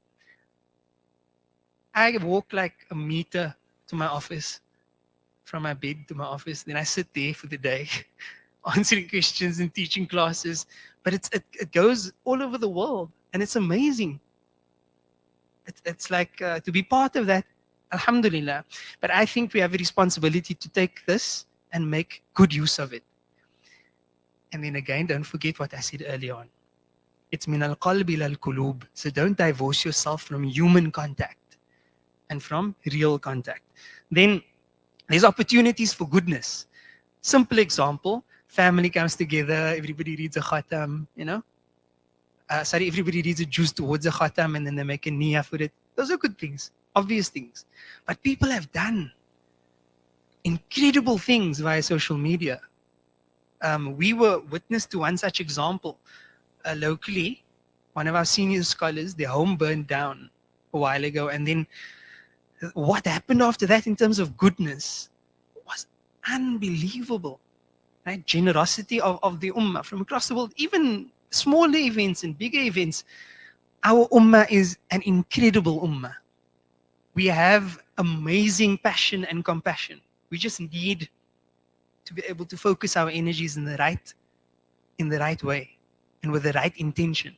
I walk like a meter to my office, from my bed to my office. Then I sit there for the day, answering questions and teaching classes. but it goes all over the world, and it's amazing. It's like to be part of that, alhamdulillah. But I think we have a responsibility to take this and make good use of it. And then again, don't forget what I said earlier on. It's min al-qalb ila al-qulub. So don't divorce yourself from human contact and from real contact. Then there's opportunities for goodness. Simple example, family comes together, everybody reads a khatam, everybody reads a juz towards a khatam, and then they make a niyyah for it. Those are good things, obvious things. But people have done incredible things via social media. We were witness to one such example locally. One of our senior scholars, their home burned down a while ago, and then what happened after that in terms of goodness was unbelievable. Right? Generosity of the ummah from across the world, even smaller events and bigger events. Our ummah is an incredible ummah. We have amazing passion and compassion. We just need to be able to focus our energies in the right way and with the right intention,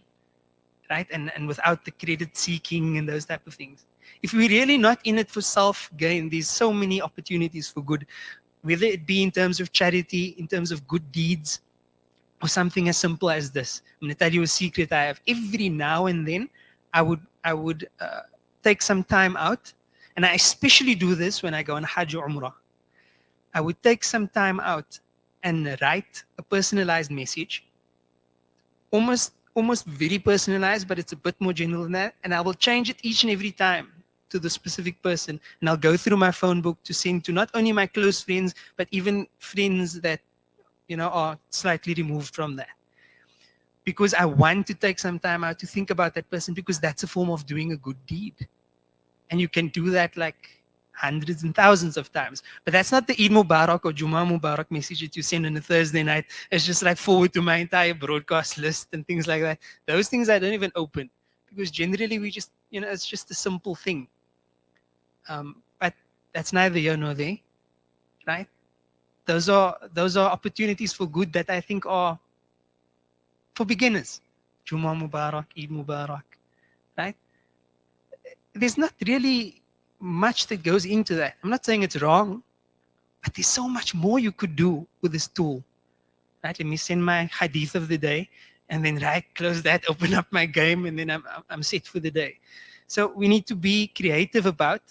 right? And without the credit seeking and those type of things. If we're really not in it for self-gain, there's so many opportunities for good, whether it be in terms of charity, in terms of good deeds, or something as simple as this. I'm going to tell you a secret I have. Every now and then, I would take some time out, and I especially do this when I go on Hajj or Umrah. I would take some time out and write a personalized message, almost very personalized, but it's a bit more general than that, and I will change it each and every time to the specific person, and I'll go through my phone book to send to not only my close friends, but even friends that are slightly removed from that. Because I want to take some time out to think about that person, because that's a form of doing a good deed. And you can do that like hundreds and thousands of times. But that's not the Eid Mubarak or Jummah Mubarak message that you send on a Thursday night. It's just like forward to my entire broadcast list and things like that. Those things I don't even open, because generally we just, it's just a simple thing. But that's neither here nor there, right? Those are opportunities for good that I think are for beginners. Jummah Mubarak, Eid Mubarak, right? There's not really much that goes into that. I'm not saying it's wrong, but there's so much more you could do with this tool, right? Let me send my hadith of the day, and then close that, open up my game, and then I'm set for the day. So we need to be creative about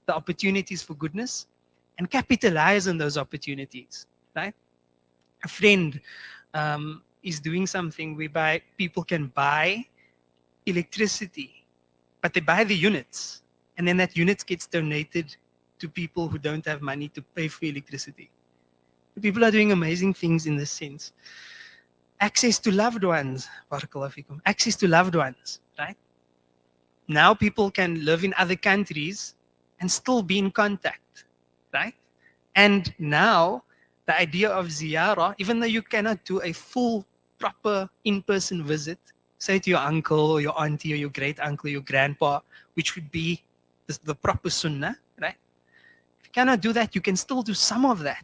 the opportunities for goodness and capitalize on those opportunities, right? A friend is doing something whereby people can buy electricity, but they buy the units, and then that unit gets donated to people who don't have money to pay for electricity. People are doing amazing things in this sense. Access to loved ones, barakallahu fikum. Access to loved ones, right? Now people can live in other countries and still be in contact, right? And now the idea of ziyarah, even though you cannot do a full, proper in-person visit, say to your uncle or your auntie or your great uncle or your grandpa, which would be the proper sunnah, right? If you cannot do that, you can still do some of that.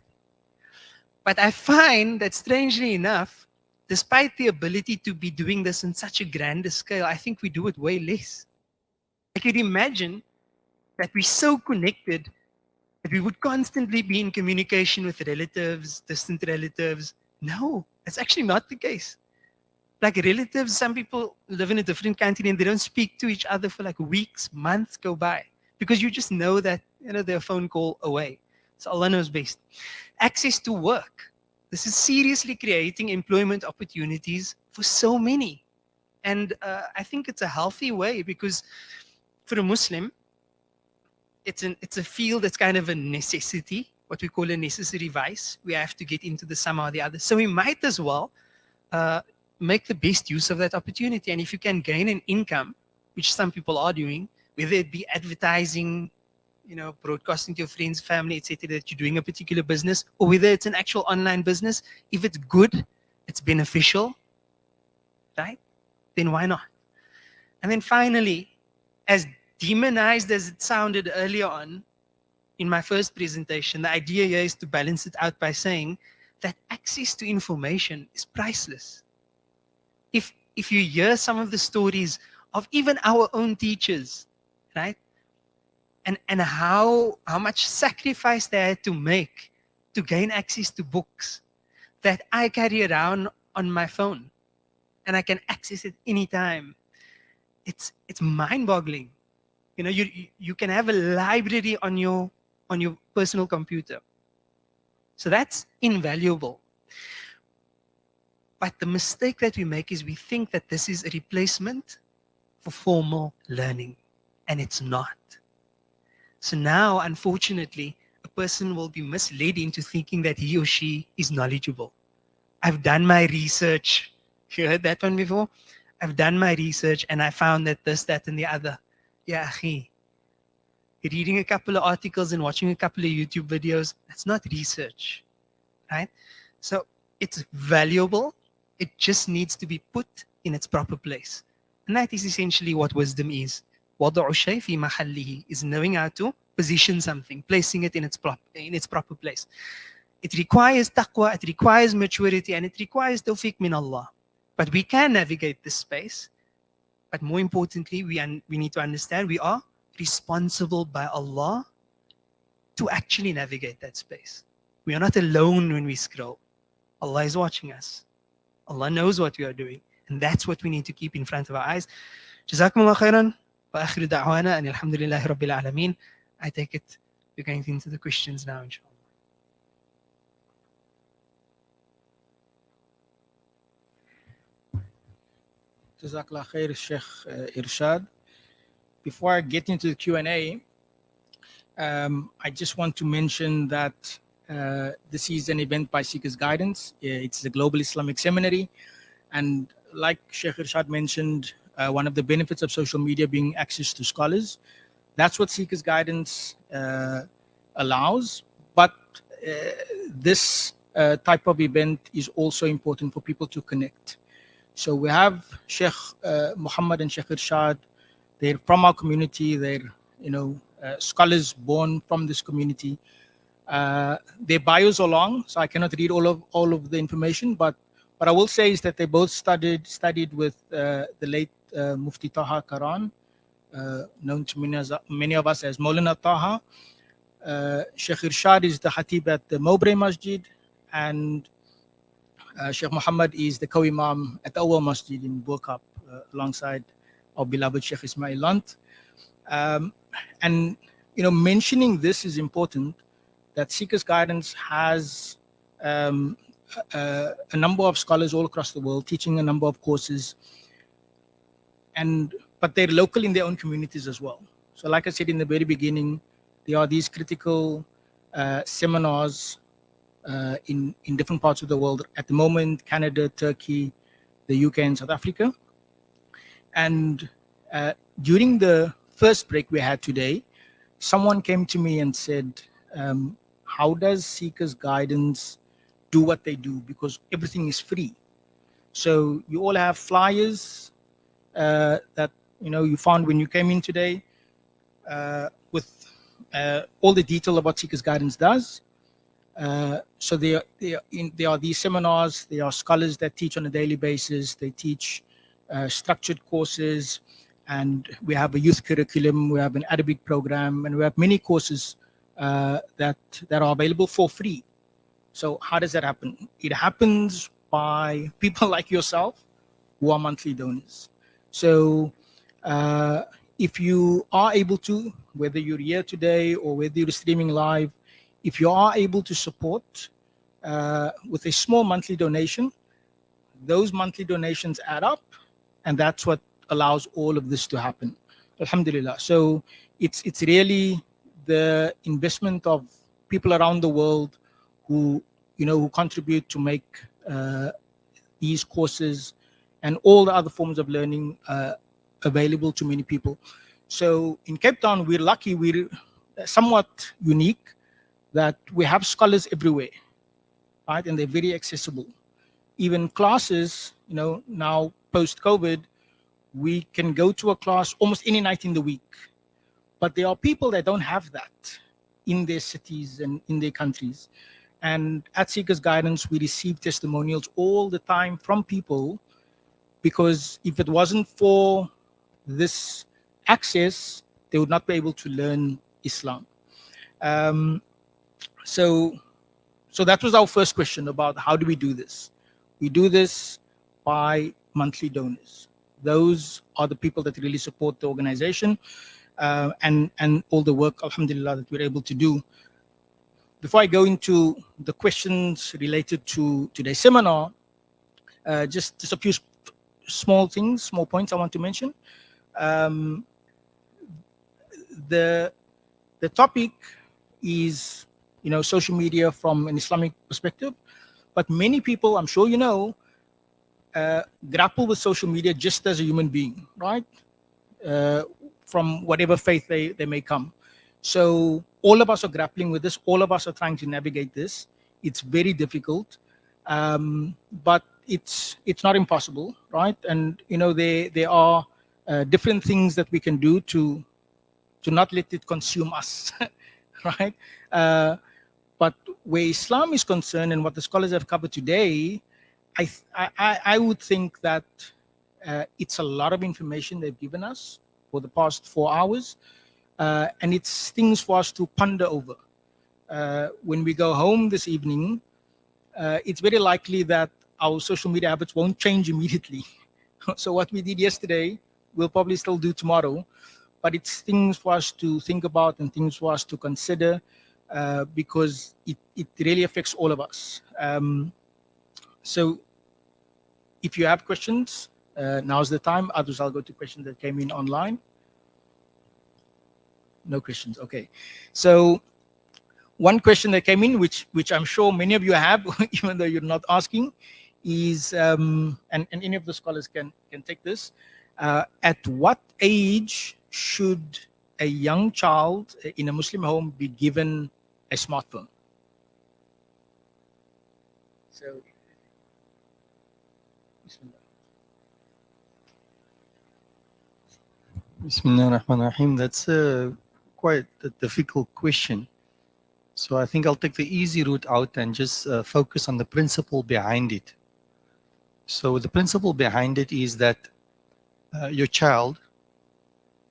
But I find that strangely enough, despite the ability to be doing this in such a grand scale, I think we do it way less. I could imagine that we're so connected that we would constantly be in communication with relatives, distant relatives. No, that's actually not the case. Like relatives, some people live in a different country and they don't speak to each other for like weeks, months go by, because you just know that they're a phone call away. So Allah knows best. Access to work. This is seriously creating employment opportunities for so many. And I think it's a healthy way, because for a Muslim, it's a field that's kind of a necessity, what we call a necessary vice. We have to get into the somehow or the other. So we might as well make the best use of that opportunity. And if you can gain an income, which some people are doing, whether it be advertising, broadcasting to your friends, family, etc., that you're doing a particular business, or whether it's an actual online business, if it's good, it's beneficial, right? Then why not? And then finally, as demonized as it sounded earlier on in my first presentation, the idea here is to balance it out by saying that access to information is priceless. if you hear some of the stories of even our own teachers, right? And how much sacrifice they had to make to gain access to books that I carry around on my phone and I can access it anytime. It's mind-boggling. You know, you can have a library on your personal computer. So that's invaluable. But the mistake that we make is we think that this is a replacement for formal learning, and it's not. So now, unfortunately, a person will be misled into thinking that he or she is knowledgeable. I've done my research. You heard that one before? I've done my research and I found that this, that, and the other. Yeah, akhi. Reading a couple of articles and watching a couple of YouTube videos, that's not research, right? So it's valuable. It just needs to be put in its proper place. And that is essentially what wisdom is. وَضَعُ الشَّيْءِ فِي مَحَلِّهِ is knowing how to position something, placing it in its proper place. It requires taqwa, it requires maturity, and it requires tawfiq min Allah. But we can navigate this space. But more importantly, we need to understand we are responsible by Allah to actually navigate that space. We are not alone when we scroll. Allah is watching us. Allah knows what we are doing. And that's what we need to keep in front of our eyes. Jazakumullah khairan. Wa akhiru da'wana and alhamdulillahi rabbil alameen. I take it we're going into the questions now, inshallah. Jazakallah khair, Sheikh Irshaad. Before I get into the Q&A, I just want to mention that this is an event by Seekers Guidance. It's the Global Islamic Seminary. And like Sheikh Irshaad mentioned, one of the benefits of social media being access to scholars. That's what Seekers Guidance allows. But this type of event is also important for people to connect. So we have Sheikh Muhammad and Sheikh Irshaad. They're from our community. They're, scholars born from this community. Their bios are long, so I cannot read all of the information. But what I will say is that they both studied with the late Mufti Taha Karan, known to many of us as Maulana Taha. Sheikh Irshaad is the Khatib at the Mowbray Masjid, and Sheikh Muhammad is the co-imam at the Awal Masjid in Burkap, alongside our beloved Sheikh Ismail Lant. And mentioning this is important, that Seekers Guidance has a number of scholars all across the world teaching a number of courses, but they're local in their own communities as well. So like I said in the very beginning, there are these critical seminars in different parts of the world at the moment: Canada, Turkey, the UK, and South Africa. And during the first break we had today, someone came to me and said, how does Seekers Guidance do what they do? Because everything is free. So you all have flyers that you found when you came in today, with all the detail about Seekers Guidance does. So there are these seminars. There are scholars that teach on a daily basis. They teach structured courses, and we have a youth curriculum. We have an Arabic program, and we have many courses that are available for free. So how does that happen? It happens by people like yourself who are monthly donors. So if you are able to, whether you're here today or whether you're streaming live, if you are able to support with a small monthly donation, those monthly donations add up, and that's what allows all of this to happen. Alhamdulillah. So it's really the investment of people around the world who contribute to make these courses and all the other forms of learning available to many people. So in Cape Town, we're lucky, we're somewhat unique, that we have scholars everywhere, right? And they're very accessible. Even classes, now post-COVID, we can go to a class almost any night in the week. But there are people that don't have that in their cities and in their countries. And at Seekers Guidance, we receive testimonials all the time from people because if it wasn't for this access, they would not be able to learn Islam. Um, so that was our first question about how do we do this. We do this by monthly donors. Those are the people that really support the organization, and all the work, alhamdulillah, that we're able to do. Before I go into the questions related to today's seminar, just a few small things, small points I want to mention. The topic is, social media from an Islamic perspective, but many people, I'm sure you know, grapple with social media just as a human being, right? From whatever faith they may come. So all of us are grappling with this. All of us are trying to navigate this. It's very difficult, but it's not impossible, right? And there are different things that we can do to not let it consume us, right? But where Islam is concerned, and what the scholars have covered today, I would think that it's a lot of information they've given us for the past 4 hours, and it's things for us to ponder over. When we go home this evening, it's very likely that our social media habits won't change immediately. So what we did yesterday, we'll probably still do tomorrow, but it's things for us to think about and things for us to consider, because it really affects all of us. So if you have questions, now's the time. Others, I'll go to questions that came in online. No questions, okay. So one question that came in, which I'm sure many of you have, even though you're not asking, is, and any of the scholars can take this, at what age should a young child in a Muslim home be given a smartphone? So, Bismillah. Bismillah ar-Rahman ar-Rahim. That's quite a difficult question. So I think I'll take the easy route out and just focus on the principle behind it. So the principle behind it is that your child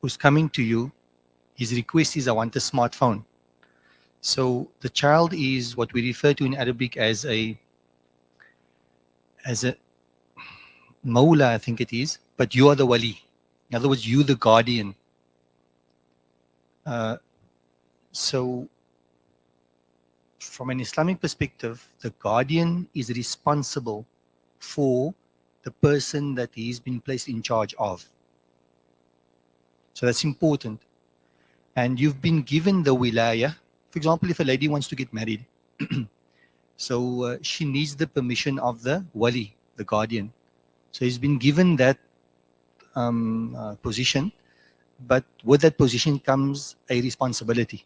who's coming to you, his request is, I want a smartphone. So the child is what we refer to in Arabic as a mawla, I think it is, but you are the wali. In other words, you the guardian. So from an Islamic perspective, the guardian is responsible for the person that he's been placed in charge of. So that's important. And you've been given the wilaya. For example, if a lady wants to get married, so she needs the permission of the wali, the guardian. So he's been given that position, but with that position comes a responsibility.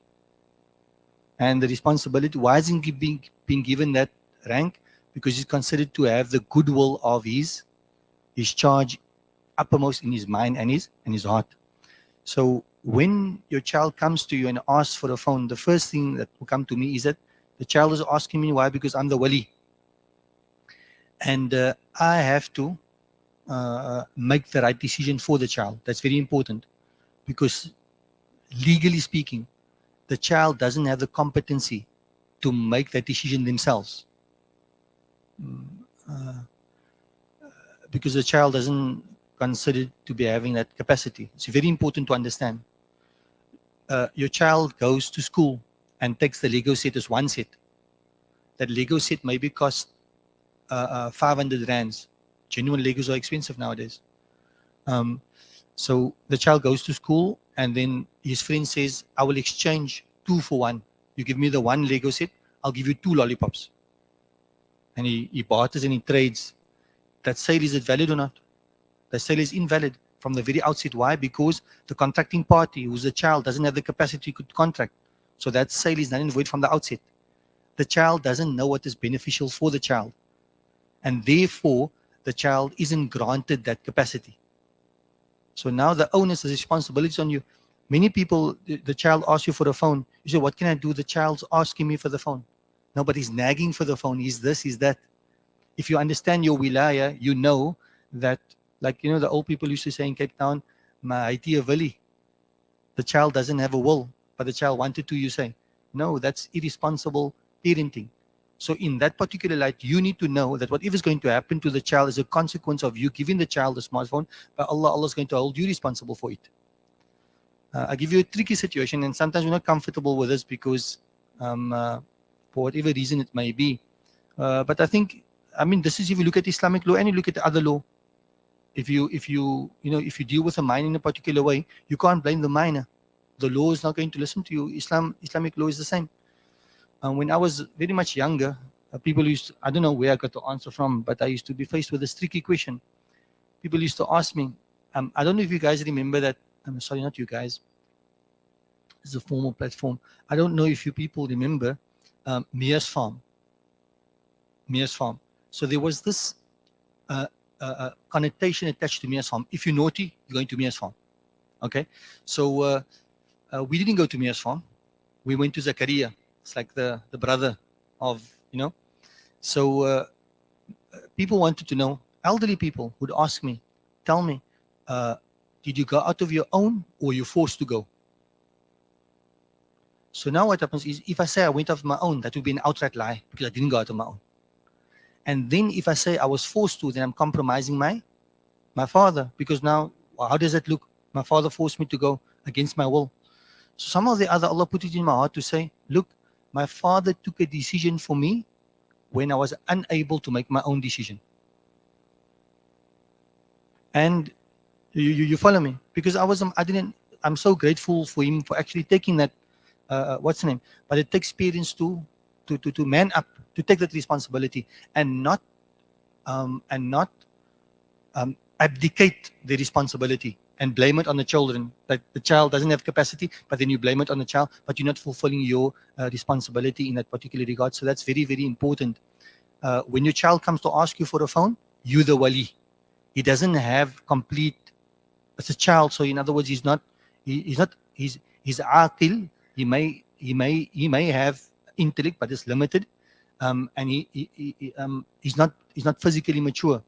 And the responsibility, why isn't he being given that rank? Because he's considered to have the goodwill of his charge uppermost in his mind and his heart. So when your child comes to you and asks for a phone, the first thing that will come to me is that the child is asking me why, because I'm the wali. And I have to make the right decision for the child. That's very important, because legally speaking, the child doesn't have the competency to make that decision themselves. Because the child doesn't consider to be having that capacity. It's very important to understand. Your child goes to school and takes the Lego set as one set. That Lego set maybe cost 500 rands. Genuine Legos are expensive nowadays. So the child goes to school and then his friend says, I will exchange 2 for 1. You give me the 1 Lego set, I'll give you 2 lollipops. And he barters and he trades. That sale, is it valid or not? The sale is invalid from the very outset. Why? Because the contracting party, who's the child, doesn't have the capacity to contract. So that sale is null and void from the outset. The child doesn't know what is beneficial for the child. And therefore, the child isn't granted that capacity. So now the onus, the responsibility is on you. Many people, the child asks you for a phone. You say, what can I do? The child's asking me for the phone. Nobody's nagging for the phone. He's this, he's that. If you understand your wilaya, you know that Like, you know, the old people used to say in Cape Town, "Ma idea willy." The child doesn't have a will, but the child wanted to, you say. No, that's irresponsible parenting. So in that particular light, you need to know that whatever is going to happen to the child is a consequence of you giving the child a smartphone, but Allah is going to hold you responsible for it. I give you a tricky situation, and sometimes we're not comfortable with this because for whatever reason it may be. But I think, I mean, this is if you look at Islamic law and you look at other law. If you if you deal with a minor in a particular way, you can't blame the minor. The law is not going to listen to you. Islamic law is the same. When I was very much younger, people used to, I don't know where I got the answer from, but I used to be faced with this tricky question. People used to ask me, I don't know if you guys remember that. I'm sorry, not you guys. It's a formal platform. I don't know if you people remember Mia's Farm. Mia's Farm. So there was this connotation attached to Mia's Farm. If you're naughty, you're going to Mia's Farm. Okay? So we didn't go to Mia's Farm. We went to Zakaria. It's like the brother of, you know. So people wanted to know, elderly people would ask me, tell me, did you go out of your own or you forced to go? So now what happens is, if I say I went out of my own, that would be an outright lie because I didn't go out of my own. And then if I say I was forced to, then I'm compromising my father, because now, how does that look? My father forced me to go against my will. So some of the other, Allah put it in my heart to say, look, my father took a decision for me when I was unable to make my own decision. And you follow me? Because I'm so grateful for him for actually taking that, what's the name? But it takes parents to man up, to take that responsibility and not abdicate the responsibility and blame it on the children, that the child doesn't have capacity, but then you blame it on the child, but you're not fulfilling your responsibility in that particular regard. So that's very, very important. When your child comes to ask you for a phone, you the wali. He doesn't have complete, as a child, so in other words, he's aqil. He may have intellect, but it's limited, and he's not physically mature,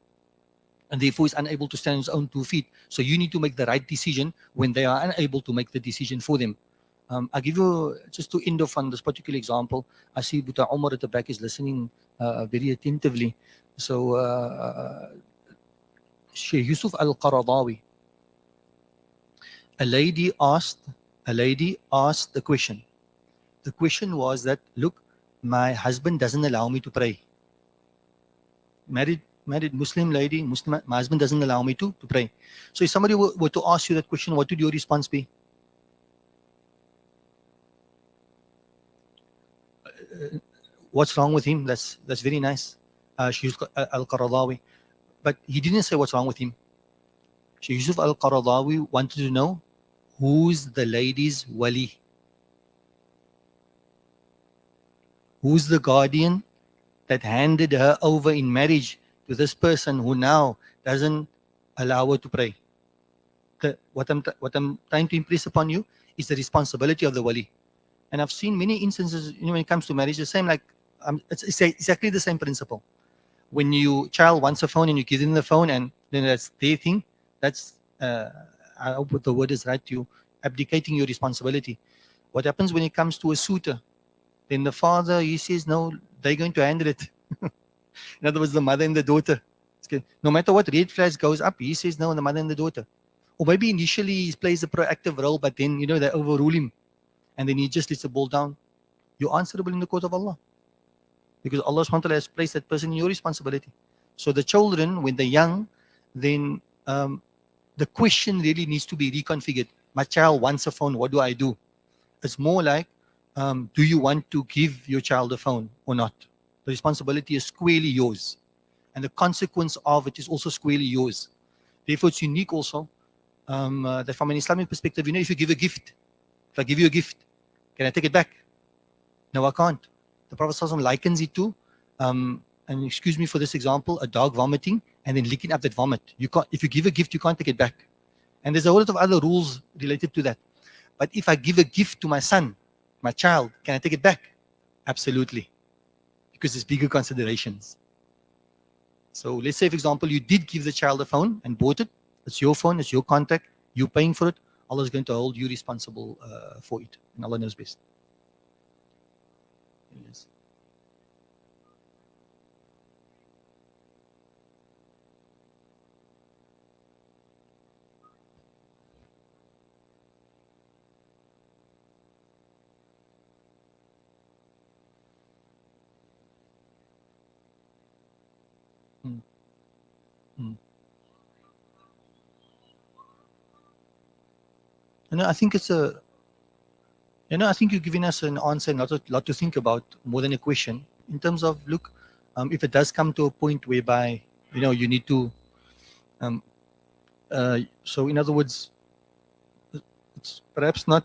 and therefore is unable to stand on his own 2 feet. So you need to make the right decision when they are unable to make the decision for them. I'll give you, just to end off on this particular example, I see Buta Omar at the back is listening very attentively. So Sheikh Yusuf Al-Qaradawi, a lady asked the question. The question was that, look, my husband doesn't allow me to pray. Married Muslim lady, my husband doesn't allow me to pray. So if somebody were to ask you that question, what would your response be? What's wrong with him? That's very nice. Sheikh Al-Qaradawi. But he didn't say what's wrong with him. Sheikh Yusuf Al-Qaradawi wanted to know, who's the lady's wali? Who's the guardian that handed her over in marriage to this person who now doesn't allow her to pray? What I'm trying to impress upon you is the responsibility of the wali. And I've seen many instances, when it comes to marriage, the same, like it's exactly the same principle. When your child wants a phone and you give them the phone, and then that's their thing, that's I hope the word is right, you abdicating your responsibility. What happens when it comes to a suitor? Then the father, he says, no, they're going to handle it. In other words, the mother and the daughter. No matter what red flags goes up, he says, no, the mother and the daughter. Or maybe initially he plays a proactive role, but then, they overrule him. And then he just lets the ball down. You're answerable in the court of Allah. Because Allah SWT has placed that person in your responsibility. So the children, when they're young, then the question really needs to be reconfigured. My child wants a phone, what do I do? It's more like, do you want to give your child a phone or not? The responsibility is squarely yours. And the consequence of it is also squarely yours. Therefore, it's unique also that from an Islamic perspective, if you give a gift, if I give you a gift, can I take it back? No, I can't. The Prophet ﷺ likens it to, and excuse me for this example, a dog vomiting and then licking up that vomit. You can't. If you give a gift, you can't take it back. And there's a whole lot of other rules related to that. But if I give a gift to my son, my child, can I take it back? Absolutely. Because there's bigger considerations. So let's say, for example, you did give the child a phone and bought it. It's your phone, it's your contact, you're paying for it. Allah is going to hold you responsible for it. And Allah knows best. Yes. Mm. Mm. I think it's a, I think you're giving us an answer and lot to think about more than a question in terms of, look, if it does come to a point whereby, you need to, um, so in other words, it's perhaps not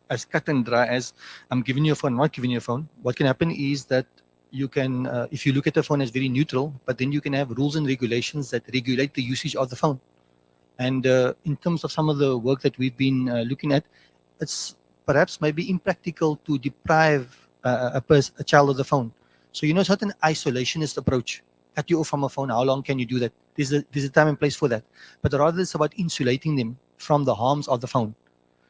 as cut and dry as I'm giving you a phone, not giving you a phone. What can happen is that you can, if you look at the phone as very neutral, but then you can have rules and regulations that regulate the usage of the phone. And in terms of some of the work that we've been looking at, it's perhaps maybe impractical to deprive a child of the phone. So, certain isolationist approach. Cut you off from a phone, how long can you do that? There's a time and place for that. But rather it's about insulating them from the harms of the phone.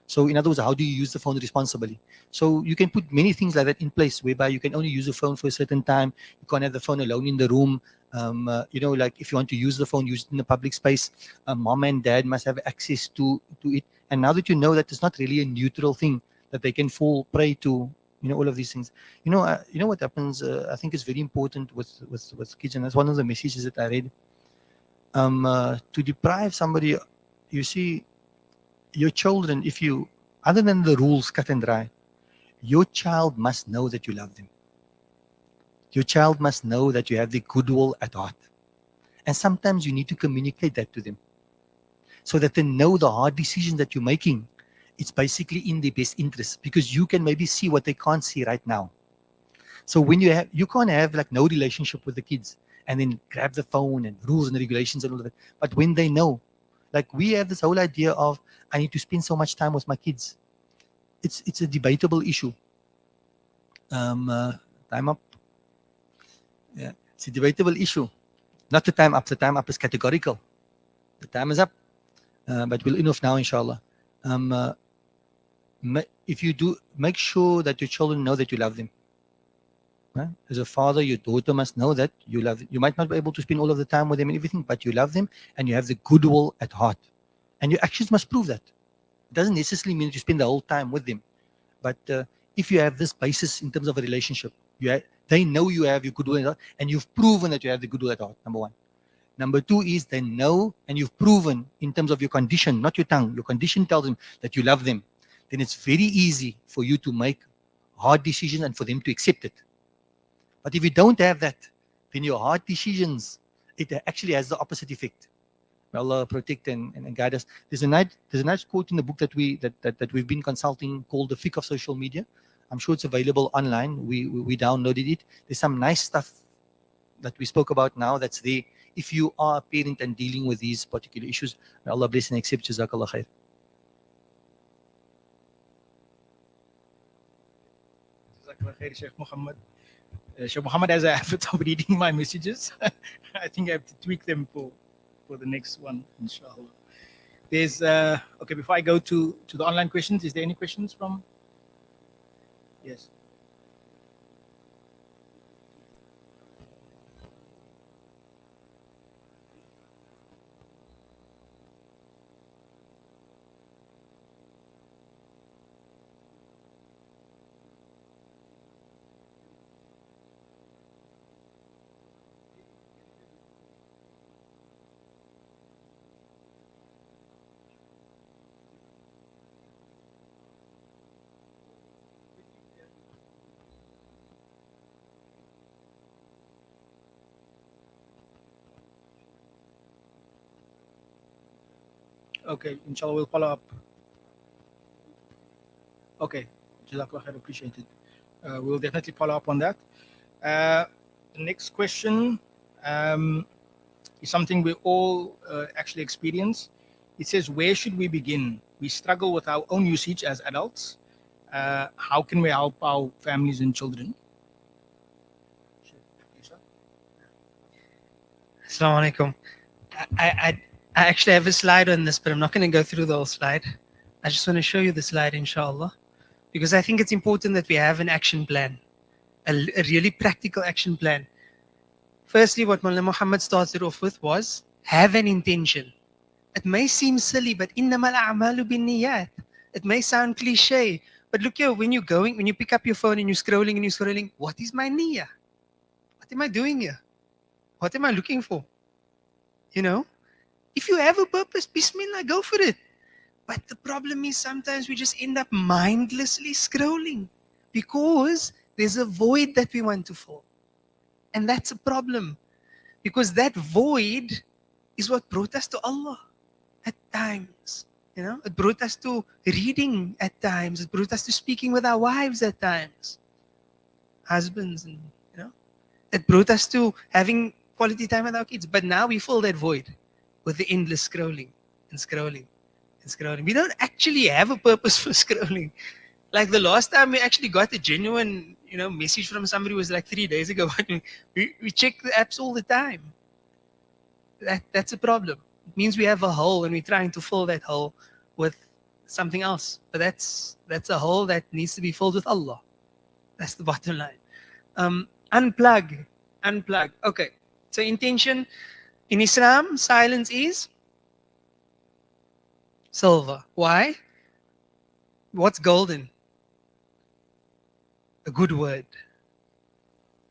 So in other words, how do you use the phone responsibly? So you can put many things like that in place, whereby you can only use the phone for a certain time. You can't have the phone alone in the room. Like if you want to use the phone, use it in a public space. Mom and dad must have access to it. And now that you know that it's not really a neutral thing, that they can fall prey to, all of these things. What happens? I think it's very important with kids, and that's one of the messages that I read. To deprive somebody, you see, your children, if you, other than the rules cut and dry, your child must know that you love them. Your child must know that you have the goodwill at heart. And sometimes you need to communicate that to them so that they know the hard decisions that you're making, it's basically in their best interest, because you can maybe see what they can't see right now. So when you can't have like no relationship with the kids and then grab the phone and rules and regulations and all of that. But when they know, like we have this whole idea of, I need to spend so much time with my kids. It's a debatable issue. Time up. Yeah, it's a debatable issue. Not the time up. The time up is categorical. The time is up. But we'll enough now, inshallah. If you do, make sure that your children know that you love them. Right? As a father, your daughter must know that you love them. You might not be able to spend all of the time with them and everything, but you love them and you have the goodwill at heart. And your actions must prove that. It doesn't necessarily mean that you spend the whole time with them. But if you have this basis in terms of a relationship, they know you have your goodwill at heart, and you've proven that you have the goodwill at heart, number one. Number two is they know and you've proven in terms of your condition, not your tongue. Your condition tells them that you love them. Then it's very easy for you to make hard decisions and for them to accept it. But if you don't have that, then your hard decisions, it actually has the opposite effect. May Allah protect and guide us. There's a nice quote in the book that we've been consulting called the Fiqh of Social Media. I'm sure it's available online. We downloaded it. There's some nice stuff that we spoke about now that's there. If you are a parent and dealing with these particular issues, may Allah bless and accept. Jazakallah khair. Jazakallah khair, Sheikh Muhammad. Sheikh Muhammad has a habit of reading my messages. I think I have to tweak them for the next one, inshallah. There's okay, before I go to the online questions, is there any questions from? Yes. Okay, inshallah, we'll follow up. Okay, Jazakallah khair, appreciate it. We'll definitely follow up on that. The next question is something we all actually experience. It says, where should we begin? We struggle with our own usage as adults. How can we help our families and children? Assalamu alaikum. I actually have a slide on this, but I'm not going to go through the whole slide. I just want to show you the slide, inshallah, because I think it's important that we have an action plan, a really practical action plan. Firstly, what Mullah Muhammad started off with was have an intention. It may seem silly, but innamal a'malu bin niyat. It may sound cliche, but look here, when you pick up your phone and you're scrolling, what is my niyyah? What am I doing here? What am I looking for? You know? If you have a purpose, bismillah, go for it. But the problem is sometimes we just end up mindlessly scrolling because there's a void that we want to fill. And that's a problem because that void is what brought us to Allah at times. You know, it brought us to reading at times. It brought us to speaking with our wives at times, husbands, and it brought us to having quality time with our kids. But now we fill that void with the endless scrolling and scrolling and scrolling. We don't actually have a purpose for scrolling. Like the last time we actually got a genuine, message from somebody was like 3 days ago. we check the apps all the time. That's a problem. It means we have a hole and we're trying to fill that hole with something else. But that's a hole that needs to be filled with Allah. That's the bottom line. Unplug. Okay. So intention in Islam, silence is silver. Why? What's golden? A good word.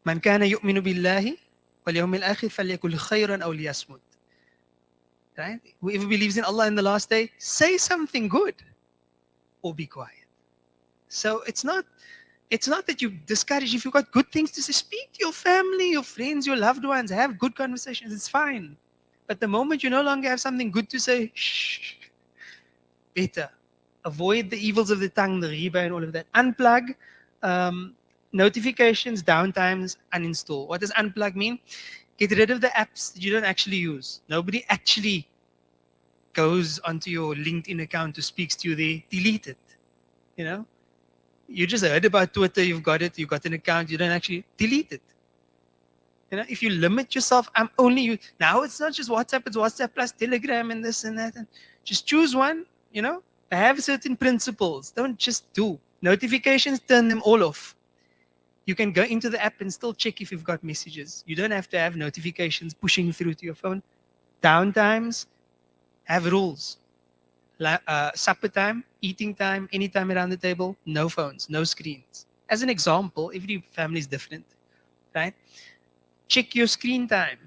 Man kana yu'minu billahi wal yawmil akhir falyakul khayran aw liyasmut. Right? Whoever believes in Allah in the last day, say something good or be quiet. So it's not that you discourage. If you've got good things to say, speak to your family, your friends, your loved ones, have good conversations. It's fine. But the moment you no longer have something good to say, shh, better. Avoid the evils of the tongue, the riba and all of that. Unplug, notifications, downtimes, uninstall. What does unplug mean? Get rid of the apps that you don't actually use. Nobody actually goes onto your LinkedIn account who speaks to you there. Delete it. You just heard about Twitter, you've got an account, you don't actually delete it. If you limit yourself, now it's not just WhatsApp, it's WhatsApp plus Telegram and this and that. And just choose one, have certain principles. Don't just do. Notifications, turn them all off. You can go into the app and still check if you've got messages. You don't have to have notifications pushing through to your phone. Downtimes, have rules. Supper time, eating time, anytime around the table, no phones, no screens. As an example, every family is different, right? Check your screen time.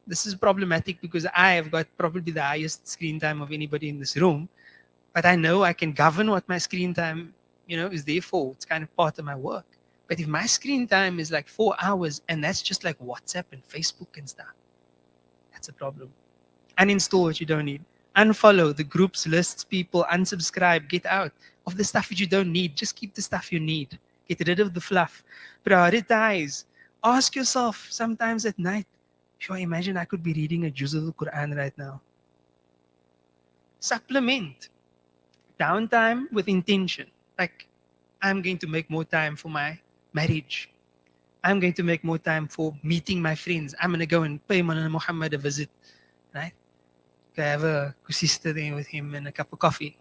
This is problematic because I have got probably the highest screen time of anybody in this room, but I know I can govern what my screen time, is there for. It's kind of part of my work. But if my screen time is like 4 hours and that's just like WhatsApp and Facebook and stuff, that's a problem. Uninstall what you don't need. Unfollow the groups, lists, people, unsubscribe, get out of the stuff that you don't need. Just keep the stuff you need. Get rid of the fluff. Prioritize. Ask yourself sometimes at night, sure, imagine I could be reading a juz of the Quran right now. Supplement. Downtime with intention. Like, I'm going to make more time for my marriage. I'm going to make more time for meeting my friends. I'm going to go and pay Mullah Muhammad a visit. Right? I have a sister there with him and a cup of coffee.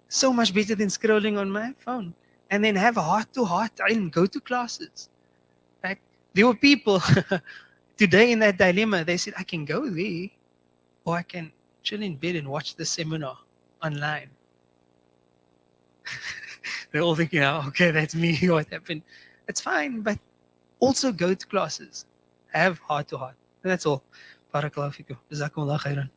So much better than scrolling on my phone. And then have a heart-to-heart ilm, go to classes. Right? There were people today in that dilemma, they said, I can go there or I can chill in bed and watch the seminar online. They're all thinking, oh, okay, that's me, what happened? It's fine, but also go to classes. Have heart-to-heart. And that's all. Barakallahu fikum. Jazakumullah khairan.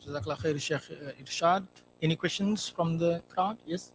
Jazakallah khair, Sheikh Irshaad. Any questions from the crowd? Yes?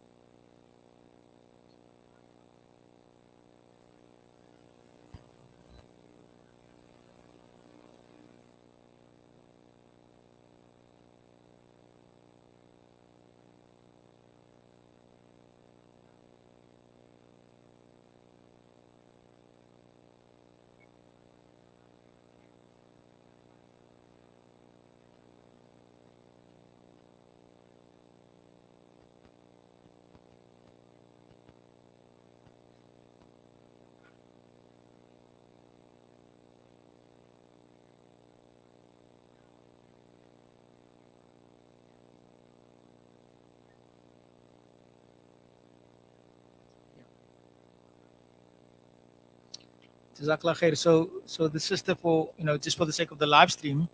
Jazakallah khair. So the sister, for just for the sake of the live stream,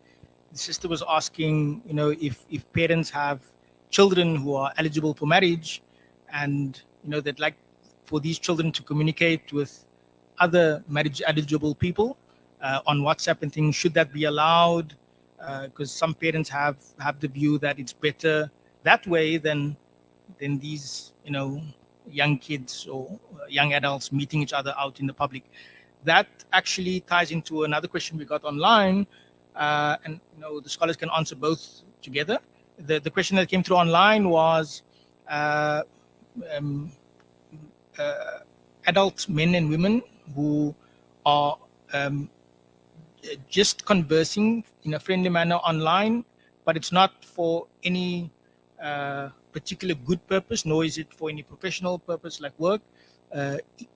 the sister was asking, if parents have children who are eligible for marriage, and they'd like for these children to communicate with other marriage eligible people on WhatsApp and things. Should that be allowed? Because some parents have the view that it's better that way than these young kids or young adults meeting each other out in the public. That actually ties into another question we got online, and the scholars can answer both together. The question that came through online was uh, um, adult men and women who are just conversing in a friendly manner online, but it's not for any particular good purpose, nor is it for any professional purpose like work.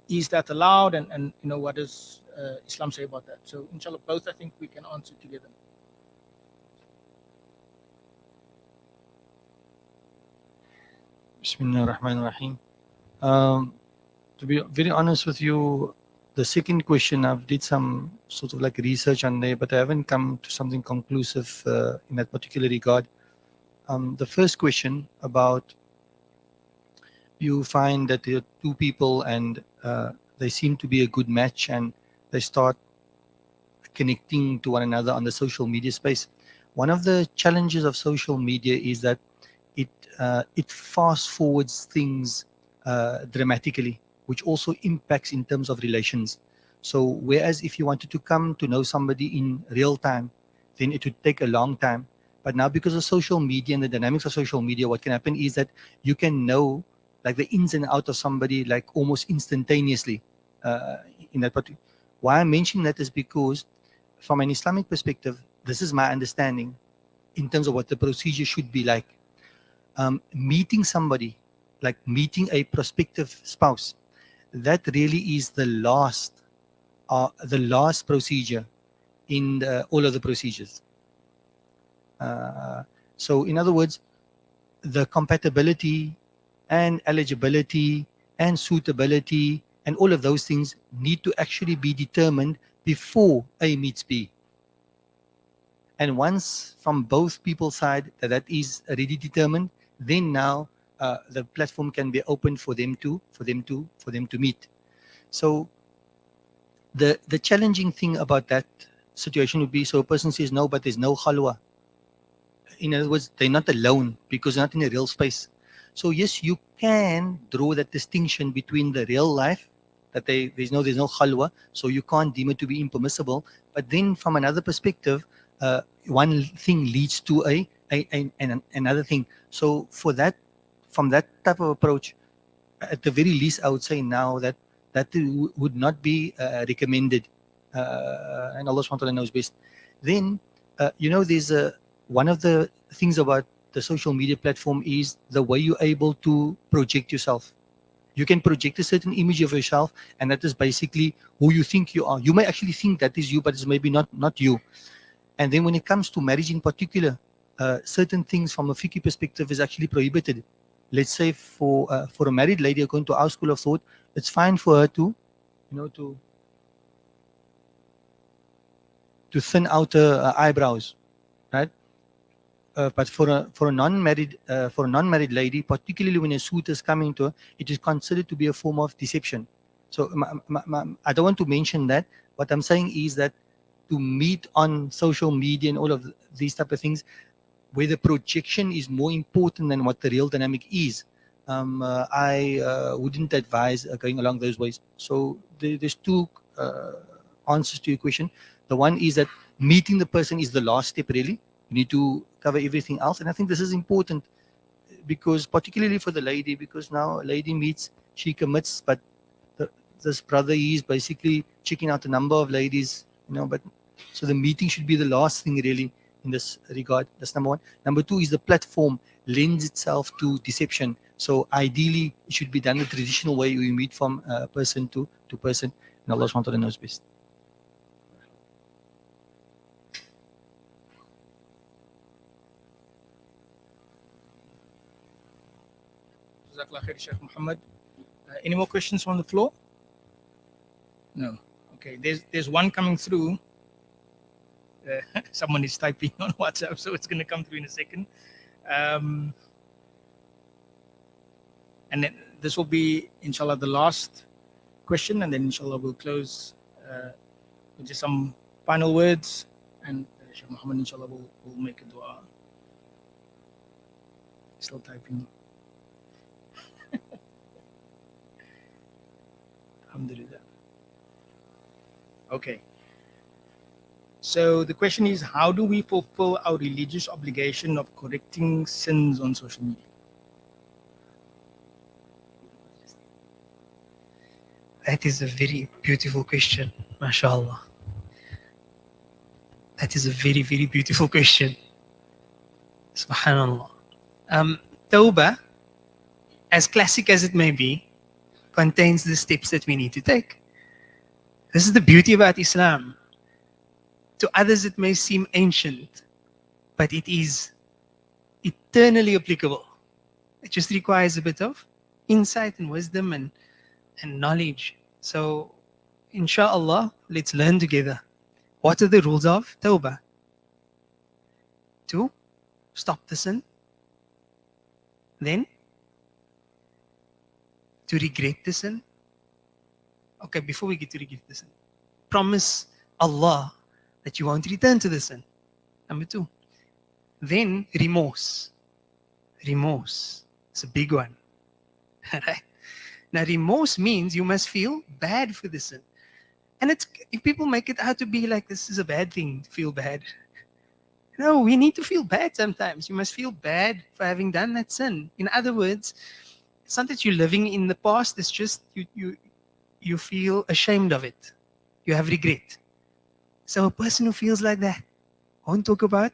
Is that allowed? And what does Islam say about that? So inshallah, both I think we can answer together. Bismillah ar-Rahman ar-Rahim. To be very honest with you, the second question, I've did some sort of like research on there, but I haven't come to something conclusive in that particular regard. The first question about, you find that there are two people and they seem to be a good match and they start connecting to one another on the social media space. One of the challenges of social media is that it fast forwards things dramatically, which also impacts in terms of relations. So whereas if you wanted to come to know somebody in real time, then it would take a long time. But now because of social media and the dynamics of social media, what can happen is that you can know like the ins and outs of somebody like almost instantaneously in that particular. Why I'm mentioning that is because from an Islamic perspective, this is my understanding in terms of what the procedure should be like. Meeting somebody, like meeting a prospective spouse, that really is the last procedure in all of the procedures. So in other words, the compatibility and eligibility and suitability and all of those things need to actually be determined before A meets B. And once from both people's side that is already determined, then now the platform can be opened for them to meet. So the challenging thing about that situation would be, so a person says no, but there's no khalwa. In other words, they're not alone because they're not in a real space. So yes, you can draw that distinction between the real life, that there's no khalwa, so you can't deem it to be impermissible. But then from another perspective, one thing leads to another thing. So for that, from that type of approach, at the very least, I would say now that would not be recommended, and Allah subhanahu wa ta'ala knows best. Then there's one of the things about the social media platform is the way you're able to project yourself. You can project a certain image of yourself, and that is basically who you think you are. You may actually think that is you, but it's maybe not you. And then when it comes to marriage in particular, certain things from a fiqh perspective is actually prohibited. Let's say for a married lady according to our school of thought, it's fine for her to thin out her eyebrows, right? But for a non-married lady, particularly when a suitor is coming to her, it is considered to be a form of deception. So I don't want to mention that. What I'm saying is that to meet on social media and all of these type of things, where the projection is more important than what the real dynamic is, I wouldn't advise going along those ways. So there's two answers to your question. The one is that meeting the person is the last step, really. You need to cover everything else. And I think this is important because particularly for the lady, because now a lady meets, she commits, but this brother is basically checking out a number of ladies, but so the meeting should be the last thing really in this regard. That's number one. Number two is the platform lends itself to deception. So ideally it should be done the traditional way we meet from person to person, and Allah subhanahu wa ta'ala knows best. Jazakallah khair, Sheikh Muhammad. Any more questions on the floor? No. Okay, there's one coming through. Someone is typing on WhatsApp, so it's going to come through in a second. And then this will be, inshallah, the last question, and then inshallah we'll close with just some final words, and Sheikh Muhammad inshallah will make a dua. Still typing. Alhamdulillah. Okay. So the question is, how do we fulfill our religious obligation of correcting sins on social media? That is a very beautiful question, mashallah. That is a very, very beautiful question. Subhanallah. Tawbah, as classic as it may be, contains the steps that we need to take. This is the beauty about Islam. To others it may seem ancient, but it is eternally applicable. It just requires a bit of insight and wisdom and knowledge. So, inshallah, let's learn together. What are the rules of Tawbah? To stop the sin, then to regret the sin. Okay, before we get to regret the sin, promise Allah that you won't return to the sin. Number 2. Then remorse. Remorse. It's a big one. Right? Now remorse means you must feel bad for the sin. And it's, if people make it out to be like this is a bad thing to feel bad. No, we need to feel bad sometimes. You must feel bad for having done that sin. In other words, it's not that you're living in the past, it's just you feel ashamed of it. You have regret. So a person who feels like that won't talk about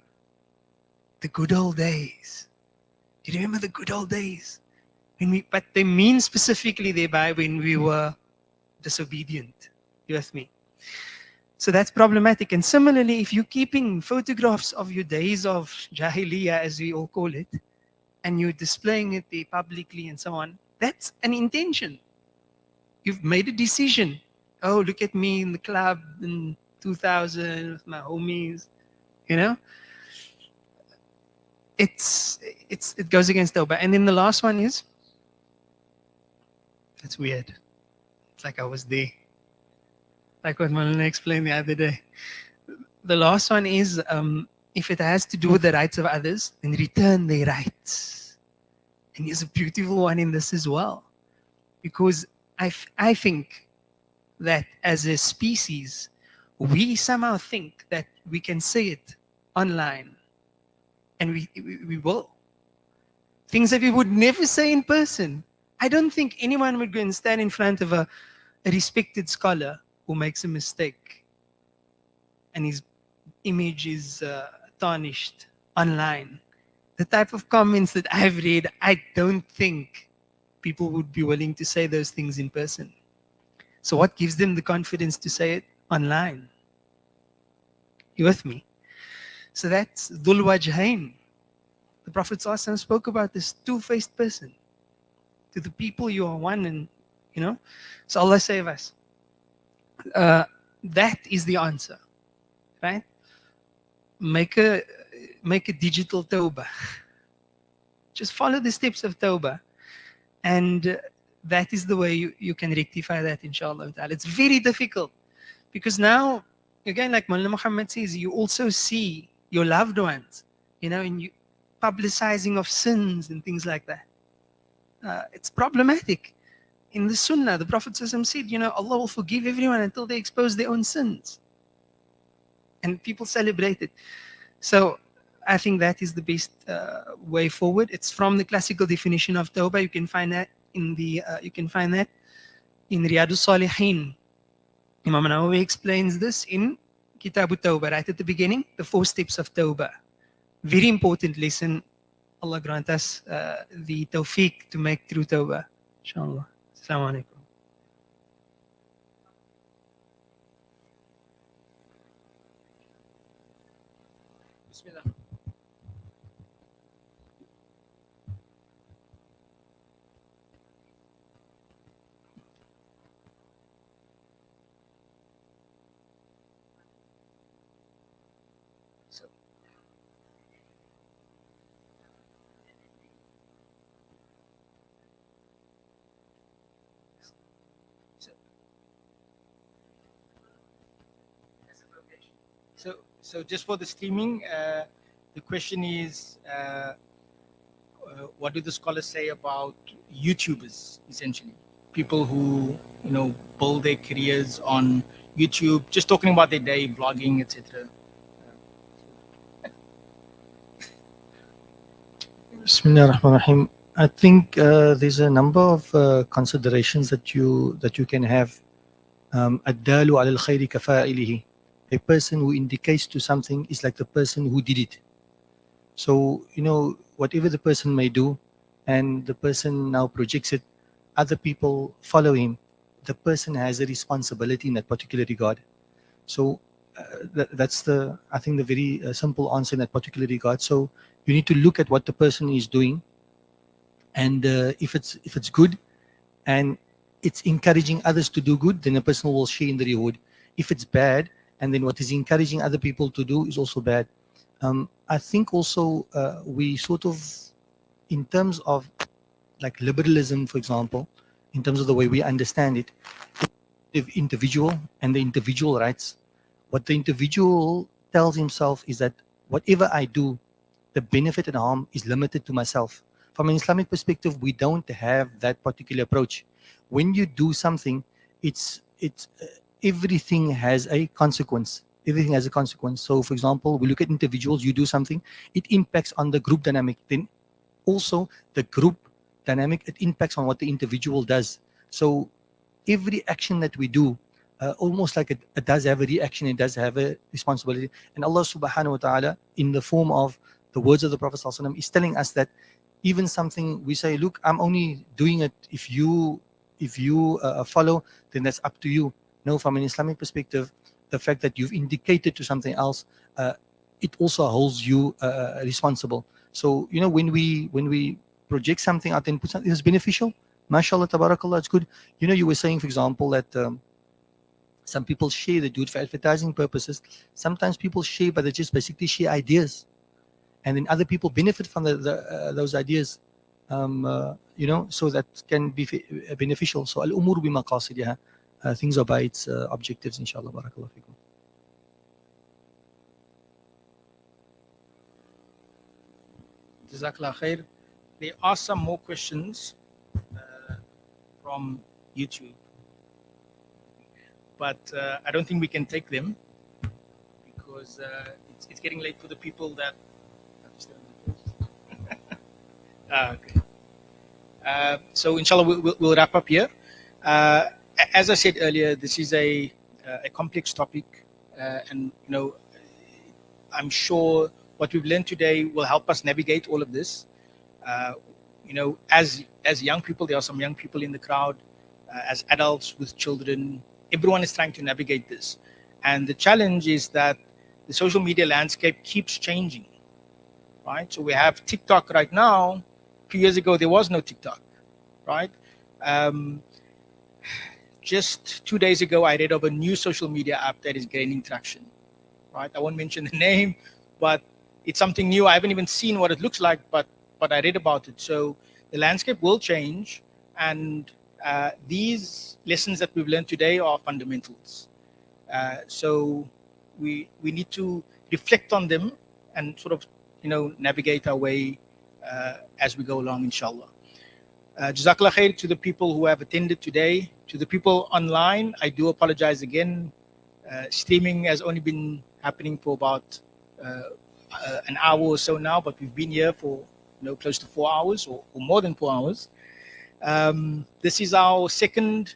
the good old days. Do you remember the good old days? But they mean specifically thereby when we were disobedient. You with me? So that's problematic. And similarly, if you're keeping photographs of your days of Jahiliyyah, as we all call it, and you're displaying it there publicly and so on, that's an intention. You've made a decision. Oh, look at me in the club in 2000 with my homies, you know? It goes against Tawbah. And then the last one is, that's weird. It's like I was there. Like what Malana explained the other day. The last one is, if it has to do with the rights of others, then return their rights. And there's a beautiful one in this as well. Because I think that as a species, we somehow think that we can say it online. And we will. Things that we would never say in person. I don't think anyone would go and stand in front of a respected scholar who makes a mistake and his image is tarnished online. The type of comments that I've read, I don't think people would be willing to say those things in person. So what gives them the confidence to say it online? You with me? So that's Dhul Wajhain. The Prophet ﷺ spoke about this two-faced person. To the people you are one, and you know. So Allah save us. That is the answer, right? Make a digital tawbah. Just follow the steps of tawbah, and that is the way you can rectify that, inshallah. It's very difficult because now, again, like Mullah Muhammad says, you also see your loved ones, you know, and you publicizing of sins and things like that. It's problematic. In the Sunnah, the Prophet ﷺ said, you know, Allah will forgive everyone until they expose their own sins. And people celebrate it. So I think that is the best way forward. It's from the classical definition of Tawbah. You can find that in Riyadus Salihin. Imam Nawawi explains this in Kitab Tawbah, right at the beginning, the 4 steps of Tawbah. Very important lesson. Allah grant us the tawfiq to make through Tawbah. Inshallah. Assalamu alaikum. Bismillah. So just for the streaming, the question is, what do the scholars say about YouTubers, essentially? People who, build their careers on YouTube, just talking about their day, vlogging, etc. Bismillah ar-Rahman ar-Rahim. I think there's a number of considerations that you can have. Ad-dalu ala al-khayri kafa'ilihi. A person who indicates to something is like the person who did it. So, whatever the person may do, and the person now projects it, other people follow him. The person has a responsibility in that particular regard. So that's I think the very simple answer in that particular regard. So you need to look at what the person is doing, and if it's good, and it's encouraging others to do good, then the person will share in the reward. If it's bad, and then what is encouraging other people to do is also bad. I think also we sort of, in terms of like liberalism, for example, in terms of the way we understand it, the individual and the individual rights. What the individual tells himself is that whatever I do, the benefit and harm is limited to myself. From an Islamic perspective, we don't have that particular approach. When you do something, it's everything has a consequence. Everything has a consequence. So, for example, we look at individuals. You do something, it impacts on the group dynamic. Then also the group dynamic, it impacts on what the individual does. So every action that we do, almost like it does have a reaction, it does have a responsibility. And Allah subhanahu wa ta'ala, in the form of the words of the Prophet sallallahu alaihi wasallam, is telling us that even something we say, look, I'm only doing it if you follow, then that's up to you. No, from an Islamic perspective, the fact that you've indicated to something else, it also holds you responsible. So, when we project something out and put something that's beneficial, mashallah, tabarakallah, it's good. You were saying, for example, that some people share, they do it for advertising purposes. Sometimes people share, but they just basically share ideas. And then other people benefit from those ideas, so that can be beneficial. So, al-umur bima qasidiha, things are by its objectives, inshallah, barakallah fikum. Jazakallah khair. There are some more questions from YouTube, but I don't think we can take them because it's getting late for the people that. Okay. So inshallah we'll wrap up here. As I said earlier, this is a complex topic, and I'm sure what we've learned today will help us navigate all of this. As young people, there are some young people in the crowd, as adults with children, everyone is trying to navigate this. And the challenge is that the social media landscape keeps changing, right? So we have TikTok right now. 2 years ago, there was no TikTok, right? Just 2 days ago, I read of a new social media app that is gaining traction, right? I won't mention the name, but it's something new. I haven't even seen what it looks like, but I read about it. So the landscape will change, and these lessons that we've learned today are fundamentals. So we need to reflect on them and sort of navigate our way as we go along, inshallah. Jazakallah khair to the people who have attended today. To the people online, I do apologize again. Streaming has only been happening for about an hour or so now, but we've been here for close to 4 hours or more than 4 hours. This is our second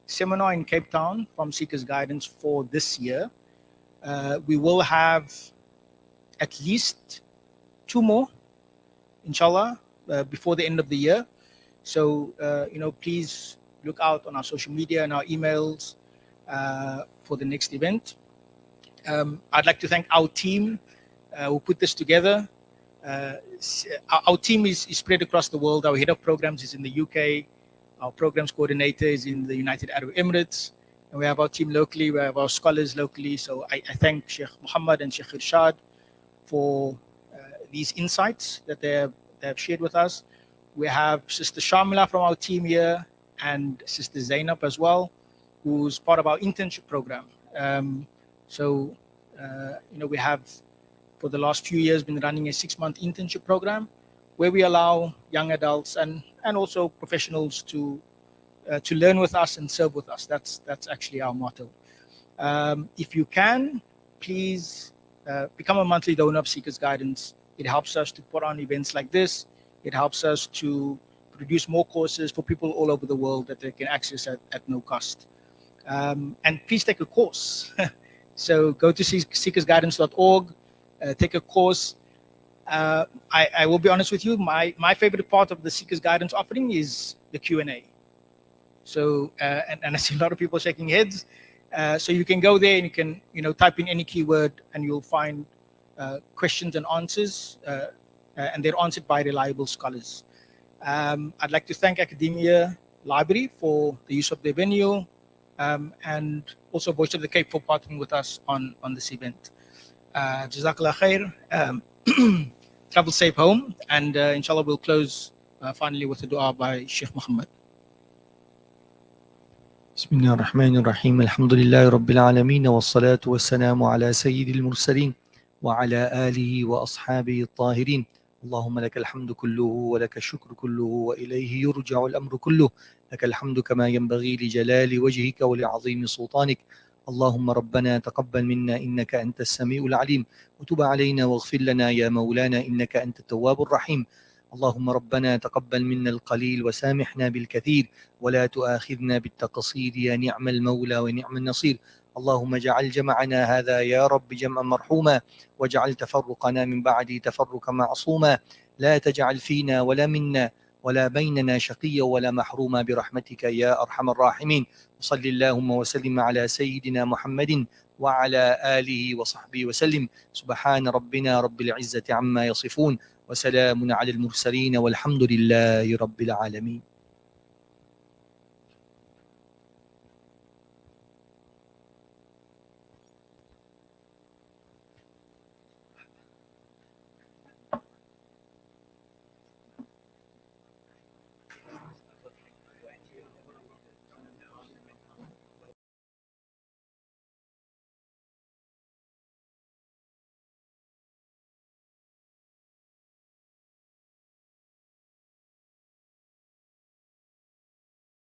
seminar in Cape Town from Seekers Guidance for this year. We will have at least 2 more, inshallah, before the end of the year. So, please look out on our social media and our emails for the next event. I'd like to thank our team who put this together. Our team is spread across the world. Our head of programs is in the UK. Our programs coordinator is in the United Arab Emirates. And we have our team locally. We have our scholars locally. So I thank Sheikh Muhammad and Sheikh Irshaad for these insights that they have shared with us. We have Sister Shamila from our team here and Sister Zainab as well, who's part of our internship program. So We have for the last few years been running a 6-month internship program where we allow young adults and also professionals to learn with us and serve with us. That's actually our motto. If you can, please become a monthly donor of Seekers Guidance. It helps us to put on events like this. It helps us to produce more courses for people all over the world that they can access at no cost. And please take a course. So go to seekersguidance.org, take a course. I will be honest with you, my favorite part of the Seekers Guidance offering is the Q&A. So, and I see a lot of people shaking heads. So you can go there and you can, type in any keyword and you'll find questions and answers, and they're answered by reliable scholars. I'd like to thank Academia Library for the use of their venue, and also Voice of the Cape for partnering with us on this event. Jazakallah khair. Travel safe home, and inshallah we'll close finally with a dua by Sheikh Muhammad. بسم الله الرحمن الرحيم الحمد لله رب العالمين والصلاة والسلام على سيد المرسلين وعلى آله وأصحابه الطاهرين اللهم لك الحمد كله ولك الشكر كله وإليه يرجع الأمر كله لك الحمد كما ينبغي لجلال وجهك ولعظيم سلطانك اللهم ربنا تقبل منا إنك أنت السميع العليم وتب علينا واغفر لنا يا مولانا إنك أنت التواب الرحيم اللهم ربنا تقبل منا القليل وسامحنا بالكثير ولا تؤاخذنا بالتقصير يا نعم المولى ونعم النصير اللهم اجعل جمعنا هذا يا رب جمعا مرحوما واجعل تفرقنا من بعده تفرقا معصوما لا تجعل فينا ولا منا ولا بيننا شقيا ولا محروما برحمتك يا أرحم الراحمين وصل اللهم وسلم على سيدنا محمد وعلى آله وصحبه وسلم سبحان ربنا رب العزة عما يصفون وسلام على المرسلين والحمد لله رب العالمين.